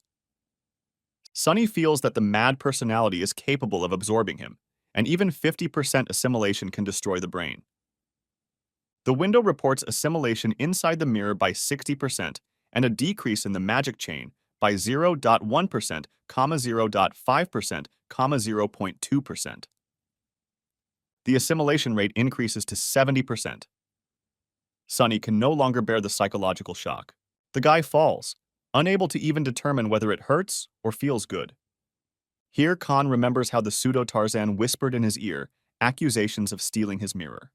Sunny feels that the mad personality is capable of absorbing him, and even 50% assimilation can destroy the brain. The window reports assimilation inside the mirror by 60% and a decrease in the magic chain by 0.1%, 0.5%, 0.2%. The assimilation rate increases to 70%. Sunny can no longer bear the psychological shock. The guy falls, unable to even determine whether it hurts or feels good. Here, Khan remembers how the pseudo-Tarzan whispered in his ear accusations of stealing his mirror.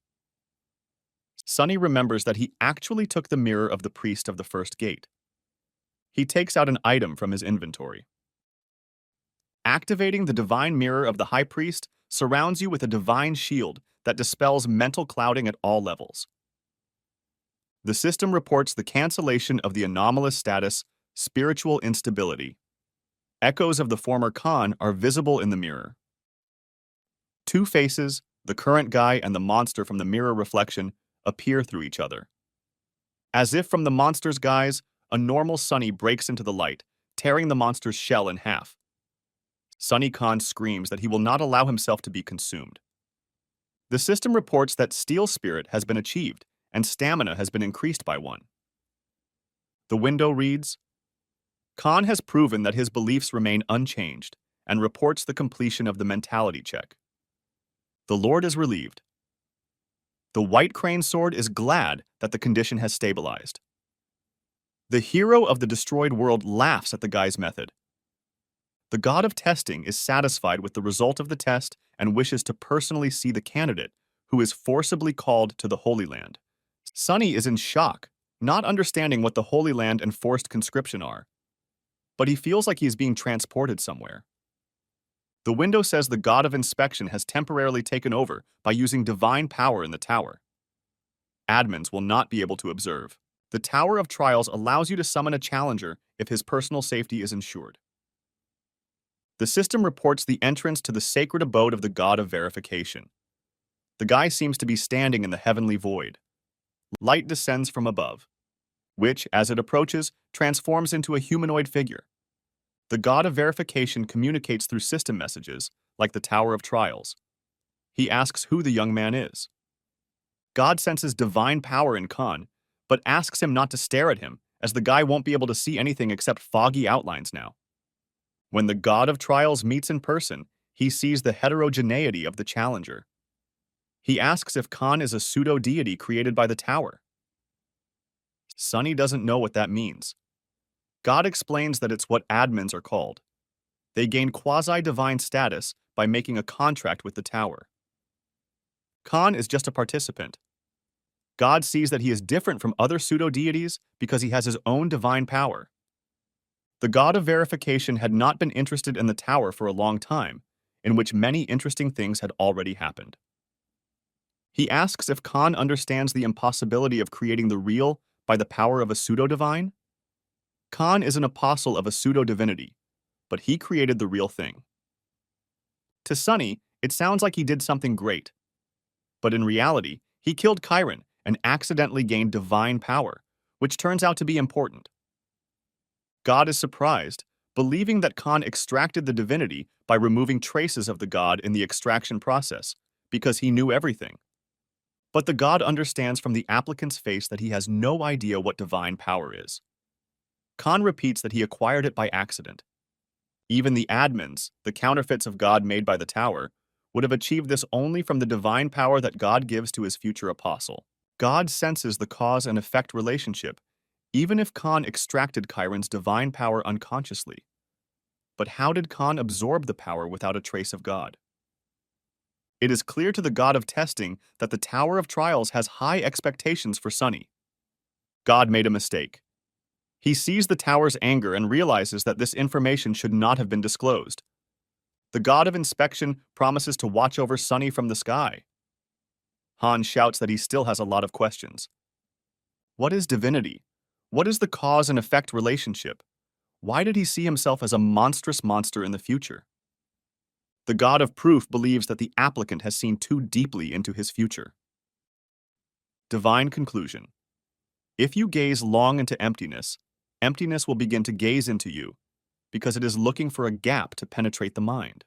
Sunny remembers that he actually took the mirror of the priest of the first gate. He takes out an item from his inventory. Activating the divine mirror of the high priest surrounds you with a divine shield that dispels mental clouding at all levels. The system reports the cancellation of the anomalous status, spiritual instability. Echoes of the former Khan are visible in the mirror. Two faces, the current guy and the monster from the mirror reflection, appear through each other. As if from the monster's guise, a normal Sunny breaks into the light, tearing the monster's shell in half. Sunny Khan screams that he will not allow himself to be consumed. The system reports that Steel Spirit has been achieved, and stamina has been increased by 1. The window reads, Khan has proven that his beliefs remain unchanged, and reports the completion of the mentality check. The Lord is relieved. The White Crane Sword is glad that the condition has stabilized. The hero of the destroyed world laughs at the guy's method. The god of testing is satisfied with the result of the test and wishes to personally see the candidate, who is forcibly called to the Holy Land. Sunny is in shock, not understanding what the Holy Land and forced conscription are. But he feels like he is being transported somewhere. The window says the god of inspection has temporarily taken over by using divine power in the tower. Admins will not be able to observe. The Tower of Trials allows you to summon a challenger if his personal safety is ensured. The system reports the entrance to the sacred abode of the god of verification. The guy seems to be standing in the heavenly void. Light descends from above, which, as it approaches, transforms into a humanoid figure. The god of verification communicates through system messages, like the Tower of Trials. He asks who the young man is. God senses divine power in Khan, but asks him not to stare at him, as the guy won't be able to see anything except foggy outlines now. When the god of Trials meets in person, he sees the heterogeneity of the challenger. He asks if Khan is a pseudo-deity created by the tower. Sunny doesn't know what that means. God explains that it's what admins are called. They gain quasi-divine status by making a contract with the tower. Khan is just a participant. God sees that he is different from other pseudo-deities because he has his own divine power. The god of verification had not been interested in the tower for a long time, in which many interesting things had already happened. He asks if Khan understands the impossibility of creating the real by the power of a pseudo-divine. Khan is an apostle of a pseudo-divinity, but he created the real thing. To Sunny, it sounds like he did something great. But in reality, he killed Chiron and accidentally gained divine power, which turns out to be important. God is surprised, believing that Khan extracted the divinity by removing traces of the god in the extraction process, because he knew everything. But the god understands from the applicant's face that he has no idea what divine power is. Khan repeats that he acquired it by accident. Even the admins, the counterfeits of God made by the tower, would have achieved this only from the divine power that God gives to his future apostle. God senses the cause and effect relationship, even if Khan extracted Chiron's divine power unconsciously. But how did Khan absorb the power without a trace of God? It is clear to the god of testing that the Tower of Trials has high expectations for Sunny. God made a mistake. He sees the tower's anger and realizes that this information should not have been disclosed. The god of inspection promises to watch over Sunny from the sky. Han shouts that he still has a lot of questions. What is divinity? What is the cause and effect relationship? Why did he see himself as a monstrous monster in the future? The god of proof believes that the applicant has seen too deeply into his future. Divine conclusion. If you gaze long into emptiness, emptiness will begin to gaze into you, because it is looking for a gap to penetrate the mind.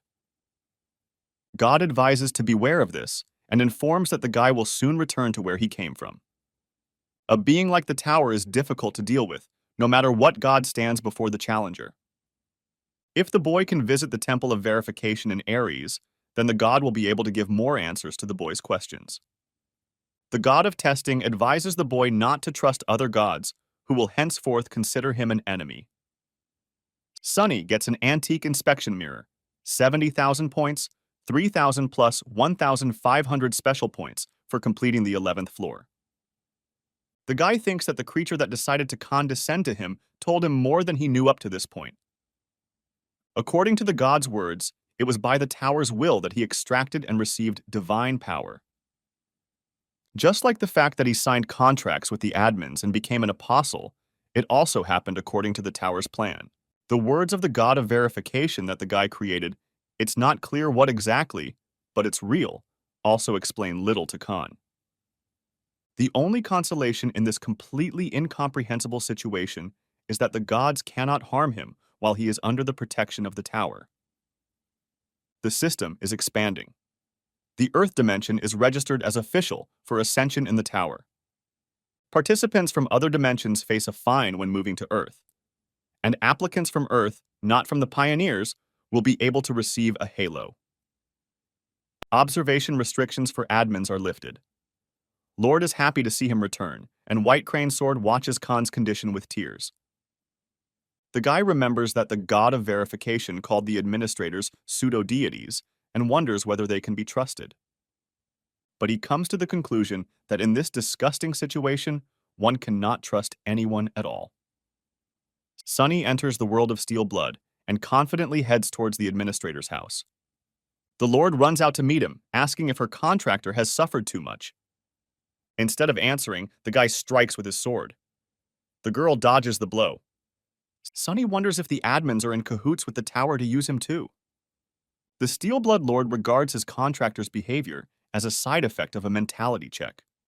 God advises to beware of this and informs that the guy will soon return to where he came from. A being like the tower is difficult to deal with, no matter what god stands before the challenger. If the boy can visit the Temple of Verification in Ares, then the god will be able to give more answers to the boy's questions. The god of testing advises the boy not to trust other gods, who will henceforth consider him an enemy. Sunny gets an antique inspection mirror, 70,000 points, 3,000 plus 1,500 special points for completing the 11th floor. The guy thinks that the creature that decided to condescend to him told him more than he knew up to this point. According to the god's words, it was by the tower's will that he extracted and received divine power. Just like the fact that he signed contracts with the admins and became an apostle, it also happened according to the tower's plan. The words of the god of verification that the guy created, "It's not clear what exactly, but it's real," also explain little to Khan. The only consolation in this completely incomprehensible situation is that the gods cannot harm him while he is under the protection of the tower. The system is expanding. The Earth dimension is registered as official for ascension in the tower. Participants from other dimensions face a fine when moving to Earth, and applicants from Earth, not from the pioneers, will be able to receive a halo. Observation restrictions for admins are lifted. Lord is happy to see him return, and White Crane Sword watches Khan's condition with tears. The guy remembers that the god of verification called the administrators pseudo-deities and wonders whether they can be trusted. But he comes to the conclusion that in this disgusting situation, one cannot trust anyone at all. Sunny enters the world of Steel Blood and confidently heads towards the administrator's house. The Lord runs out to meet him, asking if her contractor has suffered too much. Instead of answering, the guy strikes with his sword. The girl dodges the blow. Sunny wonders if the admins are in cahoots with the tower to use him too. The Steel Blood Lord regards his contractor's behavior as a side effect of a mentality check.